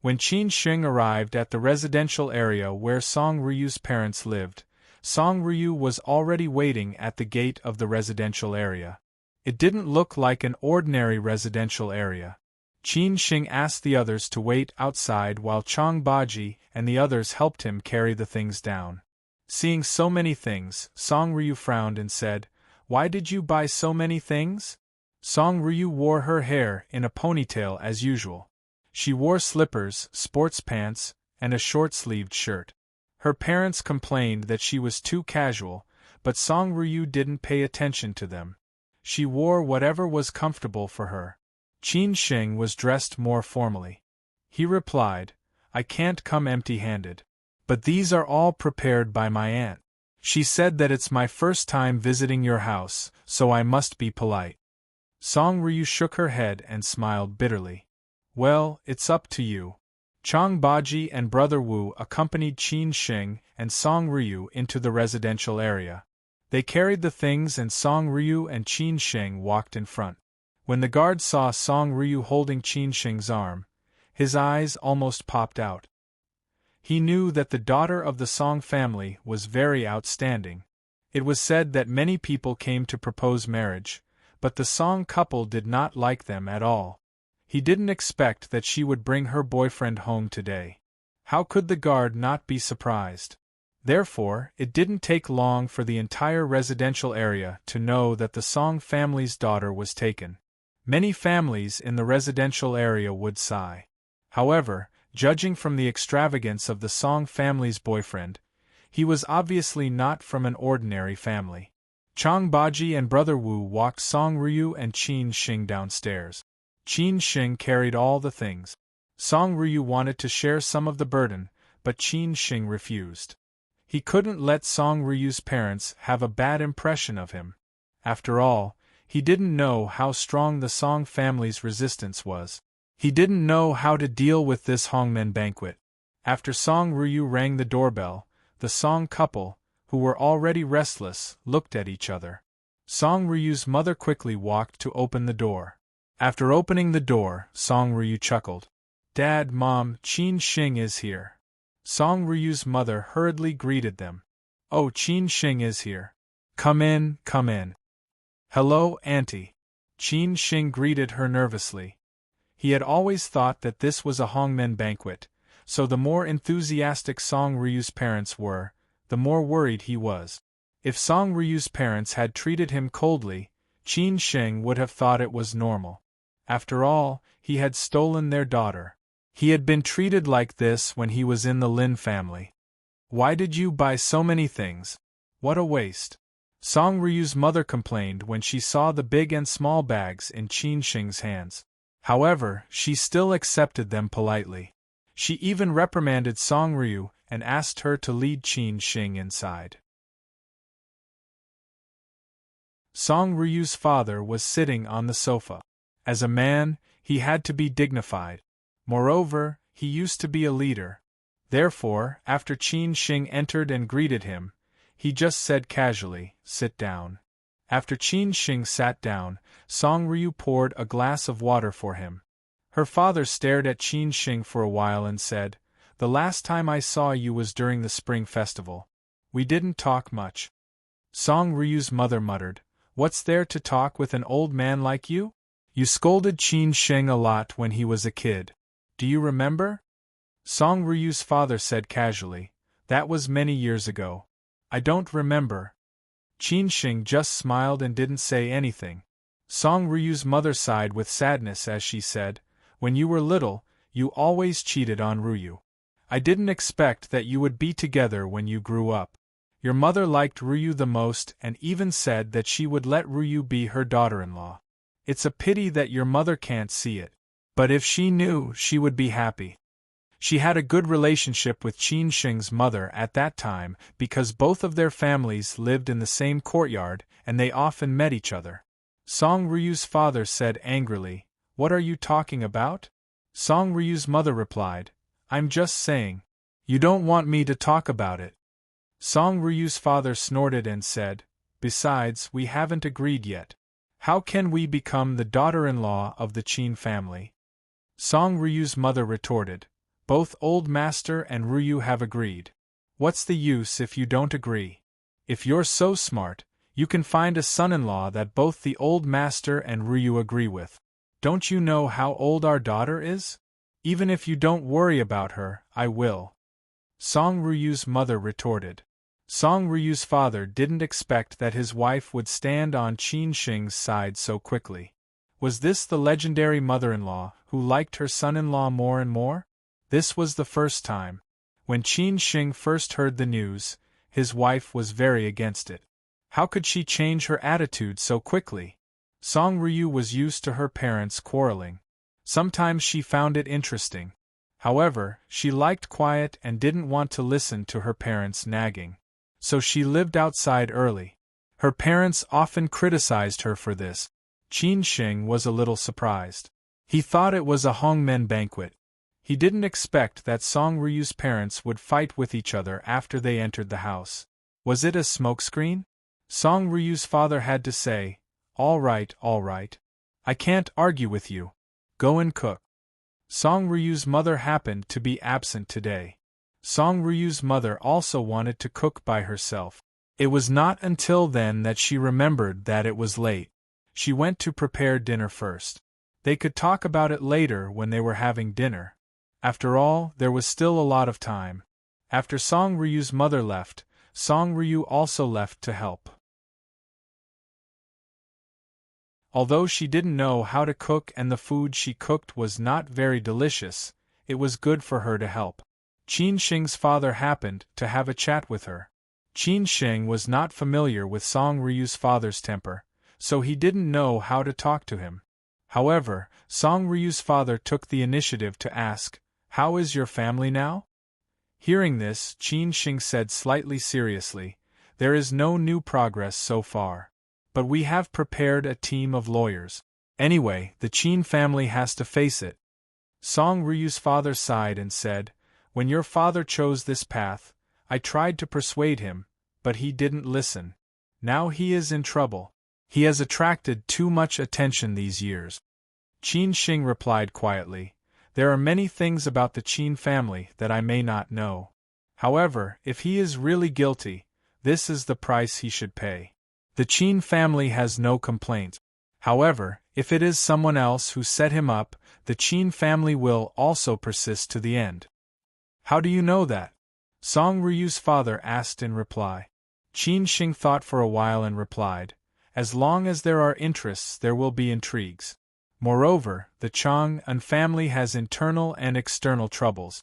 When Qin Sheng arrived at the residential area where Song Ryu's parents lived, Song Ryu was already waiting at the gate of the residential area. It didn't look like an ordinary residential area. Qin Sheng asked the others to wait outside while Chang Baji and the others helped him carry the things down. Seeing so many things, Song Ryu frowned and said, "Why did you buy so many things?" Song Ryu wore her hair in a ponytail as usual. She wore slippers, sports pants, and a short-sleeved shirt. Her parents complained that she was too casual, but Song Ryu didn't pay attention to them. She wore whatever was comfortable for her. Qin Sheng was dressed more formally. He replied, "I can't come empty-handed. But these are all prepared by my aunt. She said that it's my first time visiting your house, so I must be polite." Song Ryu shook her head and smiled bitterly. "Well, it's up to you." Chang Baji and Brother Wu accompanied Qin Sheng and Song Ryu into the residential area. They carried the things and Song Ryu and Qin Sheng walked in front. When the guard saw Song Ryu holding Qin Sheng's arm, his eyes almost popped out. He knew that the daughter of the Song family was very outstanding. It was said that many people came to propose marriage, but the Song couple did not like them at all. He didn't expect that she would bring her boyfriend home today. How could the guard not be surprised? Therefore, it didn't take long for the entire residential area to know that the Song family's daughter was taken. Many families in the residential area would sigh. However, judging from the extravagance of the Song family's boyfriend, he was obviously not from an ordinary family. Chang Baji and Brother Wu walked Song Ryu and Qin Shing downstairs. Qin Shing carried all the things. Song Ryu wanted to share some of the burden, but Qin Shing refused. He couldn't let Song Ryu's parents have a bad impression of him. After all, he didn't know how strong the Song family's resistance was. He didn't know how to deal with this Hongmen banquet. After Song Ryu rang the doorbell, the Song couple, who were already restless, looked at each other. Song Ryu's mother quickly walked to open the door. After opening the door, Song Ryu chuckled. "Dad, Mom, Qin Shing is here." Song Ryu's mother hurriedly greeted them. "Oh, Qin Shing is here. Come in, come in." "Hello, Auntie." Qin Shing greeted her nervously. He had always thought that this was a Hongmen banquet, so the more enthusiastic Song Ryu's parents were, the more worried he was. If Song Ryu's parents had treated him coldly, Qin Shing would have thought it was normal. After all, he had stolen their daughter. He had been treated like this when he was in the Lin family. "Why did you buy so many things? What a waste." Song Ryu's mother complained when she saw the big and small bags in Qin Shing's hands. However, she still accepted them politely. She even reprimanded Song Ryu and asked her to lead Qin Shing inside. Song Ryu's father was sitting on the sofa. As a man, he had to be dignified. Moreover, he used to be a leader. Therefore, after Qin Shing entered and greeted him, he just said casually, "Sit down." After Qin Shing sat down, Song Ryu poured a glass of water for him. Her father stared at Qin Shing for a while and said, "The last time I saw you was during the spring festival. We didn't talk much." Song Ryu's mother muttered, "What's there to talk with an old man like you? You scolded Qin Shing a lot when he was a kid. Do you remember?" Song Ryu's father said casually, "That was many years ago. I don't remember." Qin Shing just smiled and didn't say anything. Song Ryu's mother sighed with sadness as she said, "When you were little, you always cheated on Ryu. I didn't expect that you would be together when you grew up. Your mother liked Ryu the most and even said that she would let Ryu be her daughter-in-law. It's a pity that your mother can't see it. But if she knew, she would be happy." She had a good relationship with Qin Shing's mother at that time because both of their families lived in the same courtyard and they often met each other. Song Ryu's father said angrily, "What are you talking about?" Song Ryu's mother replied, "I'm just saying. You don't want me to talk about it." Song Ryu's father snorted and said, "Besides, we haven't agreed yet. How can we become the daughter-in-law of the Qin family?" Song Ryu's mother retorted, "Both Old Master and Ryu have agreed. What's the use if you don't agree? If you're so smart, you can find a son-in-law that both the Old Master and Ryu agree with. Don't you know how old our daughter is? Even if you don't worry about her, I will." Song Ryu's mother retorted. Song Ryu's father didn't expect that his wife would stand on Qin Shing's side so quickly. Was this the legendary mother-in-law who liked her son-in-law more and more? This was the first time. When Qin Shing first heard the news, his wife was very against it. How could she change her attitude so quickly? Song Ryu was used to her parents quarreling. Sometimes she found it interesting. However, she liked quiet and didn't want to listen to her parents nagging. So she lived outside early. Her parents often criticized her for this. Qin Shing was a little surprised. He thought it was a Hongmen banquet. He didn't expect that Song Ryu's parents would fight with each other after they entered the house. Was it a smokescreen? Song Ryu's father had to say, all right. I can't argue with you. Go and cook." Song Ryu's mother happened to be absent today. Song Ryu's mother also wanted to cook by herself. It was not until then that she remembered that it was late. She went to prepare dinner first. They could talk about it later when they were having dinner. After all, there was still a lot of time. After Song Ryu's mother left, Song Ryu also left to help. Although she didn't know how to cook and the food she cooked was not very delicious, it was good for her to help. Qin Shing's father happened to have a chat with her. Qin Sheng was not familiar with Song Ryu's father's temper, so he didn't know how to talk to him. However, Song Ryu's father took the initiative to ask, "How is your family now?" Hearing this, Qin Sheng said slightly seriously, "There is no new progress so far. But we have prepared a team of lawyers. Anyway, the Qin family has to face it." Song Ryu's father sighed and said, "When your father chose this path, I tried to persuade him, but he didn't listen. Now he is in trouble. He has attracted too much attention these years." Qin Sheng replied quietly, "There are many things about the Qin family that I may not know. However, if he is really guilty, this is the price he should pay. The Qin family has no complaint. However, if it is someone else who set him up, the Qin family will also persist to the end." "How do you know that?" Song Ryu's father asked in reply. Qin Sheng thought for a while and replied, "As long as there are interests there will be intrigues. Moreover, the Chang'an family has internal and external troubles."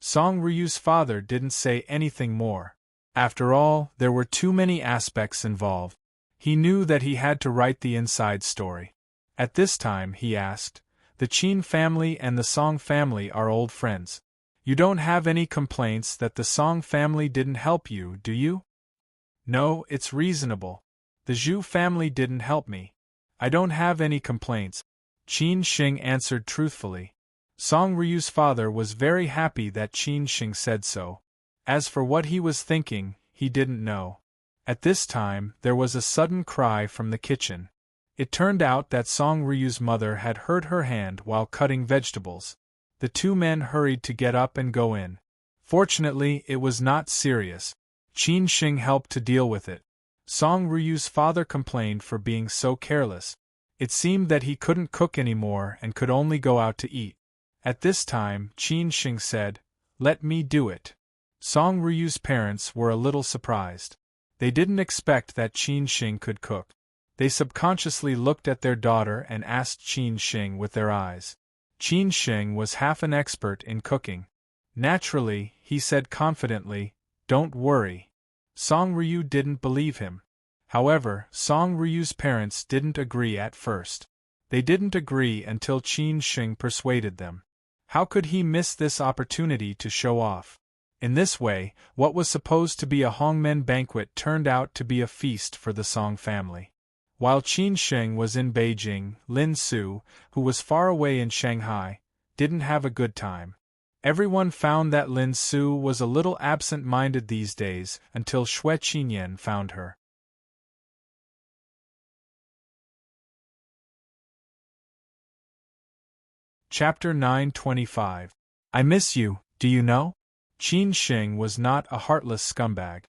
Song Ryu's father didn't say anything more. After all, there were too many aspects involved. He knew that he had to write the inside story. At this time, he asked, "The Qin family and the Song family are old friends. You don't have any complaints that the Song family didn't help you, do you?" "No, it's reasonable. The Zhu family didn't help me. I don't have any complaints," Qin Sheng answered truthfully. Song Ryu's father was very happy that Qin Sheng said so. As for what he was thinking, he didn't know. At this time, there was a sudden cry from the kitchen. It turned out that Song Ryu's mother had hurt her hand while cutting vegetables. The two men hurried to get up and go in. Fortunately, it was not serious. Qin Sheng helped to deal with it. Song Ryu's father complained for being so careless. It seemed that he couldn't cook anymore and could only go out to eat. At this time, Qin Sheng said, "Let me do it." Song Ryu's parents were a little surprised. They didn't expect that Qin Sheng could cook. They subconsciously looked at their daughter and asked Qin Sheng with their eyes. Qin Sheng was half an expert in cooking. Naturally, he said confidently, "Don't worry." Song Ryu didn't believe him. However, Song Ryu's parents didn't agree at first. They didn't agree until Qin Sheng persuaded them. How could he miss this opportunity to show off? In this way, what was supposed to be a Hongmen banquet turned out to be a feast for the Song family. While Qin Sheng was in Beijing, Lin Su, who was far away in Shanghai, didn't have a good time. Everyone found that Lin Su was a little absent-minded these days until Xue Qinyan found her. Chapter 925. I miss you, do you know? Qin Sheng was not a heartless scumbag.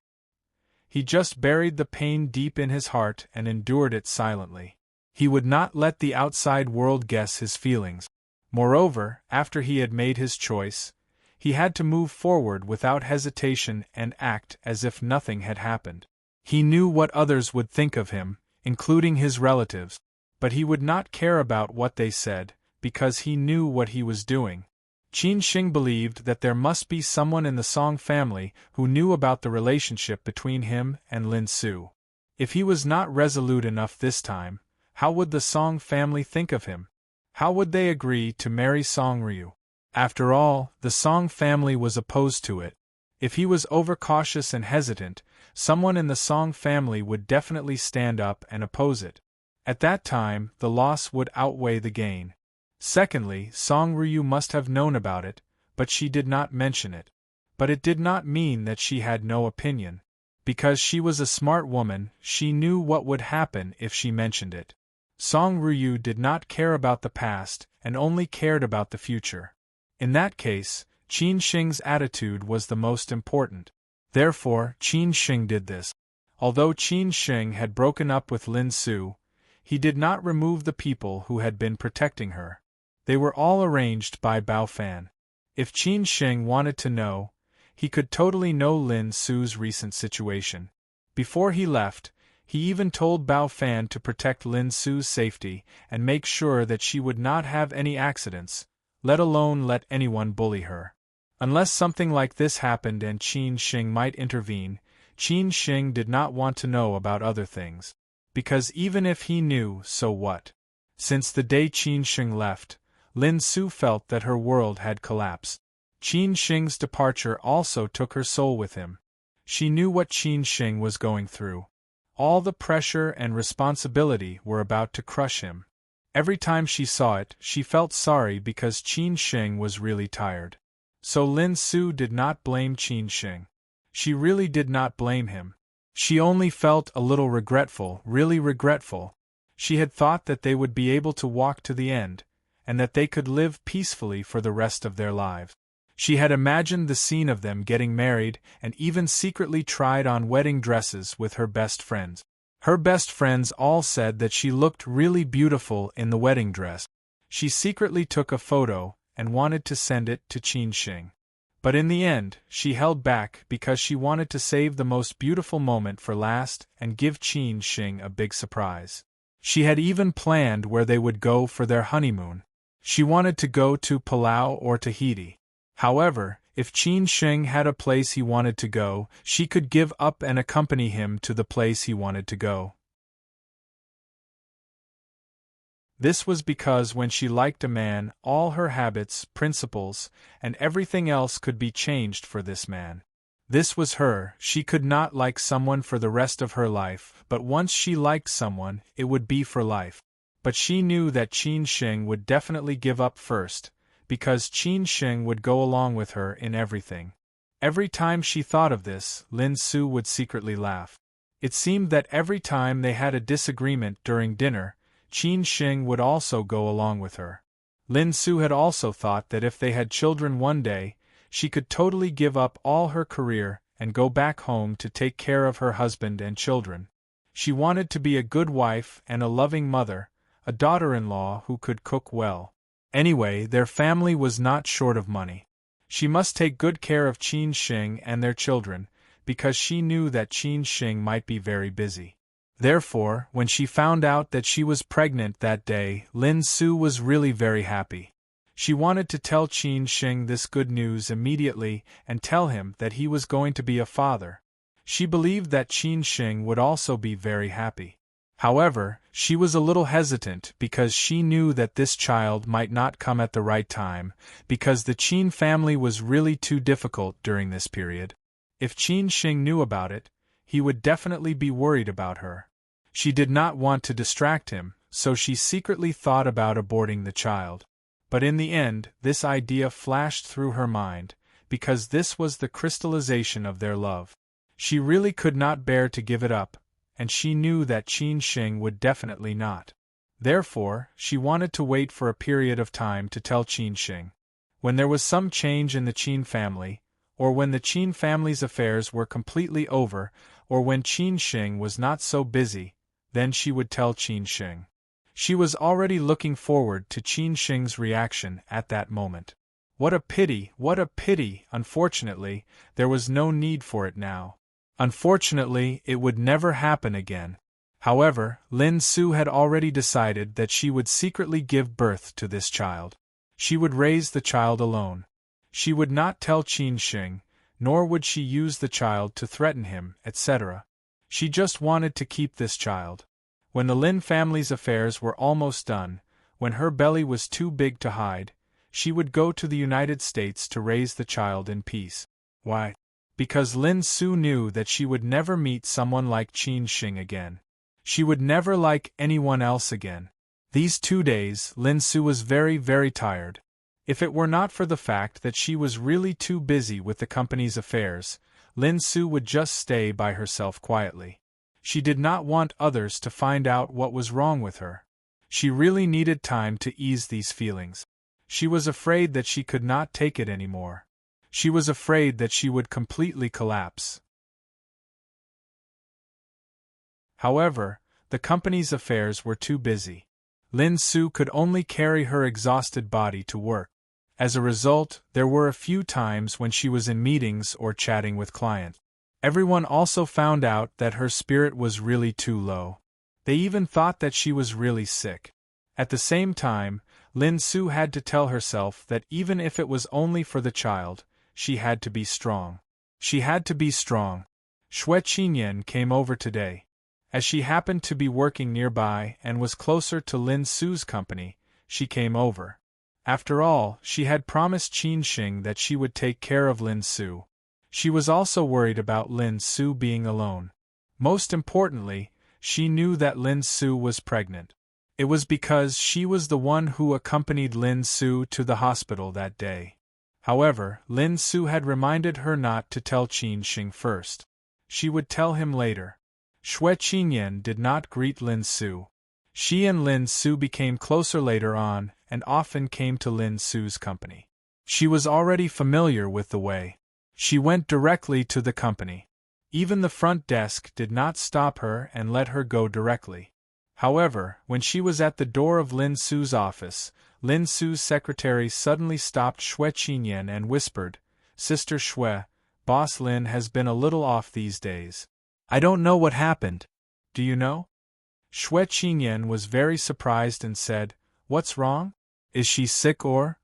He just buried the pain deep in his heart and endured it silently. He would not let the outside world guess his feelings. Moreover, after he had made his choice, he had to move forward without hesitation and act as if nothing had happened. He knew what others would think of him, including his relatives, but he would not care about what they said, because he knew what he was doing. Qin Sheng believed that there must be someone in the Song family who knew about the relationship between him and Lin Su. If he was not resolute enough this time, how would the Song family think of him? How would they agree to marry Song Ryu? After all, the Song family was opposed to it. If he was overcautious and hesitant, someone in the Song family would definitely stand up and oppose it. At that time, the loss would outweigh the gain. Secondly, Song Ryu must have known about it, but she did not mention it. But it did not mean that she had no opinion. Because she was a smart woman, she knew what would happen if she mentioned it. Song Ryu did not care about the past and only cared about the future. In that case, Qin Sheng's attitude was the most important. Therefore, Qin Sheng did this. Although Qin Sheng had broken up with Lin Su, he did not remove the people who had been protecting her. They were all arranged by Bao Fan. If Qin Sheng wanted to know, he could totally know Lin Su's recent situation. Before he left, he even told Bao Fan to protect Lin Su's safety and make sure that she would not have any accidents, let alone let anyone bully her. Unless something like this happened and Qin Sheng might intervene, Qin Shing did not want to know about other things. Because even if he knew, so what? Since the day Qin Shing left, Lin Su felt that her world had collapsed. Qin Shing's departure also took her soul with him. She knew what Qin Shing was going through. All the pressure and responsibility were about to crush him. Every time she saw it, she felt sorry because Qin Shing was really tired. So Lin Su did not blame Qin Shing. She really did not blame him. She only felt a little regretful, really regretful. She had thought that they would be able to walk to the end, and that they could live peacefully for the rest of their lives. She had imagined the scene of them getting married and even secretly tried on wedding dresses with her best friends. Her best friends all said that she looked really beautiful in the wedding dress. She secretly took a photo and wanted to send it to Qin Shing. But in the end, she held back because she wanted to save the most beautiful moment for last and give Qin Shing a big surprise. She had even planned where they would go for their honeymoon. She wanted to go to Palau or Tahiti. However, if Qin Shing had a place he wanted to go, she could give up and accompany him to the place he wanted to go. This was because when she liked a man, all her habits, principles, and everything else could be changed for this man. This was her. She could not like someone for the rest of her life, but once she liked someone, it would be for life. But she knew that Qin Shing would definitely give up first, because Qin Shing would go along with her in everything. Every time she thought of this, Lin Su would secretly laugh. It seemed that every time they had a disagreement during dinner, Qin Shing would also go along with her. Lin Su had also thought that if they had children one day, she could totally give up all her career and go back home to take care of her husband and children. She wanted to be a good wife and a loving mother, a daughter-in-law who could cook well. Anyway, their family was not short of money. She must take good care of Qin Shing and their children, because she knew that Qin Shing might be very busy. Therefore, when she found out that she was pregnant that day, Lin Su was really very happy. She wanted to tell Qin Shing this good news immediately and tell him that he was going to be a father. She believed that Qin Shing would also be very happy. However, she was a little hesitant because she knew that this child might not come at the right time, because the Qin family was really too difficult during this period. If Qin Shing knew about it, he would definitely be worried about her. She did not want to distract him, so she secretly thought about aborting the child. But in the end, this idea flashed through her mind, because this was the crystallization of their love. She really could not bear to give it up, and she knew that Qin Shing would definitely not. Therefore, she wanted to wait for a period of time to tell Qin Shing. When there was some change in the Qin family, or when the Qin family's affairs were completely over, or when Qin Shing was not so busy, then she would tell Qin Shing. She was already looking forward to Qin Shing's reaction at that moment. What a pity, what a pity! Unfortunately, there was no need for it now. Unfortunately, it would never happen again. However, Lin Su had already decided that she would secretly give birth to this child. She would raise the child alone. She would not tell Qin Shing, nor would she use the child to threaten him, etc. She just wanted to keep this child. When the Lin family's affairs were almost done, when her belly was too big to hide, she would go to the United States to raise the child in peace. Why? Because Lin Su knew that she would never meet someone like Qin Shing again. She would never like anyone else again. These 2 days, Lin Su was very, very tired. If it were not for the fact that she was really too busy with the company's affairs, Lin Su would just stay by herself quietly. She did not want others to find out what was wrong with her. She really needed time to ease these feelings. She was afraid that she could not take it anymore. She was afraid that she would completely collapse. However, the company's affairs were too busy. Lin Su could only carry her exhausted body to work. As a result, there were a few times when she was in meetings or chatting with clients. Everyone also found out that her spirit was really too low. They even thought that she was really sick. At the same time, Lin Su had to tell herself that even if it was only for the child, she had to be strong. She had to be strong. Xue Qinyan came over today. As she happened to be working nearby and was closer to Lin Su's company, she came over. After all, she had promised Qin Xing that she would take care of Lin Su. She was also worried about Lin Su being alone. Most importantly, she knew that Lin Su was pregnant. It was because she was the one who accompanied Lin Su to the hospital that day. However, Lin Su had reminded her not to tell Qin Xing first. She would tell him later. Xue Qinyan did not greet Lin Su. She and Lin Su became closer later on and often came to Lin Su's company. She was already familiar with the way. She went directly to the company. Even the front desk did not stop her and let her go directly. However, when she was at the door of Lin Su's office, Lin Su's secretary suddenly stopped Xue Qinyan and whispered, "Sister Xue, Boss Lin has been a little off these days. I don't know what happened. Do you know?" Xue Qinyan was very surprised and said, "What's wrong? Is she sick or?"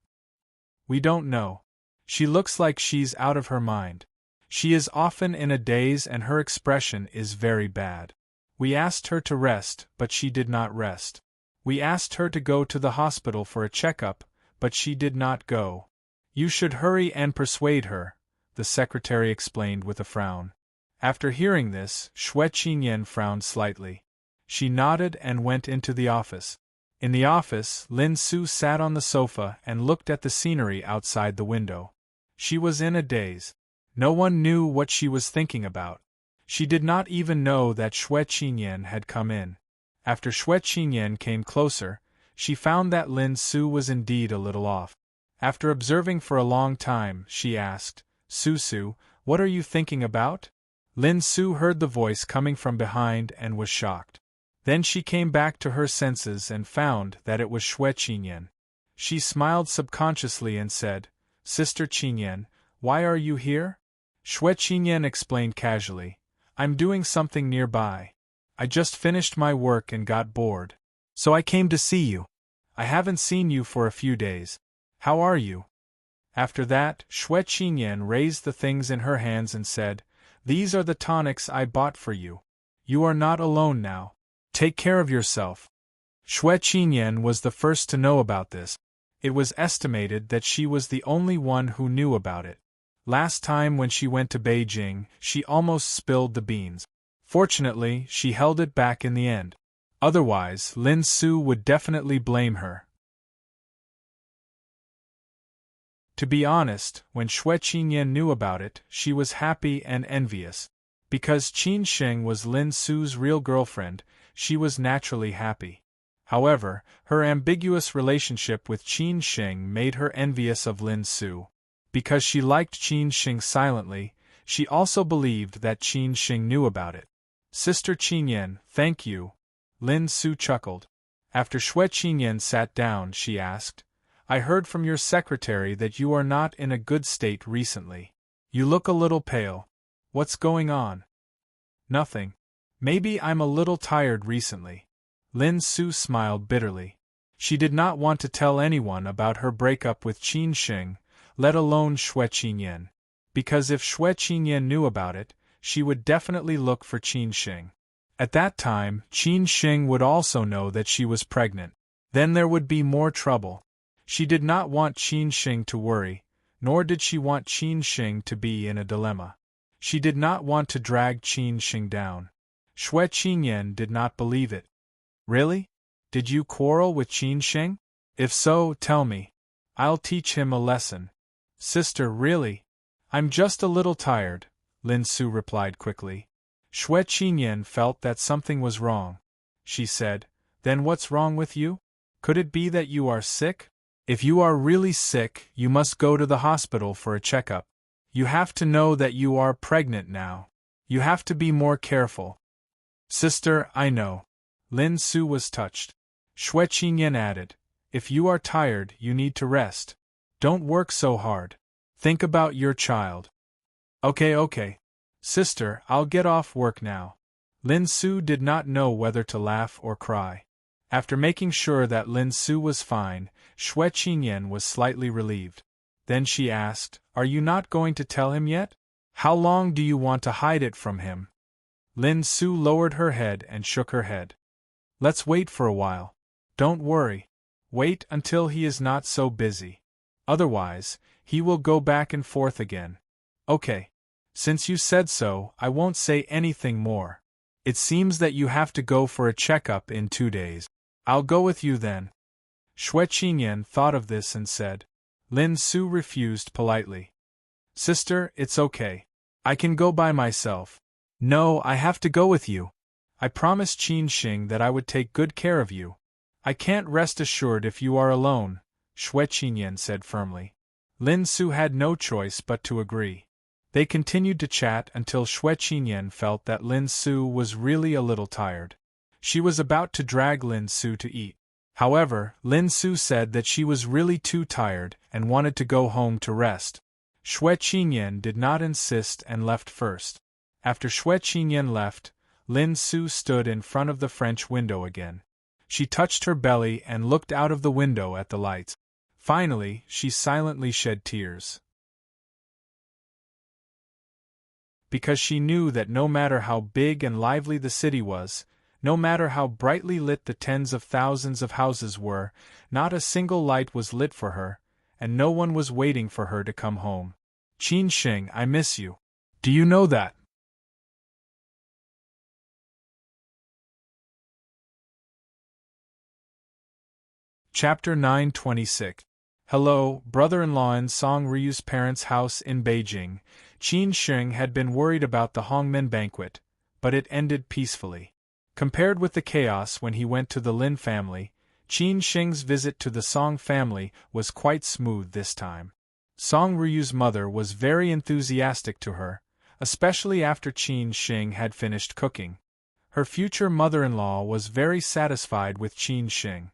"We don't know. She looks like she's out of her mind. She is often in a daze and her expression is very bad. We asked her to rest, but she did not rest. We asked her to go to the hospital for a checkup, but she did not go. You should hurry and persuade her," the secretary explained with a frown. After hearing this, Xue Qinyan frowned slightly. She nodded and went into the office. In the office, Lin Su sat on the sofa and looked at the scenery outside the window. She was in a daze. No one knew what she was thinking about. She did not even know that Xue Qinyan had come in. After Xue Qinyan came closer, she found that Lin Su was indeed a little off. After observing for a long time, she asked, "Su, what are you thinking about?" Lin Su heard the voice coming from behind and was shocked. Then she came back to her senses and found that it was Xue Qinyan. She smiled subconsciously and said, "Sister Qinyan, why are you here?" Xue Qinyan explained casually, "I'm doing something nearby. I just finished my work and got bored. So I came to see you. I haven't seen you for a few days. How are you?" After that, Xue Qinyan raised the things in her hands and said, "These are the tonics I bought for you. You are not alone now. Take care of yourself." Xue Qinyan was the first to know about this. It was estimated that she was the only one who knew about it. Last time when she went to Beijing, she almost spilled the beans. Fortunately, she held it back in the end. Otherwise, Lin Su would definitely blame her. To be honest, when Xue Qinyan knew about it, she was happy and envious. Because Qin Xing was Lin Su's real girlfriend, she was naturally happy. However, her ambiguous relationship with Qin Xing made her envious of Lin Su. Because she liked Qin Xing silently, she also believed that Qin Xing knew about it. "Sister Qinyan, thank you." Lin Su chuckled. After Xue Qinyan sat down, she asked, "I heard from your secretary that you are not in a good state recently. You look a little pale. What's going on?" "Nothing. Maybe I'm a little tired recently." Lin Su smiled bitterly. She did not want to tell anyone about her breakup with Qin Xing, let alone Xue Qinyan. Because if Xue Qinyan knew about it, she would definitely look for Qin Xing. At that time, Qin Xing would also know that she was pregnant. Then there would be more trouble. She did not want Qin Xing to worry, nor did she want Qin Xing to be in a dilemma. She did not want to drag Qin Xing down. Xue Qinyan did not believe it. "Really? Did you quarrel with Qin Xing? If so, tell me. I'll teach him a lesson." "Sister, really? I'm just a little tired," Lin Su replied quickly. Xue Qinyan felt that something was wrong. She said, "Then what's wrong with you? Could it be that you are sick? If you are really sick, you must go to the hospital for a checkup. You have to know that you are pregnant now. You have to be more careful." "Sister, I know." Lin Su was touched. Xue Qinyan added, "If you are tired, you need to rest. Don't work so hard. Think about your child." Okay. Sister, I'll get off work now." Lin Su did not know whether to laugh or cry. After making sure that Lin Su was fine, Xue Qinyan was slightly relieved. Then she asked, "Are you not going to tell him yet?" How long do you want to hide it from him? Lin Su lowered her head and shook her head. Let's wait for a while. Don't worry. Wait until he is not so busy. Otherwise, he will go back and forth again. Okay. Since you said so, I won't say anything more. It seems that you have to go for a checkup in 2 days. I'll go with you then. Xue Qinyan thought of this and said. Lin Su refused politely. Sister, it's okay. I can go by myself. No, I have to go with you. I promised Qin Xing that I would take good care of you. I can't rest assured if you are alone, Xue Qinyan said firmly. Lin Su had no choice but to agree. They continued to chat until Xue Qinyan felt that Lin Su was really a little tired. She was about to drag Lin Su to eat. However, Lin Su said that she was really too tired and wanted to go home to rest. Xue Qinyan did not insist and left first. After Xue Qinyan left, Lin Su stood in front of the French window again. She touched her belly and looked out of the window at the lights. Finally, she silently shed tears. Because she knew that no matter how big and lively the city was, no matter how brightly lit the tens of thousands of houses were, not a single light was lit for her, and no one was waiting for her to come home. Qin Xing, I miss you. Do you know that? Chapter 926. Hello, brother-in-law. In Song Ryu's parents' house in Beijing, Qin Xing had been worried about the Hongmen banquet, but it ended peacefully. Compared with the chaos when he went to the Lin family, Qin Xing's visit to the Song family was quite smooth this time. Song Ryu's mother was very enthusiastic to her, especially after Qin Xing had finished cooking. Her future mother-in-law was very satisfied with Qin Xing.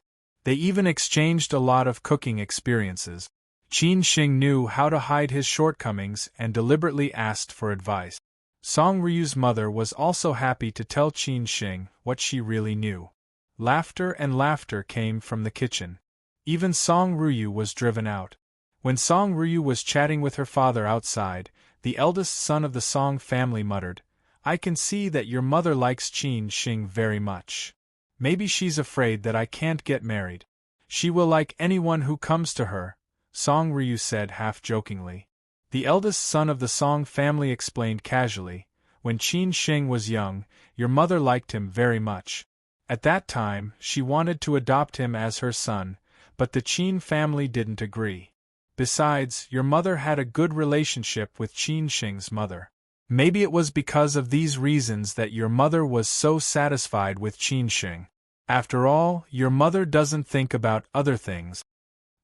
They even exchanged a lot of cooking experiences. Qin Xing knew how to hide his shortcomings and deliberately asked for advice. Song Ryu's mother was also happy to tell Qin Xing what she really knew. Laughter and laughter came from the kitchen. Even Song Ryu was driven out. When Song Ryu was chatting with her father outside, the eldest son of the Song family muttered, I can see that your mother likes Qin Xing very much. Maybe she's afraid that I can't get married. She will like anyone who comes to her, Song Ryu said half-jokingly. The eldest son of the Song family explained casually, when Qin Xing was young, your mother liked him very much. At that time, she wanted to adopt him as her son, but the Qin family didn't agree. Besides, your mother had a good relationship with Qin Xing's mother. Maybe it was because of these reasons that your mother was so satisfied with Qin Xing. After all, your mother doesn't think about other things.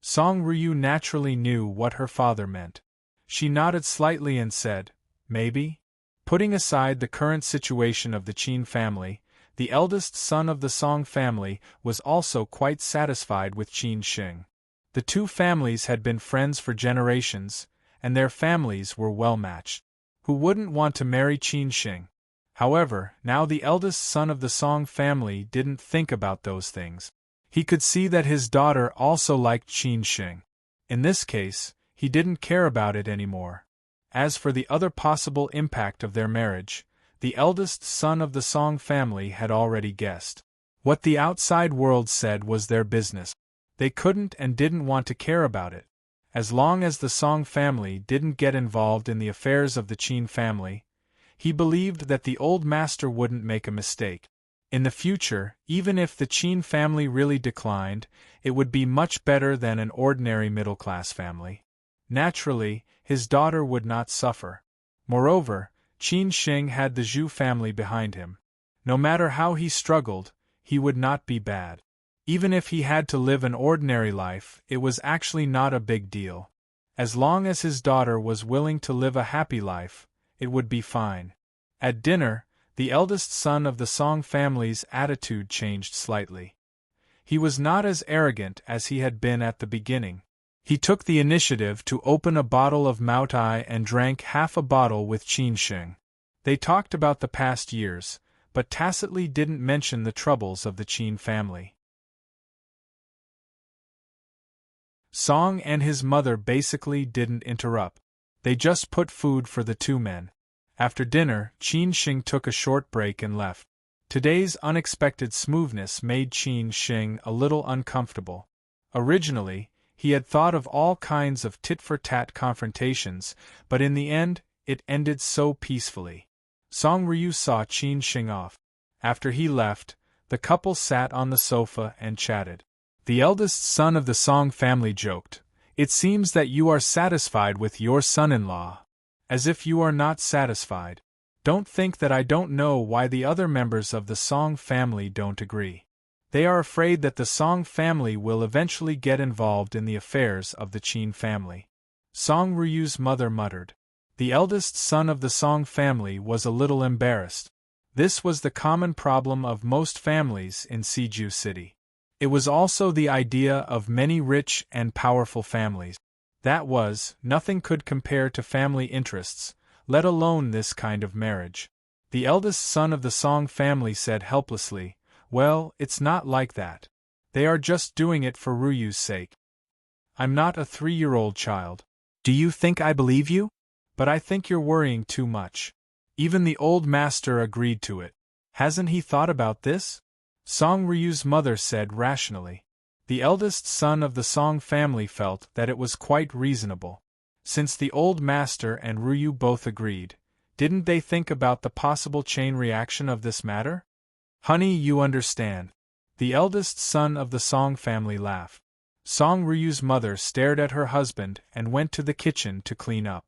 Song Ryu naturally knew what her father meant. She nodded slightly and said, maybe? Putting aside the current situation of the Qin family, the eldest son of the Song family was also quite satisfied with Qin Xing. The two families had been friends for generations, and their families were well matched. Who wouldn't want to marry Qin Xing? However, now the eldest son of the Song family didn't think about those things. He could see that his daughter also liked Qin Xing. In this case, he didn't care about it anymore. As for the other possible impact of their marriage, the eldest son of the Song family had already guessed. What the outside world said was their business. They couldn't and didn't want to care about it. As long as the Song family didn't get involved in the affairs of the Qin family, he believed that the old master wouldn't make a mistake. In the future, even if the Qin family really declined, it would be much better than an ordinary middle-class family. Naturally, his daughter would not suffer. Moreover, Qin Xing had the Zhu family behind him. No matter how he struggled, he would not be bad. Even if he had to live an ordinary life, it was actually not a big deal. As long as his daughter was willing to live a happy life, it would be fine. At dinner, the eldest son of the Song family's attitude changed slightly. He was not as arrogant as he had been at the beginning. He took the initiative to open a bottle of Maotai and drank half a bottle with Qin Xing. They talked about the past years, but tacitly didn't mention the troubles of the Qin family. Song and his mother basically didn't interrupt. They just put food for the two men. After dinner, Qin Shing took a short break and left. Today's unexpected smoothness made Qin Shing a little uncomfortable. Originally, he had thought of all kinds of tit-for-tat confrontations, but in the end, it ended so peacefully. Song Ryu saw Qin Shing off. After he left, the couple sat on the sofa and chatted. The eldest son of the Song family joked, "It seems that you are satisfied with your son-in-law. As if you are not satisfied. Don't think that I don't know why the other members of the Song family don't agree. They are afraid that the Song family will eventually get involved in the affairs of the Qin family." Song Ryu's mother muttered. The eldest son of the Song family was a little embarrassed. This was the common problem of most families in Siju City. It was also the idea of many rich and powerful families. That was, nothing could compare to family interests, let alone this kind of marriage. The eldest son of the Song family said helplessly, "Well, it's not like that. They are just doing it for Ryu's sake. I'm not a 3-year-old child. Do you think I believe you? But I think you're worrying too much." Even the old master agreed to it. "Hasn't he thought about this?" Song Ryu's mother said rationally. The eldest son of the Song family felt that it was quite reasonable. Since the old master and Ryu both agreed, didn't they think about the possible chain reaction of this matter? "Honey, you understand." The eldest son of the Song family laughed. Song Ryu's mother stared at her husband and went to the kitchen to clean up.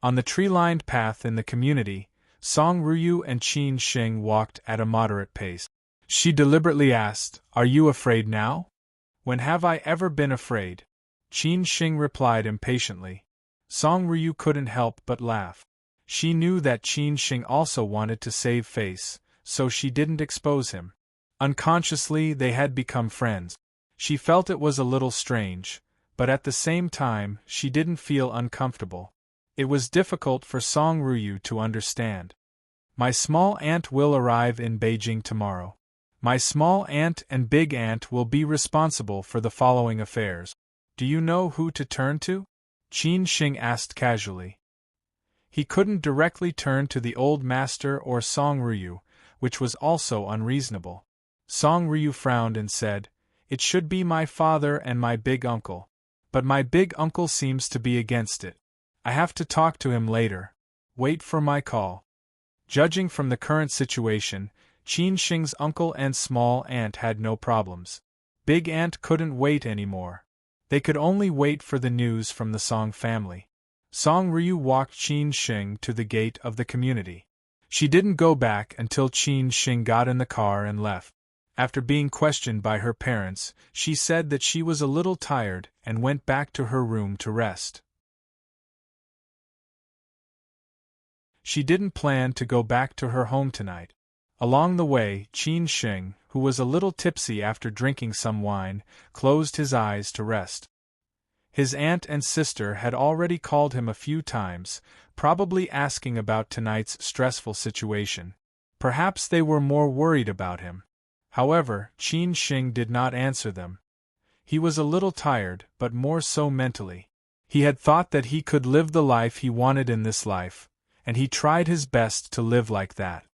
On the tree-lined path in the community, Song Ryu and Qin Shing walked at a moderate pace. She deliberately asked, "Are you afraid now?" "When have I ever been afraid?" Qin Shing replied impatiently. Song Ryu couldn't help but laugh. She knew that Qin Shing also wanted to save face, so she didn't expose him. Unconsciously, they had become friends. She felt it was a little strange, but at the same time, she didn't feel uncomfortable. It was difficult for Song Ryu to understand. "My small aunt will arrive in Beijing tomorrow. My small aunt and big aunt will be responsible for the following affairs. Do you know who to turn to?" Qin Shing asked casually. He couldn't directly turn to the old master or Song Ryu, which was also unreasonable. Song Ryu frowned and said, "It should be my father and my big uncle. But my big uncle seems to be against it. I have to talk to him later. Wait for my call." Judging from the current situation, Qin Shing's uncle and small aunt had no problems. Big aunt couldn't wait anymore. They could only wait for the news from the Song family. Song Ryu walked Qin Shing to the gate of the community. She didn't go back until Qin Shing got in the car and left. After being questioned by her parents, she said that she was a little tired and went back to her room to rest. She didn't plan to go back to her home tonight. Along the way, Qin Shing, who was a little tipsy after drinking some wine, closed his eyes to rest. His aunt and sister had already called him a few times, probably asking about tonight's stressful situation. Perhaps they were more worried about him. However, Qin Shing did not answer them. He was a little tired, but more so mentally. He had thought that he could live the life he wanted in this life, and he tried his best to live like that.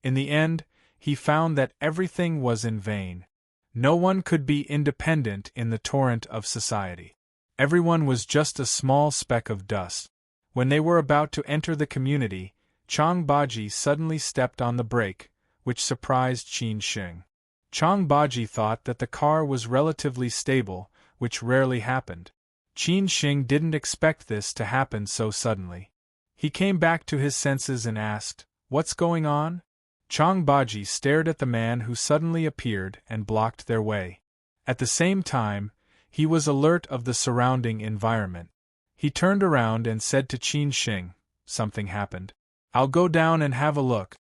In the end, he found that everything was in vain. No one could be independent in the torrent of society. Everyone was just a small speck of dust. When they were about to enter the community, Chang Baji suddenly stepped on the brake, which surprised Qin Shing. Chang Baji thought that the car was relatively stable, which rarely happened. Qin Shing didn't expect this to happen so suddenly. He came back to his senses and asked, "What's going on?" Chang Baji stared at the man who suddenly appeared and blocked their way. At the same time, he was alert of the surrounding environment. He turned around and said to Qin Shing, "Something happened. I'll go down and have a look."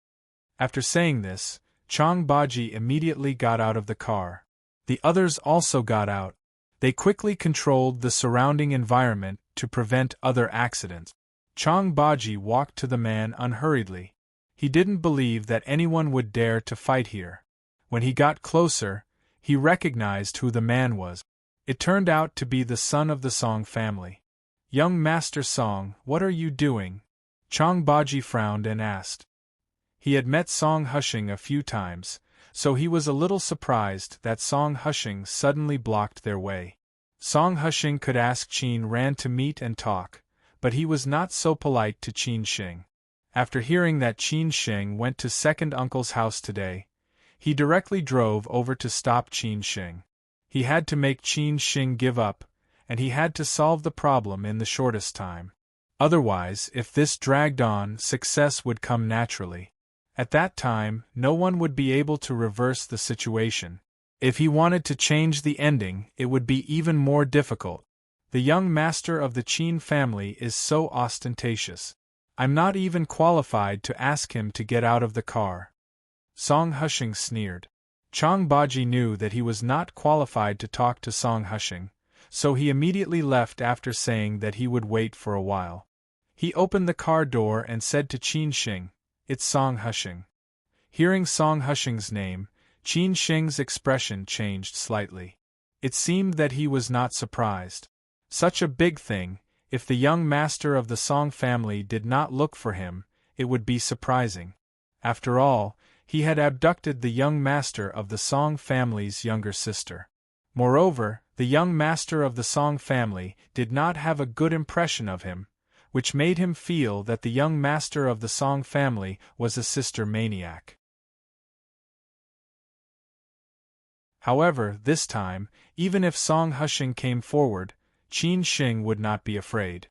After saying this, Chang Baji immediately got out of the car. The others also got out. They quickly controlled the surrounding environment to prevent other accidents. Chang Baji walked to the man unhurriedly. He didn't believe that anyone would dare to fight here. When he got closer, he recognized who the man was. It turned out to be the son of the Song family. Young Master Song, what are you doing? Chong Baji frowned and asked. He had met Song Hushing a few times, so he was a little surprised that Song Hushing suddenly blocked their way. Song Hushing could ask Qin Ran to meet and talk, but he was not so polite to Qin Shing. After hearing that Qin Shing went to second uncle's house today, he directly drove over to stop Qin Shing. He had to make Qin Shing give up, and he had to solve the problem in the shortest time. Otherwise, if this dragged on, success would come naturally. At that time, no one would be able to reverse the situation. If he wanted to change the ending, it would be even more difficult. The young master of the Qin family is so ostentatious. I'm not even qualified to ask him to get out of the car. Song Hushing sneered. Chong Baji knew that he was not qualified to talk to Song Hushing, so he immediately left after saying that he would wait for a while. He opened the car door and said to Qin Shing, "It's Song Hushing." Hearing Song Hushing's name, Qin Shing's expression changed slightly. It seemed that he was not surprised. Such a big thing, if the young master of the Song family did not look for him, it would be surprising. After all, he had abducted the young master of the Song family's younger sister. Moreover, the young master of the Song family did not have a good impression of him, which made him feel that the young master of the Song family was a sister maniac. However, this time, even if Song Hushing came forward, Qin Shing would not be afraid.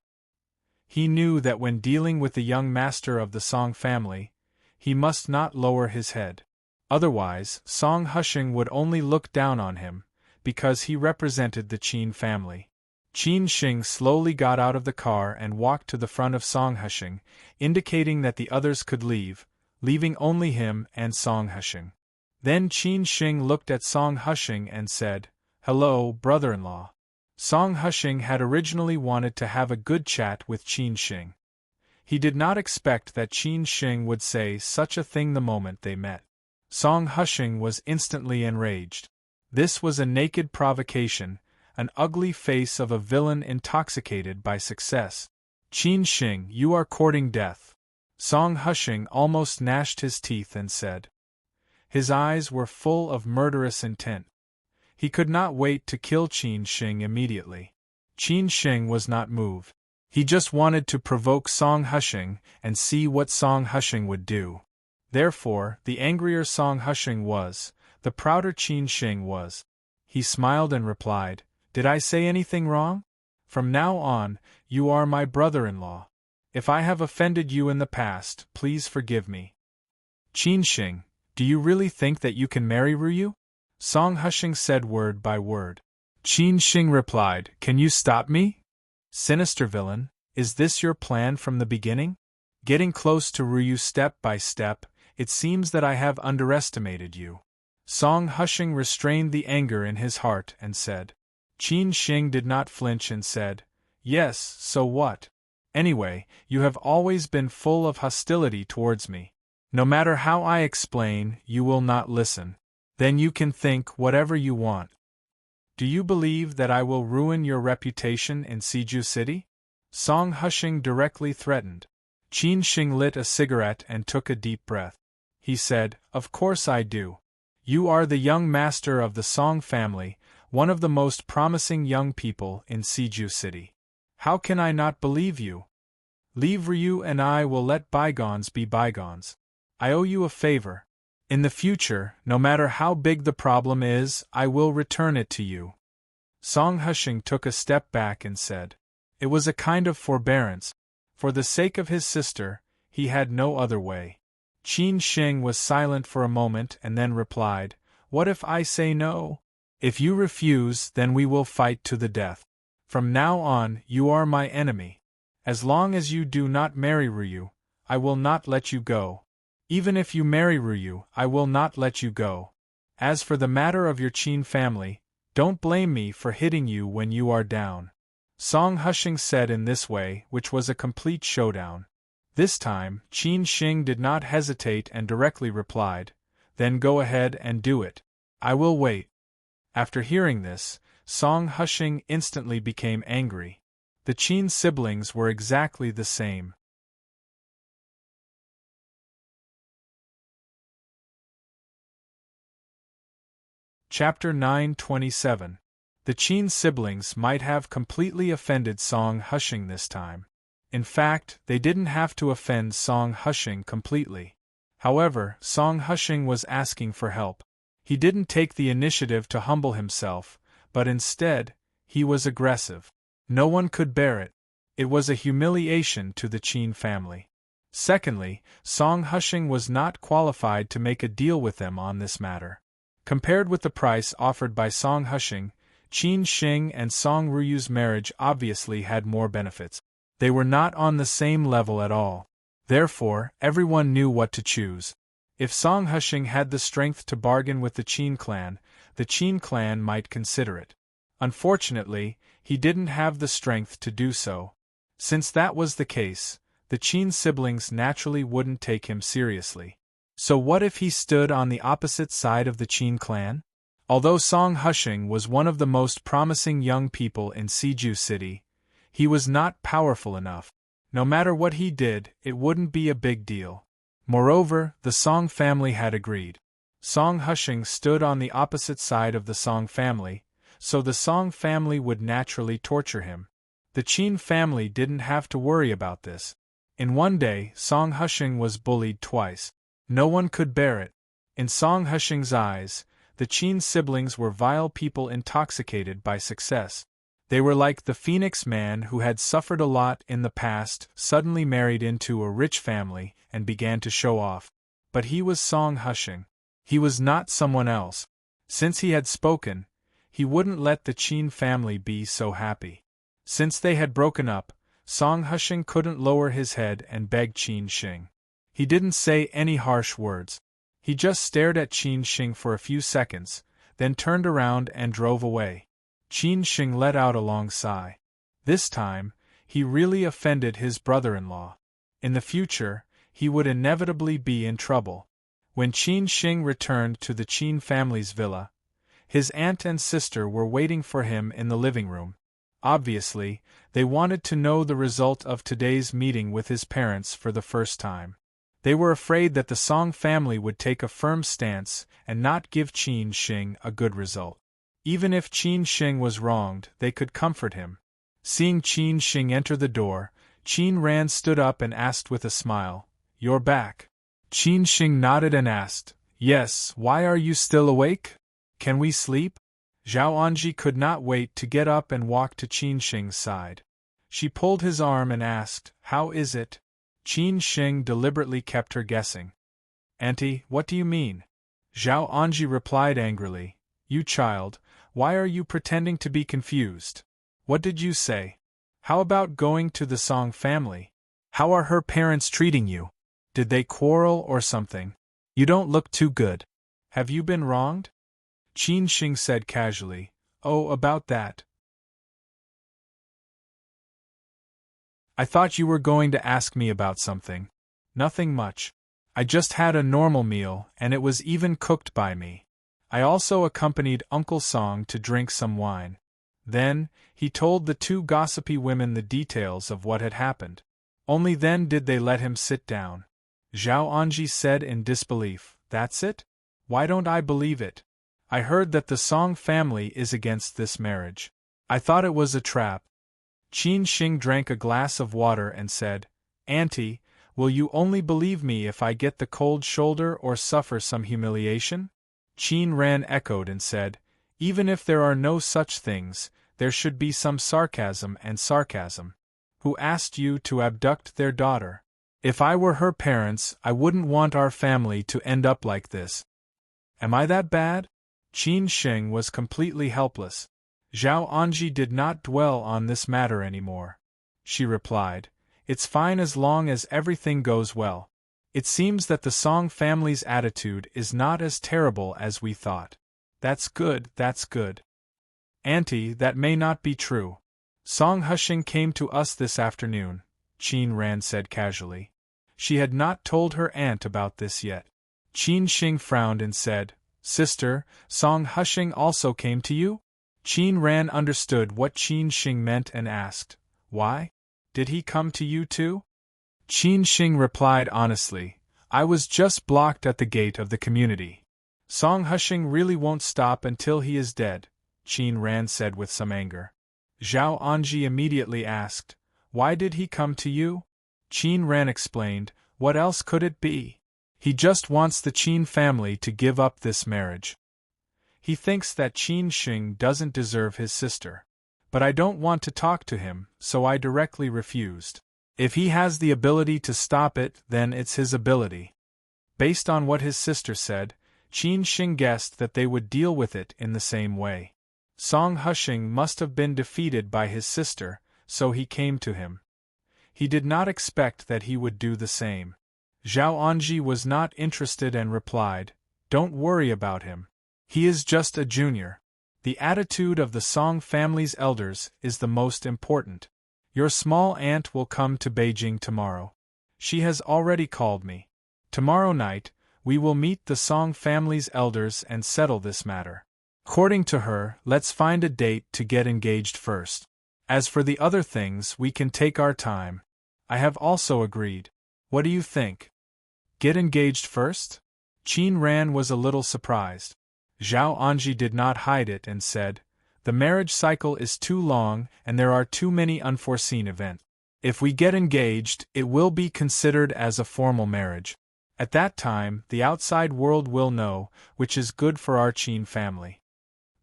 He knew that when dealing with the young master of the Song family, he must not lower his head. Otherwise, Song Hushing would only look down on him, because he represented the Qin family. Qin Shing slowly got out of the car and walked to the front of Song Hushing, indicating that the others could leave, leaving only him and Song Hushing. Then Qin Shing looked at Song Hushing and said, "Hello, brother-in-law." Song Hushing had originally wanted to have a good chat with Qin Shing. He did not expect that Qin Shing would say such a thing the moment they met. Song Hushing was instantly enraged. This was a naked provocation, an ugly face of a villain intoxicated by success. "Qin Shing, you are courting death." Song Hushing almost gnashed his teeth and said. His eyes were full of murderous intent. He could not wait to kill Qin Shing immediately. Qin Shing was not moved. He just wanted to provoke Song Hushing and see what Song Hushing would do. Therefore, the angrier Song Hushing was, the prouder Qin Shing was. He smiled and replied, "Did I say anything wrong? From now on, you are my brother-in-law. If I have offended you in the past, please forgive me." "Qin Shing, do you really think that you can marry Ryu?" Song Hushing said word by word. Qin Shing replied, "Can you stop me? Sinister villain, is this your plan from the beginning? Getting close to Ryu step by step, it seems that I have underestimated you." Song Hushing restrained the anger in his heart and said. Qin Shing did not flinch and said, "Yes, so what? Anyway, you have always been full of hostility towards me. No matter how I explain, you will not listen. Then you can think whatever you want. Do you believe that I will ruin your reputation in Siju City?" Song Hushing directly threatened. Qin Shing lit a cigarette and took a deep breath. He said, "Of course I do. You are the young master of the Song family, one of the most promising young people in Siju City. How can I not believe you? Leave Ryu and I will let bygones be bygones. I owe you a favor. In the future, no matter how big the problem is, I will return it to you." Song Hushing took a step back and said. It was a kind of forbearance. For the sake of his sister, he had no other way. Qin Shing was silent for a moment and then replied, "What if I say no? If you refuse, then we will fight to the death. From now on, you are my enemy. As long as you do not marry Ryu, I will not let you go. Even if you marry Ryu, I will not let you go. As for the matter of your Qin family, don't blame me for hitting you when you are down." Song Hushing said in this way, which was a complete showdown. This time, Qin Shing did not hesitate and directly replied, "Then go ahead and do it. I will wait." After hearing this, Song Hushing instantly became angry. The Qin siblings were exactly the same. Chapter 927. The Qin siblings might have completely offended Song Hushing this time. In fact, they didn't have to offend Song Hushing completely. However, Song Hushing was asking for help. He didn't take the initiative to humble himself, but instead, he was aggressive. No one could bear it. It was a humiliation to the Qin family. Secondly, Song Hushing was not qualified to make a deal with them on this matter. Compared with the price offered by Song Hushing, Qin Shing and Song Ruyu's marriage obviously had more benefits. They were not on the same level at all. Therefore, everyone knew what to choose. If Song Hushing had the strength to bargain with the Qin clan might consider it. Unfortunately, he didn't have the strength to do so. Since that was the case, the Qin siblings naturally wouldn't take him seriously. So what if he stood on the opposite side of the Qin clan? Although Song Hushing was one of the most promising young people in Siju City, he was not powerful enough. No matter what he did, it wouldn't be a big deal. Moreover, the Song family had agreed. Song Hushing stood on the opposite side of the Song family, so the Song family would naturally torture him. The Qin family didn't have to worry about this. In one day, Song Hushing was bullied twice. No one could bear it. In Song Hushing's eyes, the Qin siblings were vile people intoxicated by success. They were like the Phoenix man who had suffered a lot in the past, suddenly married into a rich family, and began to show off. But he was Song Hushing. He was not someone else. Since he had spoken, he wouldn't let the Qin family be so happy. Since they had broken up, Song Hushing couldn't lower his head and beg Qin Shing. He didn't say any harsh words. He just stared at Qin Shing for a few seconds, then turned around and drove away. Qin Shing let out a long sigh. This time, he really offended his brother-in-law. In the future, he would inevitably be in trouble. When Qin Shing returned to the Qin family's villa, his aunt and sister were waiting for him in the living room. Obviously, they wanted to know the result of today's meeting with his parents for the first time. They were afraid that the Song family would take a firm stance and not give Qin Shing a good result. Even if Qin Shing was wronged, they could comfort him. Seeing Qin Shing enter the door, Qin Ran stood up and asked with a smile, "You're back." Qin Shing nodded and asked, "Yes, why are you still awake? Can we sleep?" Zhao Anji could not wait to get up and walk to Qin Shing's side. She pulled his arm and asked, "How is it?" Qin Shing deliberately kept her guessing. "Auntie, what do you mean?" Zhao Anji replied angrily, "You child, why are you pretending to be confused? What did you say? How about going to the Song family? How are her parents treating you? Did they quarrel or something? You don't look too good. Have you been wronged?" Qin Shing said casually, "Oh, about that. I thought you were going to ask me about something. Nothing much. I just had a normal meal, and it was even cooked by me. I also accompanied Uncle Song to drink some wine." Then, he told the two gossipy women the details of what had happened. Only then did they let him sit down. Zhao Anji said in disbelief, "That's it? Why don't I believe it? I heard that the Song family is against this marriage. I thought it was a trap." Qin Shing drank a glass of water and said, "Auntie, will you only believe me if I get the cold shoulder or suffer some humiliation?" Qin Ran echoed and said, "Even if there are no such things, there should be some sarcasm and sarcasm. Who asked you to abduct their daughter? If I were her parents, I wouldn't want our family to end up like this. Am I that bad?" Qin Shing was completely helpless. Zhao Anji did not dwell on this matter anymore. She replied, "It's fine as long as everything goes well. It seems that the Song family's attitude is not as terrible as we thought. That's good, that's good." "Auntie, that may not be true. Song Hushing came to us this afternoon," Qin Ran said casually. She had not told her aunt about this yet. Qin Shing frowned and said, "Sister, Song Hushing also came to you?" Qin Ran understood what Qin Shing meant and asked, Why? Did he come to you too? Qin Shing replied honestly, I was just blocked at the gate of the community. Song Hushing really won't stop until he is dead, Qin Ran said with some anger. Zhao Anji immediately asked, Why did he come to you? Qin Ran explained, What else could it be? He just wants the Qin family to give up this marriage. He thinks that Qin Shing doesn't deserve his sister. But I don't want to talk to him, so I directly refused. If he has the ability to stop it, then it's his ability. Based on what his sister said, Qin Shing guessed that they would deal with it in the same way. Song Hushing must have been defeated by his sister, so he came to him. He did not expect that he would do the same. Zhao Anji was not interested and replied, Don't worry about him. He is just a junior. The attitude of the Song family's elders is the most important. Your small aunt will come to Beijing tomorrow. She has already called me. Tomorrow night, we will meet the Song family's elders and settle this matter. According to her, let's find a date to get engaged first. As for the other things, we can take our time. I have also agreed. What do you think? Get engaged first? Qin Ran was a little surprised. Zhao Anji did not hide it and said, The marriage cycle is too long and there are too many unforeseen events. If we get engaged, it will be considered as a formal marriage. At that time, the outside world will know, which is good for our Qin family.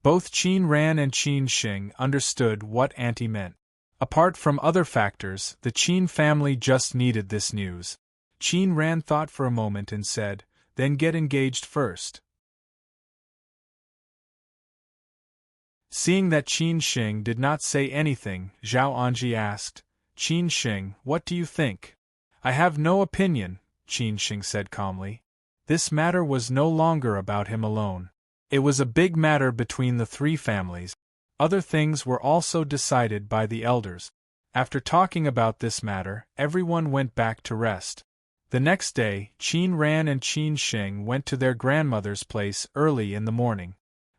Both Qin Ran and Qin Shing understood what Auntie meant. Apart from other factors, the Qin family just needed this news. Qin Ran thought for a moment and said, Then get engaged first. Seeing that Qin Shing did not say anything, Zhao Anji asked, Qin Shing, what do you think? I have no opinion, Qin Shing said calmly. This matter was no longer about him alone. It was a big matter between the three families. Other things were also decided by the elders. After talking about this matter, everyone went back to rest. The next day, Qin Ran and Qin Shing went to their grandmother's place early in the morning.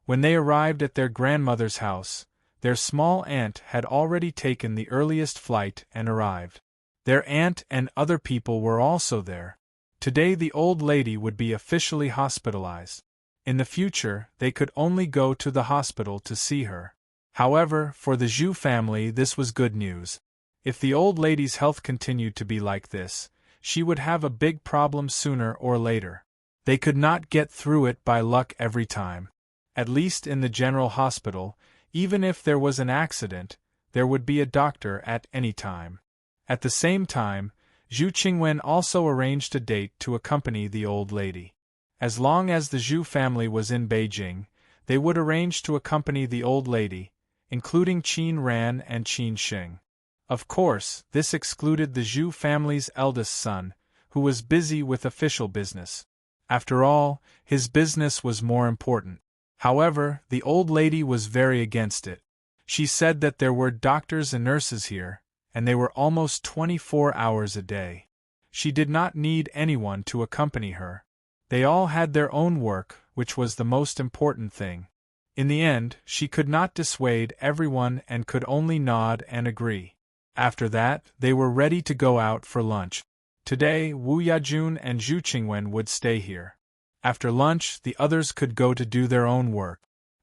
When they arrived at their grandmother's house, their small aunt had already taken the earliest flight and arrived. Their aunt and other people were also there. Today the old lady would be officially hospitalized. In the future, they could only go to the hospital to see her. However, for the Zhu family this was good news. If the old lady's health continued to be like this, she would have a big problem sooner or later. They could not get through it by luck every time. At least in the general hospital, even if there was an accident, there would be a doctor at any time. At the same time, Zhu Qingwen also arranged a date to accompany the old lady. As long as the Zhu family was in Beijing, they would arrange to accompany the old lady, including Qin Ran and Qin Shing. Of course, this excluded the Zhu family's eldest son, who was busy with official business. After all, his business was more important. However, the old lady was very against it. She said that there were doctors and nurses here, and they were almost 24 hours a day. She did not need anyone to accompany her. They all had their own work, which was the most important thing. In the end, she could not dissuade everyone and could only nod and agree. After that, they were ready to go out for lunch. Today, Wu Yajun and Zhu Qingwen would stay here. After lunch, the others could go to do their own work.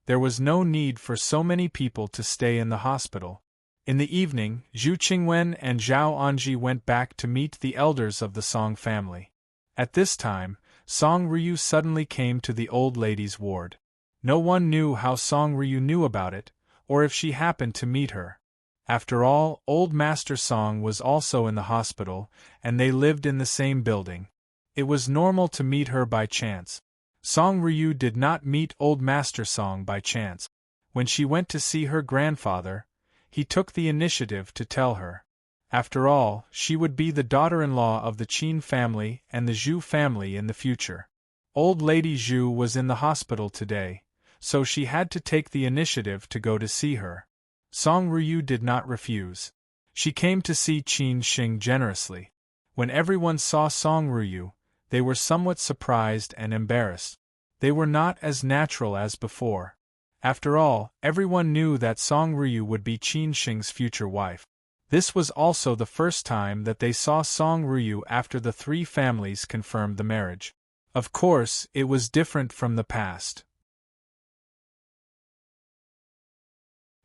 There was no need for so many people to stay in the hospital. In the evening, Zhu Qingwen and Zhao Anji went back to meet the elders of the Song family. At this time, Song Ryu suddenly came to the old lady's ward. No one knew how Song Ryu knew about it, or if she happened to meet her. After all, old Master Song was also in the hospital, and they lived in the same building. It was normal to meet her by chance. Song Ryu did not meet old Master Song by chance. When she went to see her grandfather, he took the initiative to tell her. After all, she would be the daughter-in-law of the Qin family and the Zhu family in the future. Old Lady Zhu was in the hospital today, so she had to take the initiative to go to see her. Song Ryu did not refuse. She came to see Qin Shing generously. When everyone saw Song Ryu, they were somewhat surprised and embarrassed. They were not as natural as before. After all, everyone knew that Song Ryu would be Qin Shing's future wife. This was also the first time that they saw Song Ryu after the three families confirmed the marriage. Of course, it was different from the past.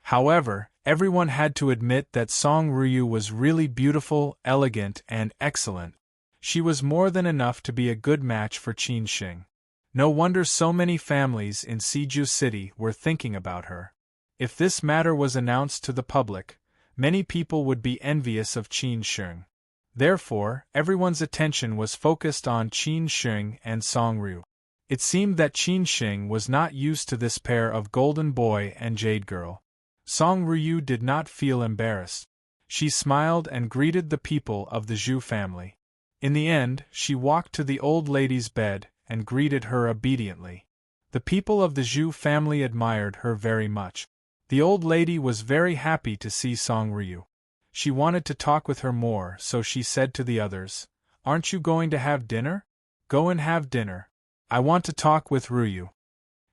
However, everyone had to admit that Song Ryu was really beautiful, elegant, and excellent. She was more than enough to be a good match for Qin Shing. No wonder so many families in Siju City were thinking about her. If this matter was announced to the public, many people would be envious of Qin Shing. Therefore, everyone's attention was focused on Qin Shing and Song Ryu. It seemed that Qin Shing was not used to this pair of golden boy and jade girl. Song Ryu did not feel embarrassed. She smiled and greeted the people of the Zhu family. In the end, she walked to the old lady's bed and greeted her obediently. The people of the Zhu family admired her very much. The old lady was very happy to see Song Ryu. She wanted to talk with her more, so she said to the others, "Aren't you going to have dinner? Go and have dinner. I want to talk with Ryu."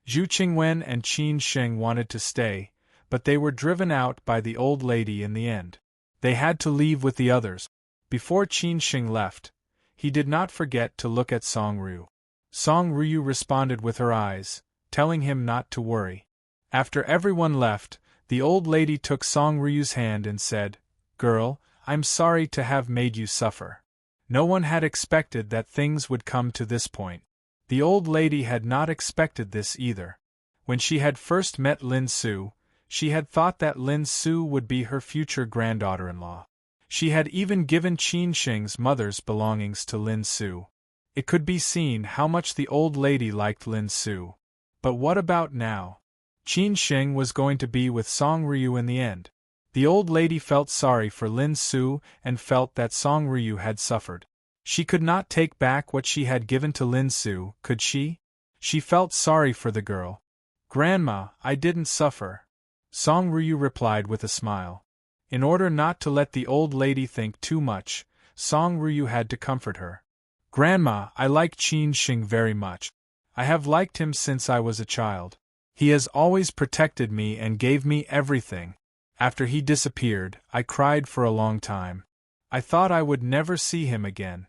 Zhu Qingwen and Qin Shing wanted to stay, but they were driven out by the old lady in the end. They had to leave with the others. Before Qin Shing left, he did not forget to look at Song Ryu. Song Ryu responded with her eyes, telling him not to worry. After everyone left, the old lady took Song Ryu's hand and said, "Girl, I'm sorry to have made you suffer." No one had expected that things would come to this point. The old lady had not expected this either. When she had first met Lin Su, she had thought that Lin Su would be her future granddaughter-in-law. She had even given Qin Shing's mother's belongings to Lin Su. It could be seen how much the old lady liked Lin Su. But what about now? Qin Shing was going to be with Song Ryu in the end. The old lady felt sorry for Lin Su and felt that Song Ryu had suffered. She could not take back what she had given to Lin Su, could she? She felt sorry for the girl. "Grandma, I didn't suffer," Song Ryu replied with a smile. In order not to let the old lady think too much, Song Ryu had to comfort her. "Grandma, I like Qin Shing very much. I have liked him since I was a child. He has always protected me and gave me everything. After he disappeared, I cried for a long time. I thought I would never see him again.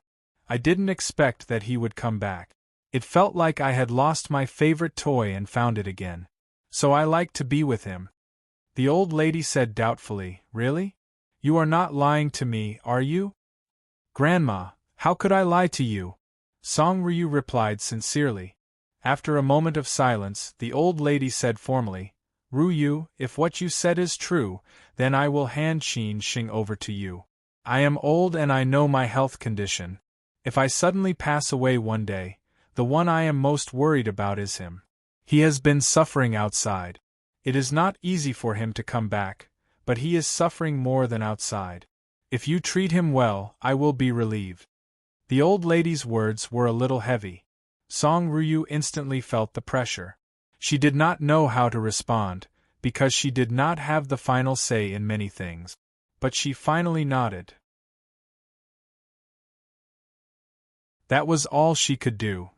I didn't expect that he would come back. It felt like I had lost my favorite toy and found it again. So I like to be with him." The old lady said doubtfully, "Really? You are not lying to me, are you?" "Grandma, how could I lie to you?" Song Ryu replied sincerely. After a moment of silence, the old lady said formally, "Ryu, if what you said is true, then I will hand Qin Shing over to you. I am old and I know my health condition. If I suddenly pass away one day, the one I am most worried about is him. He has been suffering outside. It is not easy for him to come back, but he is suffering more than outside. If you treat him well, I will be relieved." The old lady's words were a little heavy. Song Ryu instantly felt the pressure. She did not know how to respond, because she did not have the final say in many things. But she finally nodded. That was all she could do.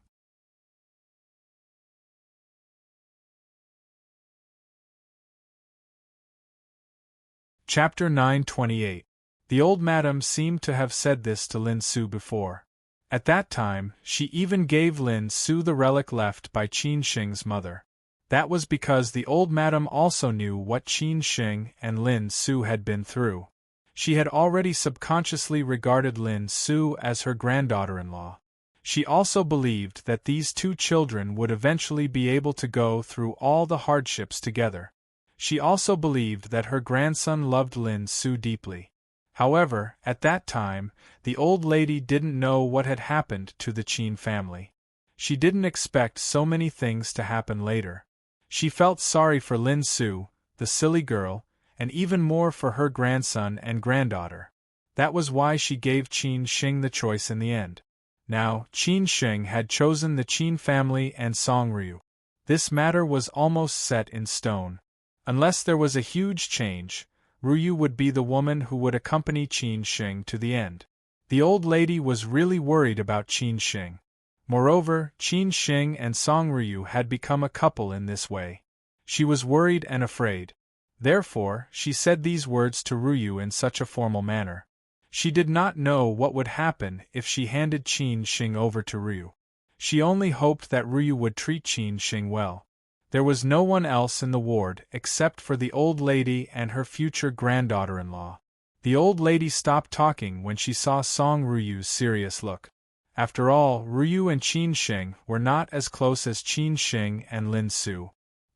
Chapter 928. The old madam seemed to have said this to Lin Su before. At that time, she even gave Lin Su the relic left by Qin Shing's mother. That was because the old madam also knew what Qin Shing and Lin Su had been through. She had already subconsciously regarded Lin Su as her granddaughter-in-law. She also believed that these two children would eventually be able to go through all the hardships together. She also believed that her grandson loved Lin Su deeply. However, at that time, the old lady didn't know what had happened to the Qin family. She didn't expect so many things to happen later. She felt sorry for Lin Su, the silly girl, and even more for her grandson and granddaughter. That was why she gave Qin Shing the choice in the end. Now, Qin Shing had chosen the Qin family and Song Ryu. This matter was almost set in stone. Unless there was a huge change, Ryu would be the woman who would accompany Qin Shing to the end. The old lady was really worried about Qin Shing. Moreover, Qin Shing and Song Ryu had become a couple in this way. She was worried and afraid. Therefore, she said these words to Ryu in such a formal manner. She did not know what would happen if she handed Qin Shing over to Ryu. She only hoped that Ryu would treat Qin Shing well. There was no one else in the ward except for the old lady and her future granddaughter-in-law. The old lady stopped talking when she saw Song Ryu's serious look. After all, Ryu and Qin Shing were not as close as Qin Shing and Lin Su.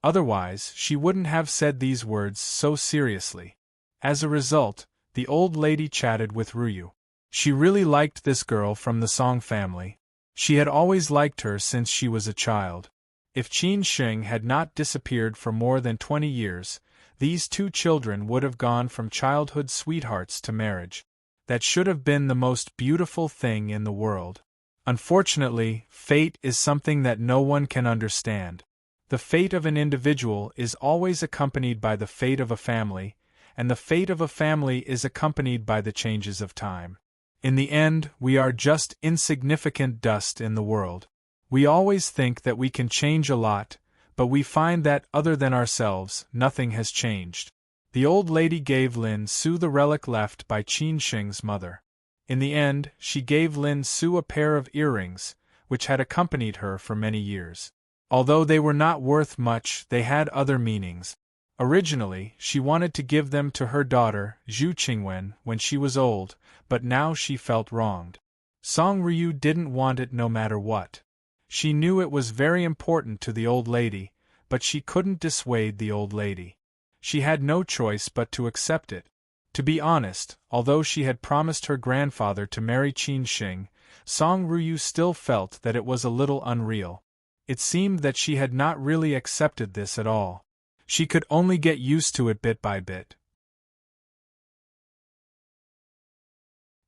Otherwise, she wouldn't have said these words so seriously. As a result, the old lady chatted with Ryu. She really liked this girl from the Song family. She had always liked her since she was a child. If Qin Shing had not disappeared for more than 20 years, these two children would have gone from childhood sweethearts to marriage. That should have been the most beautiful thing in the world. Unfortunately, fate is something that no one can understand. The fate of an individual is always accompanied by the fate of a family, and the fate of a family is accompanied by the changes of time. In the end, we are just insignificant dust in the world. We always think that we can change a lot, but we find that, other than ourselves, nothing has changed. The old lady gave Lin Su the relic left by Qin Shing's mother. In the end, she gave Lin Su a pair of earrings, which had accompanied her for many years. Although they were not worth much, they had other meanings. Originally, she wanted to give them to her daughter, Zhu Qingwen, when she was old, but now she felt wronged. Song Ryu didn't want it no matter what. She knew it was very important to the old lady, but she couldn't dissuade the old lady. She had no choice but to accept it. To be honest, although she had promised her grandfather to marry Qin Shing, Song Ryu still felt that it was a little unreal. It seemed that she had not really accepted this at all. She could only get used to it bit by bit.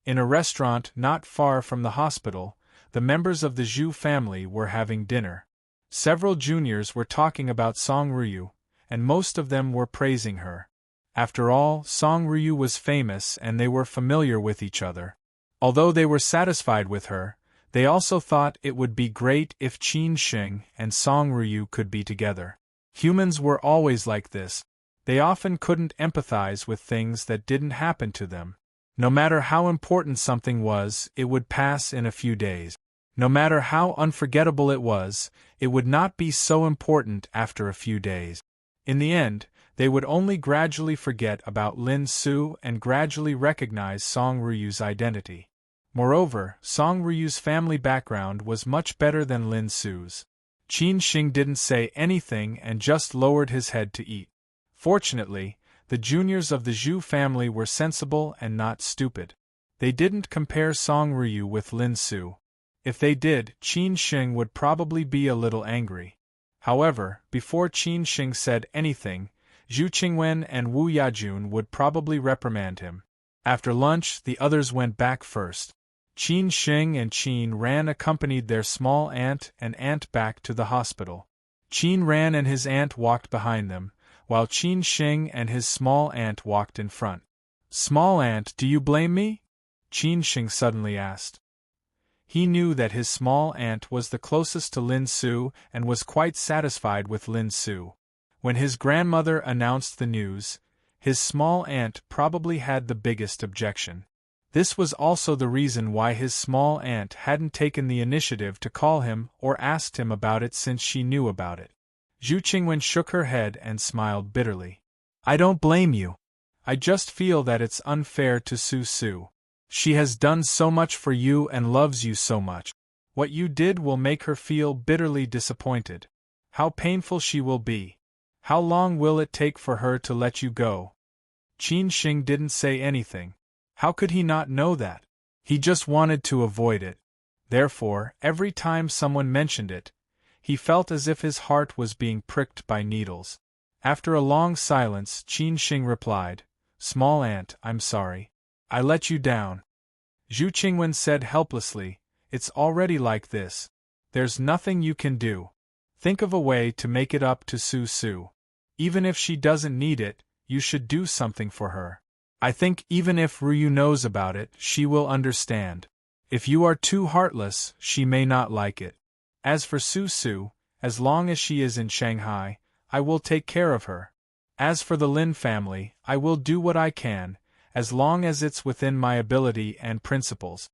In a restaurant not far from the hospital, the members of the Zhu family were having dinner. Several juniors were talking about Song Ryu, and most of them were praising her. After all, Song Ryu was famous and they were familiar with each other. Although they were satisfied with her, they also thought it would be great if Qin Shing and Song Ryu could be together. Humans were always like this. They often couldn't empathize with things that didn't happen to them. No matter how important something was, it would pass in a few days. No matter how unforgettable it was, it would not be so important after a few days. In the end, they would only gradually forget about Lin Su and gradually recognize Song Ryu's identity. Moreover, Song Ryu's family background was much better than Lin Su's. Qin Shing didn't say anything and just lowered his head to eat. Fortunately, the juniors of the Zhu family were sensible and not stupid. They didn't compare Song Ryu with Lin Su. If they did, Qin Shing would probably be a little angry. However, before Qin Shing said anything, Zhu Qingwen and Wu Yajun would probably reprimand him. After lunch, the others went back first. Qin Shing and Qin Ran accompanied their small aunt and aunt back to the hospital. Qin Ran and his aunt walked behind them, while Qin Shing and his small aunt walked in front. "Small aunt, do you blame me?" Qin Shing suddenly asked. He knew that his small aunt was the closest to Lin Su and was quite satisfied with Lin Su. When his grandmother announced the news, his small aunt probably had the biggest objection. This was also the reason why his small aunt hadn't taken the initiative to call him or asked him about it since she knew about it. Zhu Qingwen shook her head and smiled bitterly. "I don't blame you. I just feel that it's unfair to Su Su. She has done so much for you and loves you so much. What you did will make her feel bitterly disappointed. How painful she will be. How long will it take for her to let you go?" Qin Shing didn't say anything. How could he not know that? He just wanted to avoid it. Therefore, every time someone mentioned it, he felt as if his heart was being pricked by needles. After a long silence, Qin Shing replied, "Small aunt, I'm sorry. I let you down." Zhu Qingwen said helplessly, "It's already like this. There's nothing you can do. Think of a way to make it up to Su Su. Even if she doesn't need it, you should do something for her. I think even if Ryu knows about it, she will understand. If you are too heartless, she may not like it. As for Su Su, as long as she is in Shanghai, I will take care of her." As for the Lin family, I will do what I can, as long as it's within my ability and principles.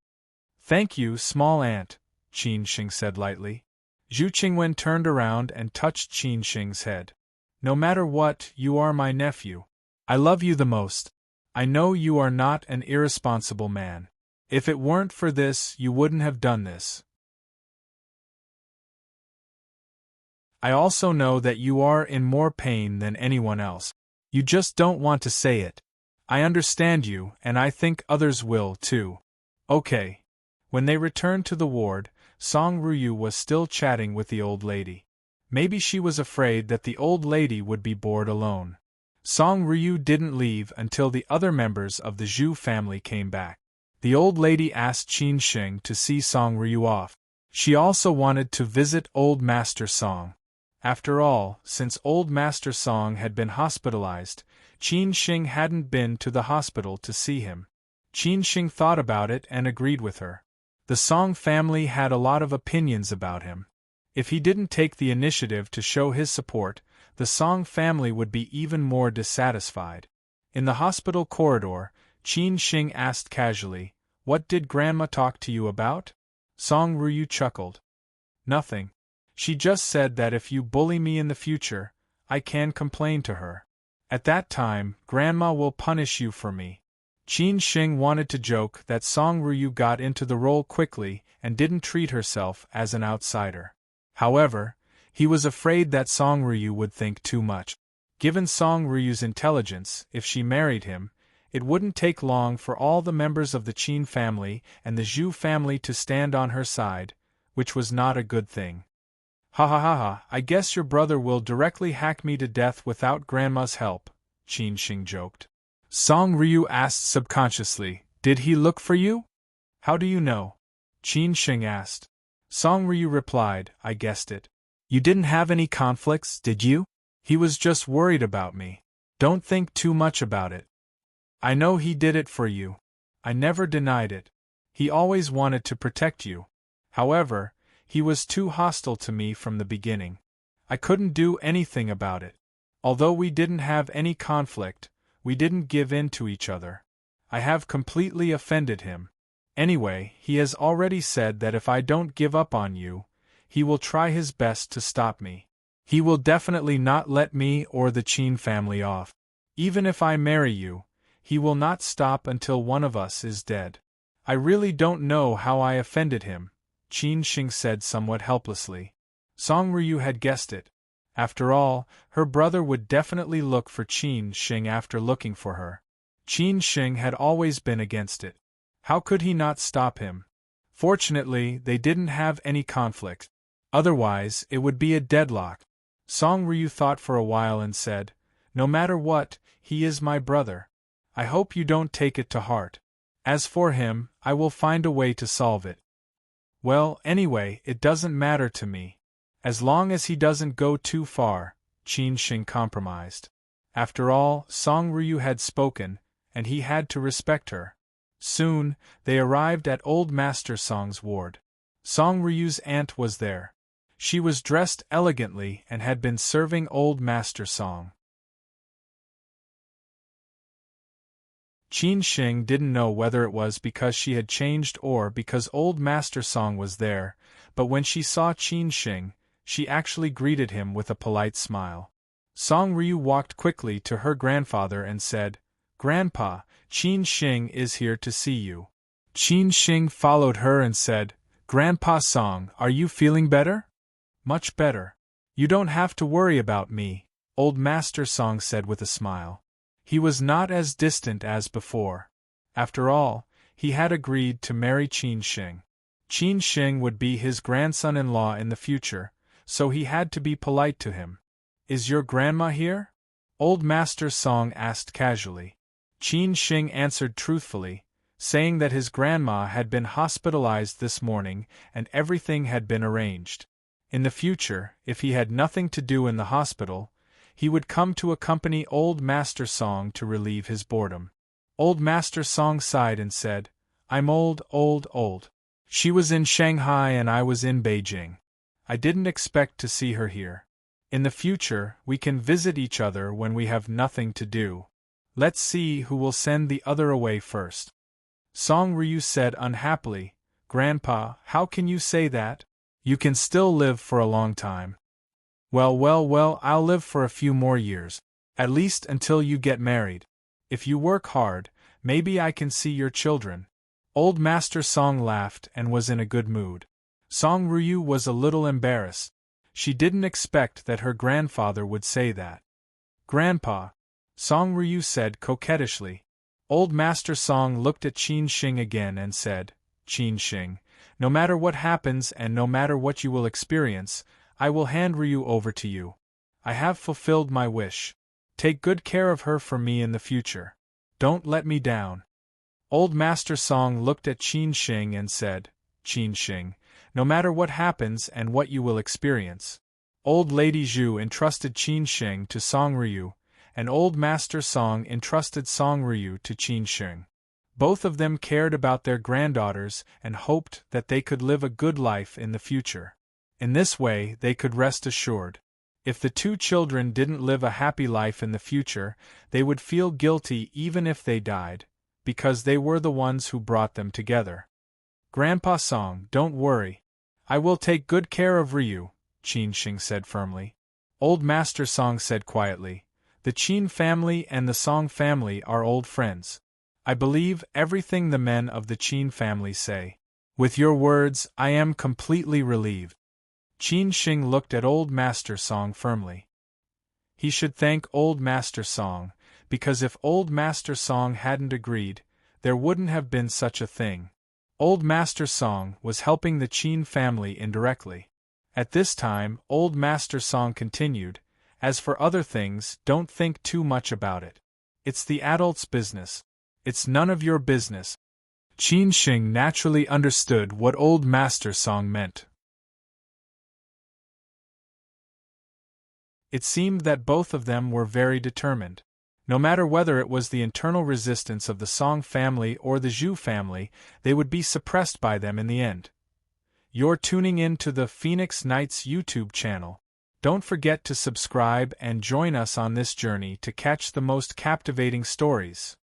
Thank you, small aunt, Qin Sheng said lightly. Zhu Qingwen turned around and touched Qin Sheng's head. No matter what, you are my nephew. I love you the most. I know you are not an irresponsible man. If it weren't for this, you wouldn't have done this. I also know that you are in more pain than anyone else. You just don't want to say it. I understand you, and I think others will, too. Okay. When they returned to the ward, Song Ruyu was still chatting with the old lady. Maybe she was afraid that the old lady would be bored alone. Song Ruyu didn't leave until the other members of the Zhu family came back. The old lady asked Qin Sheng to see Song Ruyu off. She also wanted to visit Old Master Song. After all, since Old Master Song had been hospitalized, Qin Sheng hadn't been to the hospital to see him. Qin Sheng thought about it and agreed with her. The Song family had a lot of opinions about him. If he didn't take the initiative to show his support, the Song family would be even more dissatisfied. In the hospital corridor, Qin Sheng asked casually, "What did Grandma talk to you about?" Song Ruyu chuckled. "Nothing. She just said that if you bully me in the future, I can complain to her. At that time, Grandma will punish you for me." Qin Sheng wanted to joke that Song Ruyu got into the role quickly and didn't treat herself as an outsider. However, he was afraid that Song Ruyu would think too much. Given Song Ryu's intelligence, if she married him, it wouldn't take long for all the members of the Qin family and the Zhu family to stand on her side, which was not a good thing. "Ha ha ha ha, I guess your brother will directly hack me to death without Grandma's help," Qin Sheng joked. Song Ryu asked subconsciously, "Did he look for you?" "How do you know?" Qin Sheng asked. Song Ryu replied, "I guessed it. You didn't have any conflicts, did you? He was just worried about me. Don't think too much about it. I know he did it for you. I never denied it. He always wanted to protect you. However, he was too hostile to me from the beginning. I couldn't do anything about it. Although we didn't have any conflict, we didn't give in to each other. I have completely offended him. Anyway, he has already said that if I don't give up on you, he will try his best to stop me. He will definitely not let me or the Qin family off. Even if I marry you, he will not stop until one of us is dead. I really don't know how I offended him," Qin Sheng said somewhat helplessly. Song Ryu had guessed it. After all, her brother would definitely look for Qin Sheng after looking for her. Qin Sheng had always been against it. How could he not stop him? Fortunately, they didn't have any conflict. Otherwise, it would be a deadlock. Song Ryu thought for a while and said, "No matter what, he is my brother. I hope you don't take it to heart. As for him, I will find a way to solve it. Well, anyway, it doesn't matter to me. As long as he doesn't go too far," Qin Sheng compromised. After all, Song Ryu had spoken, and he had to respect her. Soon, they arrived at Old Master Song's ward. Song Ryu's aunt was there. She was dressed elegantly and had been serving Old Master Song. Qin Sheng didn't know whether it was because she had changed or because Old Master Song was there, but when she saw Qin Sheng, she actually greeted him with a polite smile. Song Ryu walked quickly to her grandfather and said, "Grandpa, Qin Sheng is here to see you." Qin Sheng followed her and said, "Grandpa Song, are you feeling better?" "Much better. You don't have to worry about me," Old Master Song said with a smile. He was not as distant as before. After all, he had agreed to marry Qin Sheng. Qin Sheng would be his grandson-in-law in the future, so he had to be polite to him. "Is your grandma here?" Old Master Song asked casually. Qin Sheng answered truthfully, saying that his grandma had been hospitalized this morning and everything had been arranged. In the future, if he had nothing to do in the hospital, he would come to accompany Old Master Song to relieve his boredom. Old Master Song sighed and said, "I'm old. She was in Shanghai and I was in Beijing. I didn't expect to see her here. In the future, we can visit each other when we have nothing to do. Let's see who will send the other away first. Song Ryu said unhappily, Grandpa, how can you say that? You can still live for a long time. Well, I'll live for a few more years. At least until you get married. If you work hard, maybe I can see your children. Old Master Song laughed and was in a good mood. Song Ryu was a little embarrassed. She didn't expect that her grandfather would say that. Grandpa, Song Ryu said coquettishly. Old Master Song looked at Qin Shing again and said, Qin Shing, no matter what happens and no matter what you will experience, I will hand Ryu over to you. I have fulfilled my wish. Take good care of her for me in the future. Don't let me down. Old Master Song looked at Qin Shing and said, Qin Shing, no matter what happens and what you will experience. Old Lady Zhu entrusted Qin Shing to Song Ryu, and Old Master Song entrusted Song Ryu to Qin Shing. Both of them cared about their granddaughters and hoped that they could live a good life in the future. In this way, they could rest assured. If the two children didn't live a happy life in the future, they would feel guilty even if they died, because they were the ones who brought them together. Grandpa Song, don't worry. I will take good care of Ryu, Qin Shing said firmly. Old Master Song said quietly, the Qin family and the Song family are old friends. I believe everything the men of the Qin family say. With your words, I am completely relieved. Qin Shing looked at Old Master Song firmly. He should thank Old Master Song, because if Old Master Song hadn't agreed, there wouldn't have been such a thing. Old Master Song was helping the Qin family indirectly. At this time, Old Master Song continued, as for other things, don't think too much about it. It's the adults' business. It's none of your business. Qin Shing naturally understood what Old Master Song meant. It seemed that both of them were very determined. No matter whether it was the internal resistance of the Song family or the Zhu family, they would be suppressed by them in the end. You're tuning in to the Phoenix Nights YouTube channel. Don't forget to subscribe and join us on this journey to catch the most captivating stories.